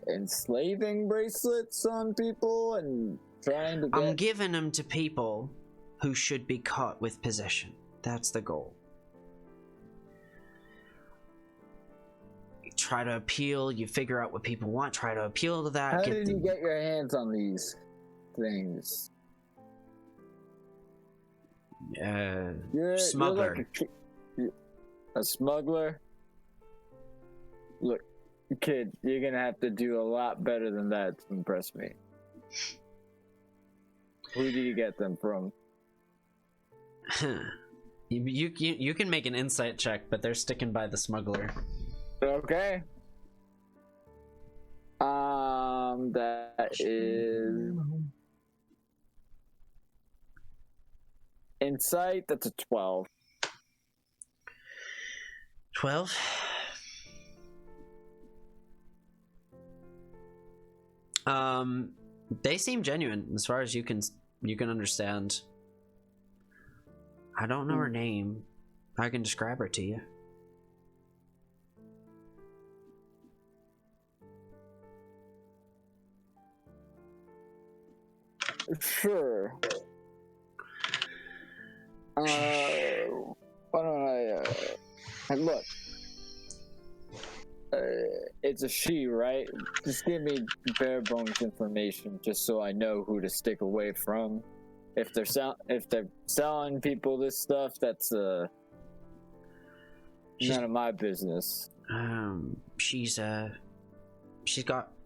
enslaving bracelets on people and trying to get... I'm giving them to people who should be caught with possession. That's the goal. You try to appeal, you figure out what people want, try to appeal to that. How did you get your hands on these things? Smuggler. You're like a smuggler? Look, kid, you're gonna have to do a lot better than that to impress me. Who do you get them from? You can make an insight check, but they're sticking by the smuggler. Okay. That is insight. That's a 12. 12. They seem genuine as far as you can understand. I don't know her name. I can describe her to you. Sure. Why don't I look? It's a she, right? Just give me bare bones information, just so I know who to stick away from. If they're selling people this stuff, that's none of my business. She's got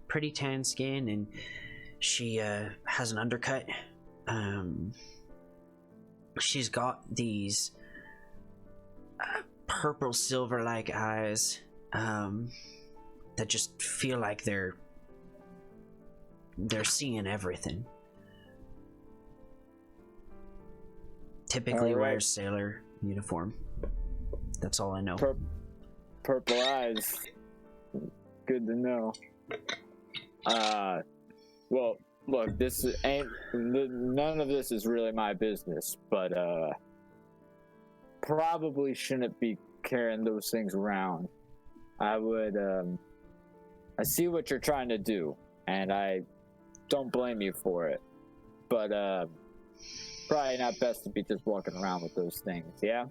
pretty tan skin, and she has an undercut. She's got these purple silver like eyes that just feel like they're seeing everything. Typically wears sailor uniform. That's all I know. Purple eyes. Good to know. Well, look, none of this is really my business, but probably shouldn't be carrying those things around. I see what you're trying to do, and I don't blame you for it, but probably not best to be just walking around with those things, yeah?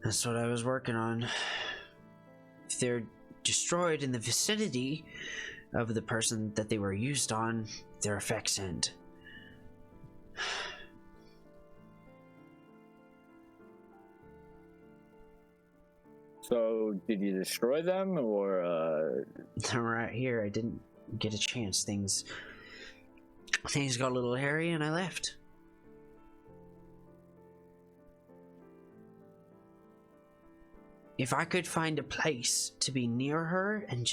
That's what I was working on. If they're destroyed in the vicinity of the person that they were used on, their effects end. So, did you destroy them, or They're right here. I didn't get a chance. Things got a little hairy, and I left. If I could find a place to be near her and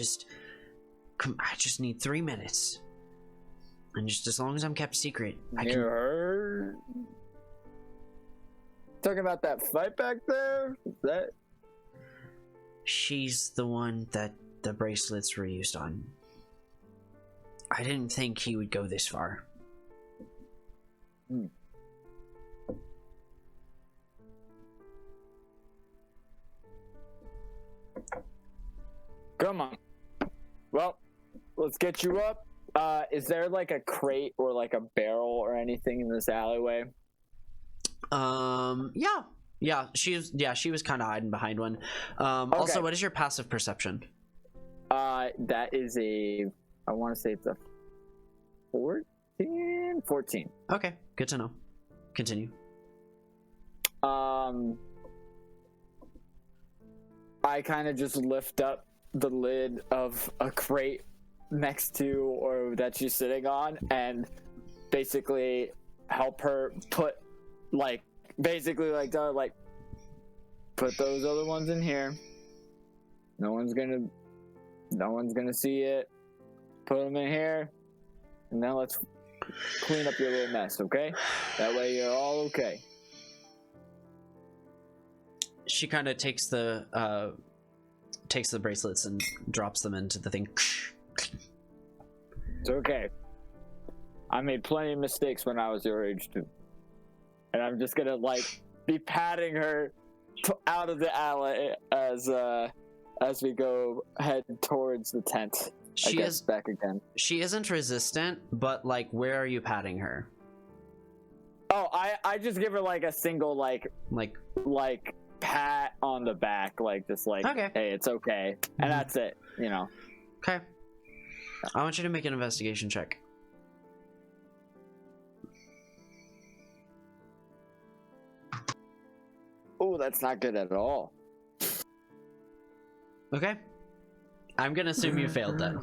I just need 3 minutes. And just as long as I'm kept secret, near her? Talking about that fight back there? Is that... She's the one that the bracelets were used on. I didn't think he would go this far. Come on. Well, let's get you up. Is there like a crate or like a barrel or anything in this alleyway? Yeah, she was kind of hiding behind one. Also, what is your passive perception? That is I want to say it's a 14. Okay, good to know. Continue. I kind of just lift up the lid of a crate next to or that she's sitting on and basically help her put put those other ones in here. No one's gonna see it. Put them in here, and now let's clean up your little mess, okay? That way you're all okay. She kind of takes the bracelets and drops them into the thing. It's okay. I made plenty of mistakes when I was your age too, and I'm just gonna be patting her out of the alley as we head towards the tent. She is back again. She isn't resistant, but where are you patting her? Oh, I just give her a single pat on the back, okay. Hey, it's okay, and that's it, Okay. I want you to make an investigation check. Oh, that's not good at all. Okay. I'm gonna assume you failed then.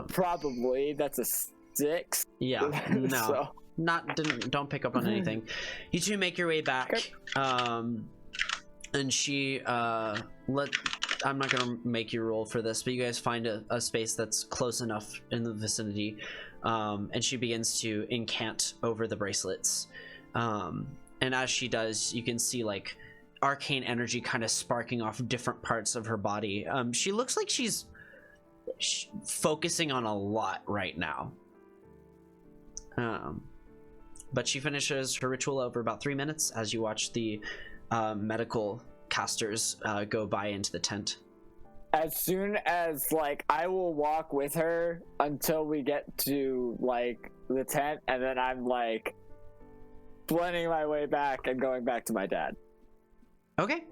Probably. That's a 6. Yeah. No. So, Don't pick up on anything. You two make your way back. And she I'm not gonna make you roll for this, but you guys find a space that's close enough in the vicinity, and she begins to incant over the bracelets. And as she does, you can see like arcane energy kind of sparking off different parts of her body. She looks like she's focusing on a lot right now. But she finishes her ritual over about 3 minutes as you watch the medical casters go by into the tent. as soon as, like, I will walk with her until we get to, like, the tent, and then I'm, like, blending my way back and going back to my dad. Okay.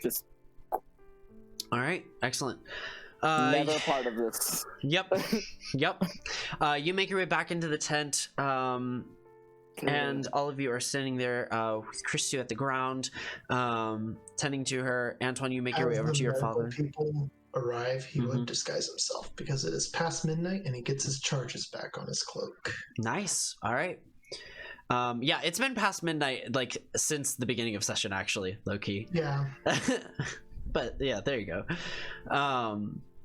Just All right. Excellent. never part of this. Yep. Yep. You make your way back into the tent, and all of you are standing there with Christu at the ground, tending to her. Antoine, you make your way over to your father. As the people arrive, he would disguise himself because it is past midnight and he gets his charges back on his cloak. Nice. All right. Yeah, it's been past midnight, like, since the beginning of session, actually, low-key. Yeah. But, yeah, there you go.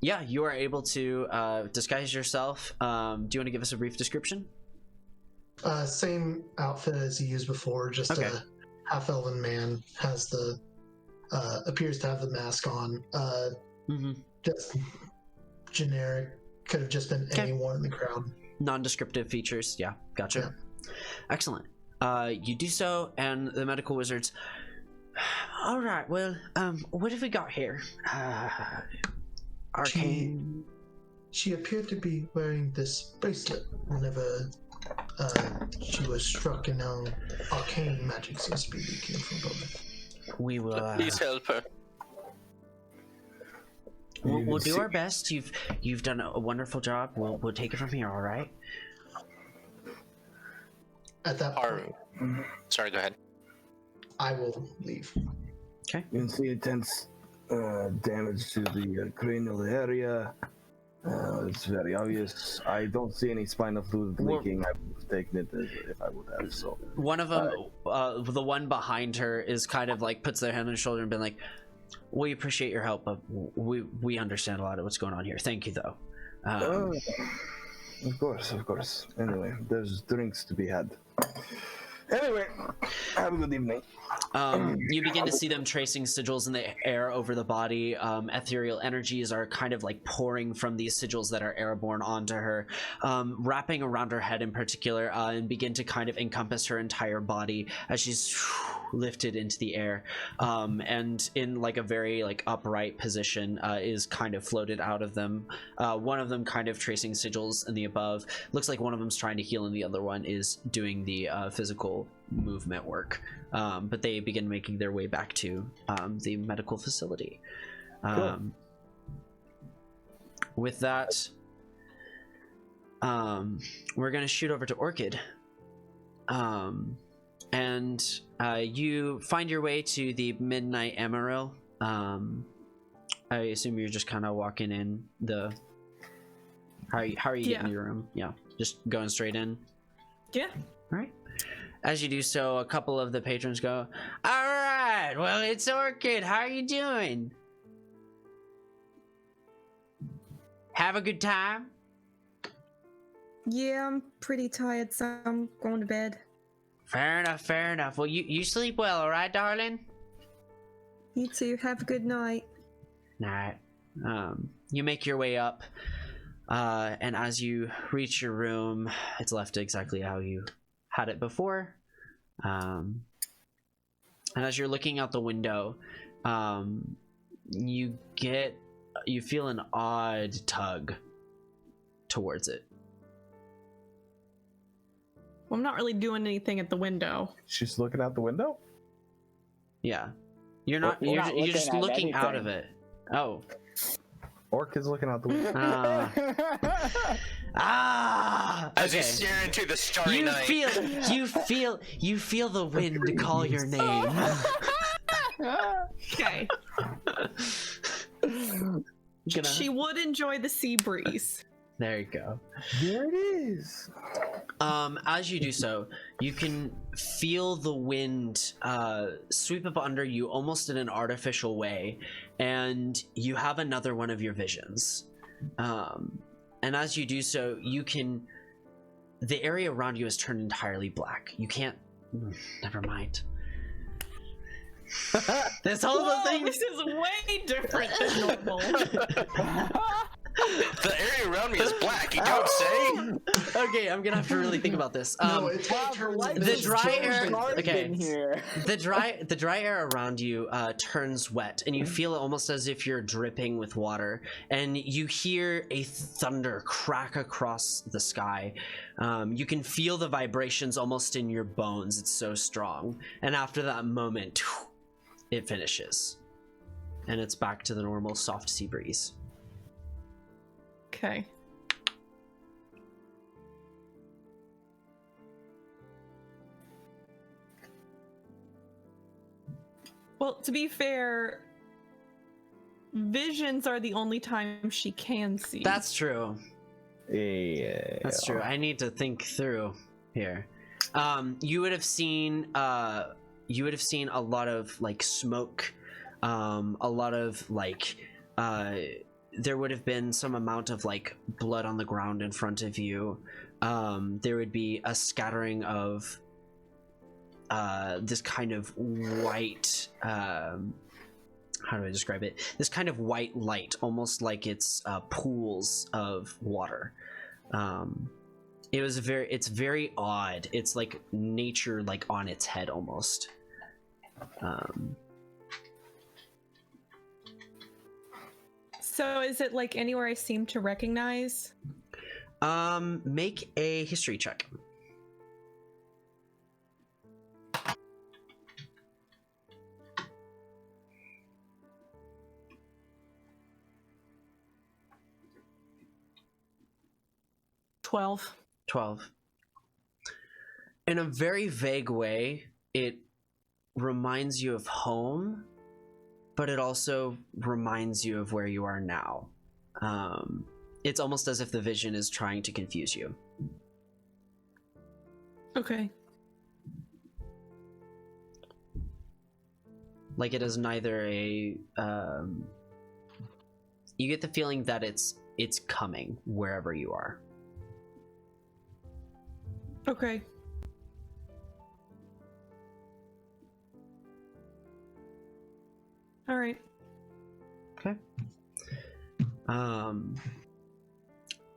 Yeah, you are able to disguise yourself. Do you want to give us a brief description? Same outfit as he used before, just Okay. a half-elven man, has the appears to have the mask on. Just generic, could have just been Okay. anyone in the crowd. Non-descriptive features. Yeah, gotcha. Excellent. You do so, and the medical wizards. All right. Well, what have we got here? Arcane. She appeared to be wearing this bracelet whenever she was struck, and now arcane magic seems to be leaking from both. We will. Please help her. We'll do our best. You've done a wonderful job. We'll take it from here. All right. At that point, Sorry, go ahead. I will leave. You can see intense damage to the cranial area. It's very obvious. I don't see any spinal fluid leaking. I would have taken it if I would have. So one of them, the one behind her, is kind of like puts their hand on his shoulder and been like, "We appreciate your help, but we understand a lot of what's going on here. Thank you, though." Of course. Anyway, there's drinks to be had. Anyway, have a good evening. You begin to see them tracing sigils in the air over the body. Ethereal energies are kind of like pouring from these sigils that are airborne onto her, wrapping around her head in particular, and begin to kind of encompass her entire body as she's lifted into the air, and in like a very like upright position is kind of floated out of them. One of them kind of tracing sigils in the above. Looks like one of them's trying to heal and the other one is doing the physical movement work. But they begin making their way back to the medical facility. With that, we're going to shoot over to Orchid. And you find your way to the Midnight Amaryl. I assume you're just kind of walking in the... How are you getting to your room? Yeah, just going straight in? Yeah. All right. As you do so, a couple of the patrons go, "All right, well, it's Orchid. How are you doing? Have a good time?" Yeah, I'm pretty tired, so I'm going to bed. Fair enough. Well, you sleep well, all right, darling? You too. Have a good night. Night. You make your way up, and as you reach your room, it's left exactly how you had it before. And as you're looking out the window, you feel an odd tug towards it. Well, I'm not really doing anything at the window. She's looking out the window? Yeah. You're not We're not you're just looking at looking out of anything. it. Oh. Orc is looking out the window. As Okay. you stare into the starry night. You feel the wind call your name. Okay. She would enjoy the sea breeze. There you go. There it is. As you do so, you can feel the wind sweep up under you almost in an artificial way, and you have another one of your visions. And as you do so, the area around you has turned entirely black. You can't. Never mind. This whole thing. This is way different than normal. The area around me is black, you don't say? Okay, I'm gonna have to really think about this. No, it's Wow, gonna turn the into the this dry Jones air- garden. okay. in here. The dry air around you turns wet, and you feel almost as if you're dripping with water, and you hear a thunder crack across the sky. You can feel the vibrations almost in your bones. It's so strong, and after that moment, it finishes, and it's back to the normal soft sea breeze. Okay. Well, to be fair, visions are the only time she can see. That's true. Yeah. That's true. I need to think through here. You would have seen a lot of like smoke, a lot of like there would have been some amount of like blood on the ground in front of you. There would be a scattering of this kind of white how do I describe it? This kind of white light, almost like it's pools of water. It's very odd. It's like nature, like on its head almost. So is it like anywhere I seem to recognize? Make a history check. $12. 12. In a very vague way, it reminds you of home, but it also reminds you of where you are now. It's almost as if the vision is trying to confuse you. Okay. Like it is neither a you get the feeling that it's coming wherever you are. Okay. All right. Okay.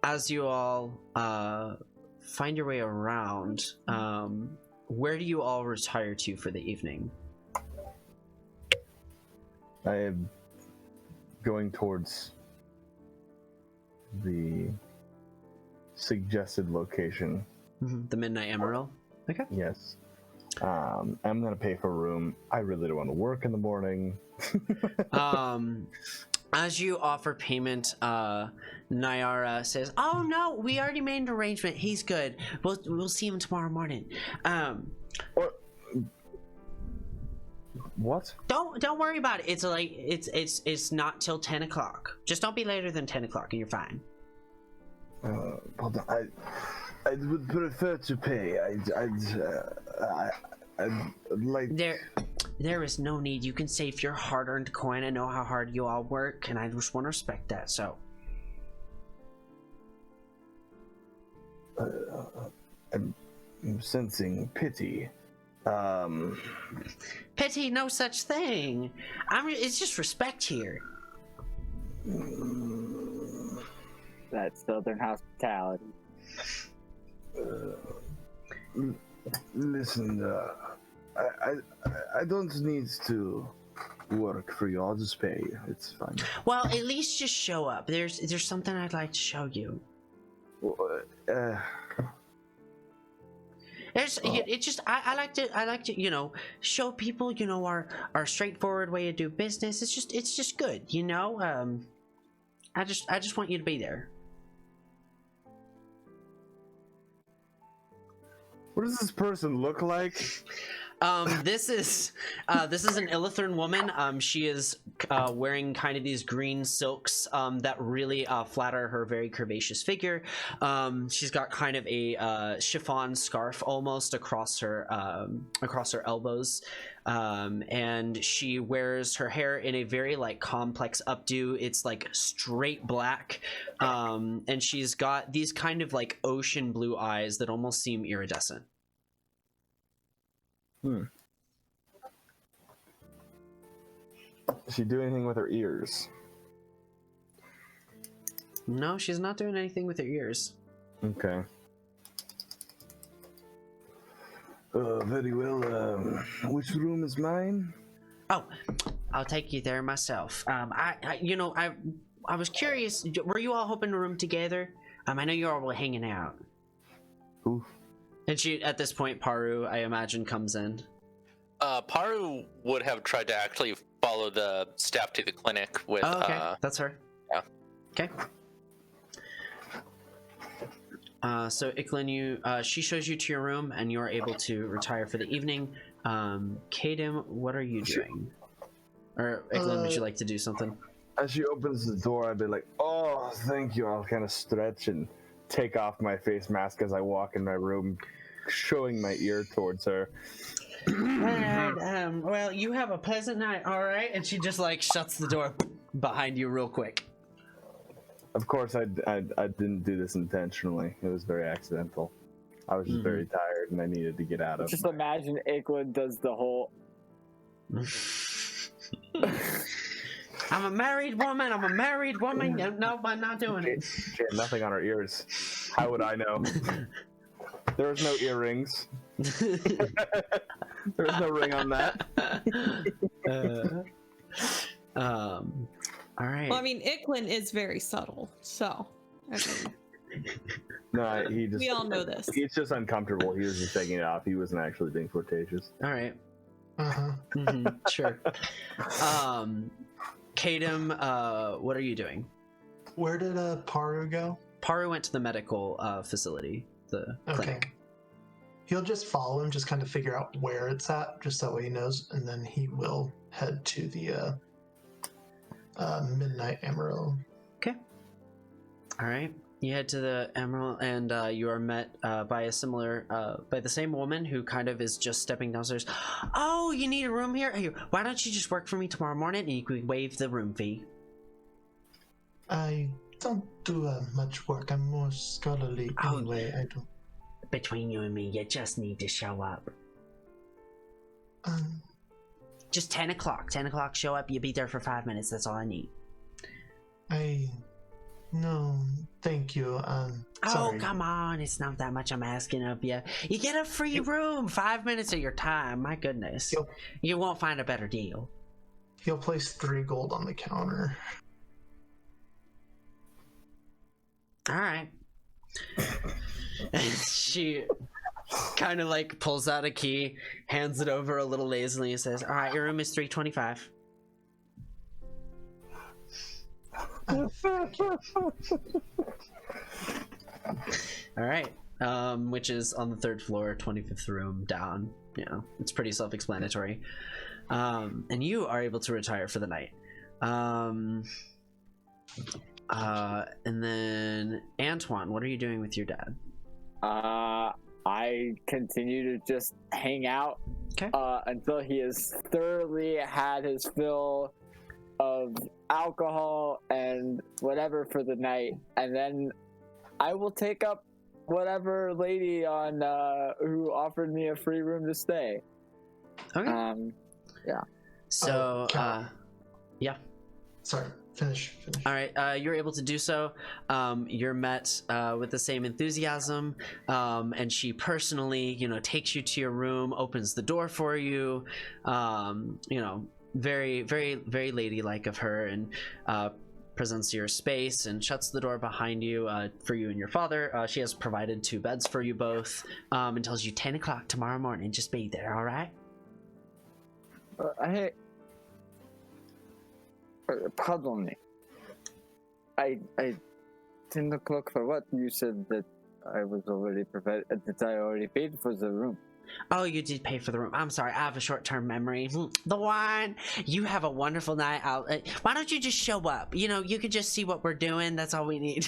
As you all find your way around, where do you all retire to for the evening? I am going towards the suggested location. The Midnight Emerald. Okay. Yes. I'm gonna pay for a room. I really don't want to work in the morning. As you offer payment, Nyara says, "Oh no, we already made an arrangement. He's good. We'll see him tomorrow morning." What? Don't worry about it. It's like it's not till 10 o'clock. Just don't be later than 10 o'clock, and you're fine. Hold on. I would prefer to pay. I'd like. There is no need. You can save your hard-earned coin. I know how hard you all work, and I just want to respect that. So. I'm sensing pity. Pity, no such thing. It's just respect here. That's Southern hospitality. Listen, I don't need to work for you. I'll just pay you. It's fine. Well, at least just show up. There's something I'd like to show you. It's just I like to show people our straightforward way to do business. It's just good, I just want you to be there. What does this person look like? This is an Illithran woman. She is wearing kind of these green silks that really flatter her very curvaceous figure. She's got kind of a chiffon scarf almost across her elbows, and she wears her hair in a very like complex updo. It's like straight black, and she's got these kind of like ocean blue eyes that almost seem iridescent. Does she do anything with her ears? No, she's not doing anything with her ears. Okay. Very well. Which room is mine? Oh, I'll take you there myself. I was curious. Were you all hoping to room together? I know you're all hanging out. Who? And she, at this point, Paru, I imagine, comes in. Paru would have tried to actually follow the staff to the clinic with. Oh, okay, that's her. Yeah. Okay. So Iklin, she shows you to your room, and you are able to retire for the evening. Kadim, what are you doing? Or Iklin, would you like to do something? As she opens the door, I'd be like, "Oh, thank you." I'll kind of stretch and take off my face mask as I walk in my room, showing my ear towards her. And, well, you have a pleasant night, all right? And she just like shuts the door behind you real quick. Of course, I didn't do this intentionally. It was very accidental. I was just very tired and I needed to get out of. Just imagine Iklin does the whole. I'm a married woman. No, I'm not doing it. She had nothing on her ears. How would I know? There was no earrings. There was no ring on that. All right. Well, I mean, Iklin is very subtle, so I mean, No, he just. we all know this. He's just uncomfortable. He was just taking it off. He wasn't actually being flirtatious. All right. Uh-huh. Sure. Kadim, what are you doing? Where did Paru go? Paru went to the medical facility, the clinic. He'll just follow him, just kind of figure out where it's at, just that way he knows, and then he will head to the Midnight Amarillo. Okay. All right. You head to the Emerald, and you are met by by the same woman who kind of is just stepping downstairs. Oh, you need a room here? Hey, why don't you just work for me tomorrow morning, and you can waive the room fee? I don't do much work. I'm more scholarly anyway. I don't. Between you and me, you just need to show up. Just 10 o'clock. 10 o'clock, show up. You'll be there for 5 minutes. That's all I need. No, thank you. Sorry. Oh, come on. It's not that much I'm asking of you. You get a free room. 5 minutes of your time. My goodness. You won't find a better deal. He'll place 3 gold on the counter. All right. And she kind of like pulls out a key, hands it over a little lazily, and says, "All right, your room is 325." All right, which is on the 3rd floor, 25th room down. You know, it's pretty self-explanatory. And you are able to retire for the night. And then Antoine, what are you doing with your dad? I continue to just hang out until he has thoroughly had his fill of alcohol and whatever for the night, and then I will take up whatever lady on who offered me a free room to stay. Okay. Yeah. So, yeah. Sorry. Finish. All right, you're able to do so. You're met with the same enthusiasm, and she personally, takes you to your room, opens the door for you. Very, very, very ladylike of her, and presents your space and shuts the door behind you for you and your father. She has provided 2 beds for you both, and tells you 10 o'clock tomorrow morning. Just be there, all right? Hey. Pardon me. I 10 o'clock for what? You said that I was already prepared, that I already paid for the room. Oh, you did pay for the room. I'm sorry, I have a short-term memory. The one, you have a wonderful night out. Why don't you just show up? You know, you could just see what we're doing. That's all we need.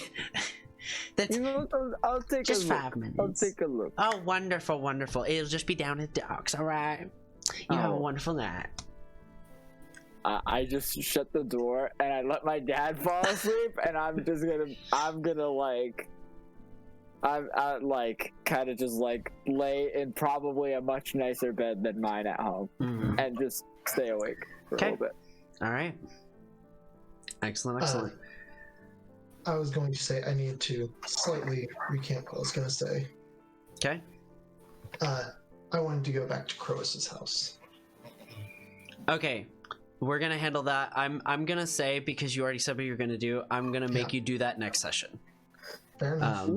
That's You know, I'll take just a look. 5 minutes. I'll take a look. Oh, wonderful, wonderful. It'll just be down at the docks, all right? You have a wonderful night. I just shut the door and I let my dad fall asleep, and I'm like kind of just like lay in probably a much nicer bed than mine at home, and just stay awake for a little bit. All right. Excellent, excellent. I was going to say I need to slightly recant what I was going to say. Okay. I wanted to go back to Croas's house. Okay. We're gonna handle that. I'm gonna say, because you already said what you're gonna do, I'm gonna make you do that next session. Fair enough.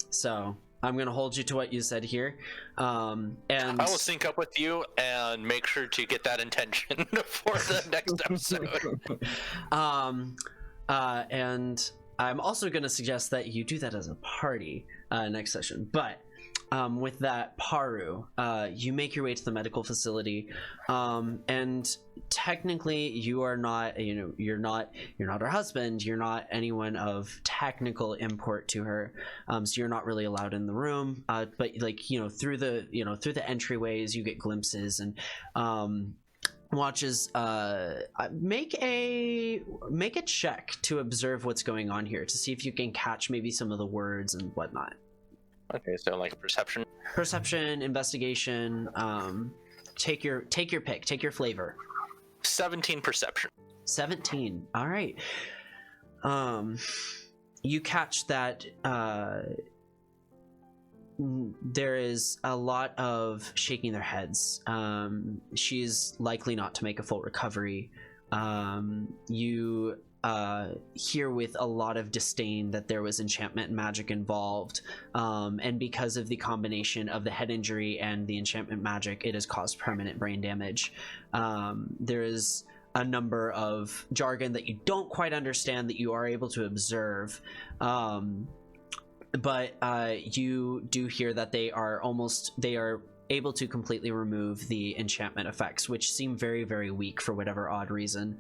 So I'm gonna hold you to what you said here, and I will sync up with you and make sure to get that intention for the next episode. And I'm also gonna suggest that you do that as a party next session. But with that, Paru, you make your way to the medical facility, and technically you are not, you're not her husband, you're not anyone of technical import to her, so you're not really allowed in the room, but like, through the entryways you get glimpses, and watches. Make a check to observe what's going on here, to see if you can catch maybe some of the words and whatnot. Okay, so like Perception, investigation. Take your pick. Take your flavor. 17 perception. 17. All right. You catch that there is a lot of shaking their heads. She's likely not to make a full recovery. You hear with a lot of disdain that there was enchantment and magic involved, and because of the combination of the head injury and the enchantment magic, it has caused permanent brain damage. There is a number of jargon that you don't quite understand that you are able to observe, but you do hear that they are able to completely remove the enchantment effects, which seem very, very weak for whatever odd reason.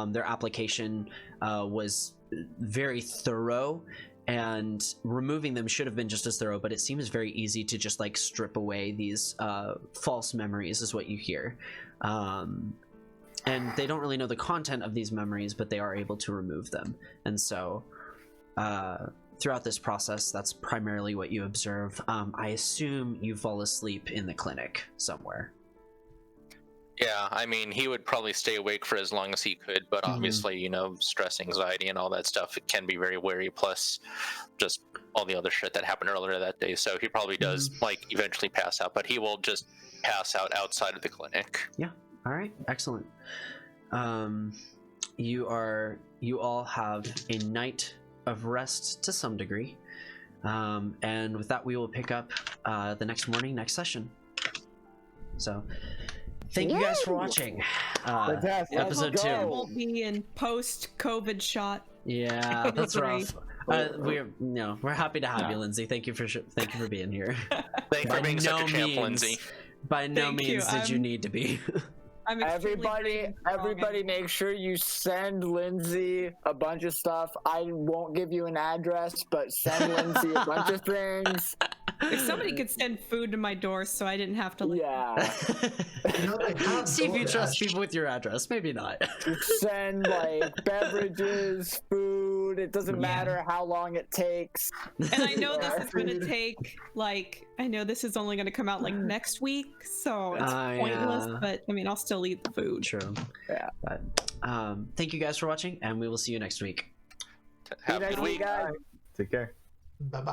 Their application was very thorough, and removing them should have been just as thorough, but it seems very easy to just like strip away these false memories, is what you hear. And they don't really know the content of these memories, but they are able to remove them. And so throughout this process, that's primarily what you observe. I assume you fall asleep in the clinic somewhere. Yeah, I mean, he would probably stay awake for as long as he could, but obviously, stress, anxiety, and all that stuff, it can be very wary, plus just all the other shit that happened earlier that day. So he probably does, eventually pass out, but he will just pass out outside of the clinic. Yeah, all right, excellent. You all have a night of rest to some degree, and with that we will pick up the next morning, next session. So thank you guys for watching episode 2. Won't be in post-COVID shot. Yeah, that's rough. We're happy to have you, Lindsay. Thank you for being here. Thank you for being such a champ, Lindsay. By no means did you need to be. Everybody make sure you send Lindsay a bunch of stuff. I won't give you an address, but send Lindsay a bunch of things. If somebody could send food to my door so I didn't have to See if you trust people with your address. Maybe not. Send beverages, food. It doesn't matter how long it takes. And I know this is going to take I know this is only going to come out next week, so it's pointless, but I mean, I'll still eat the food. True. Yeah. But thank you guys for watching, and we will see you next week. Have a good week. Guys. Take care. Bye-bye.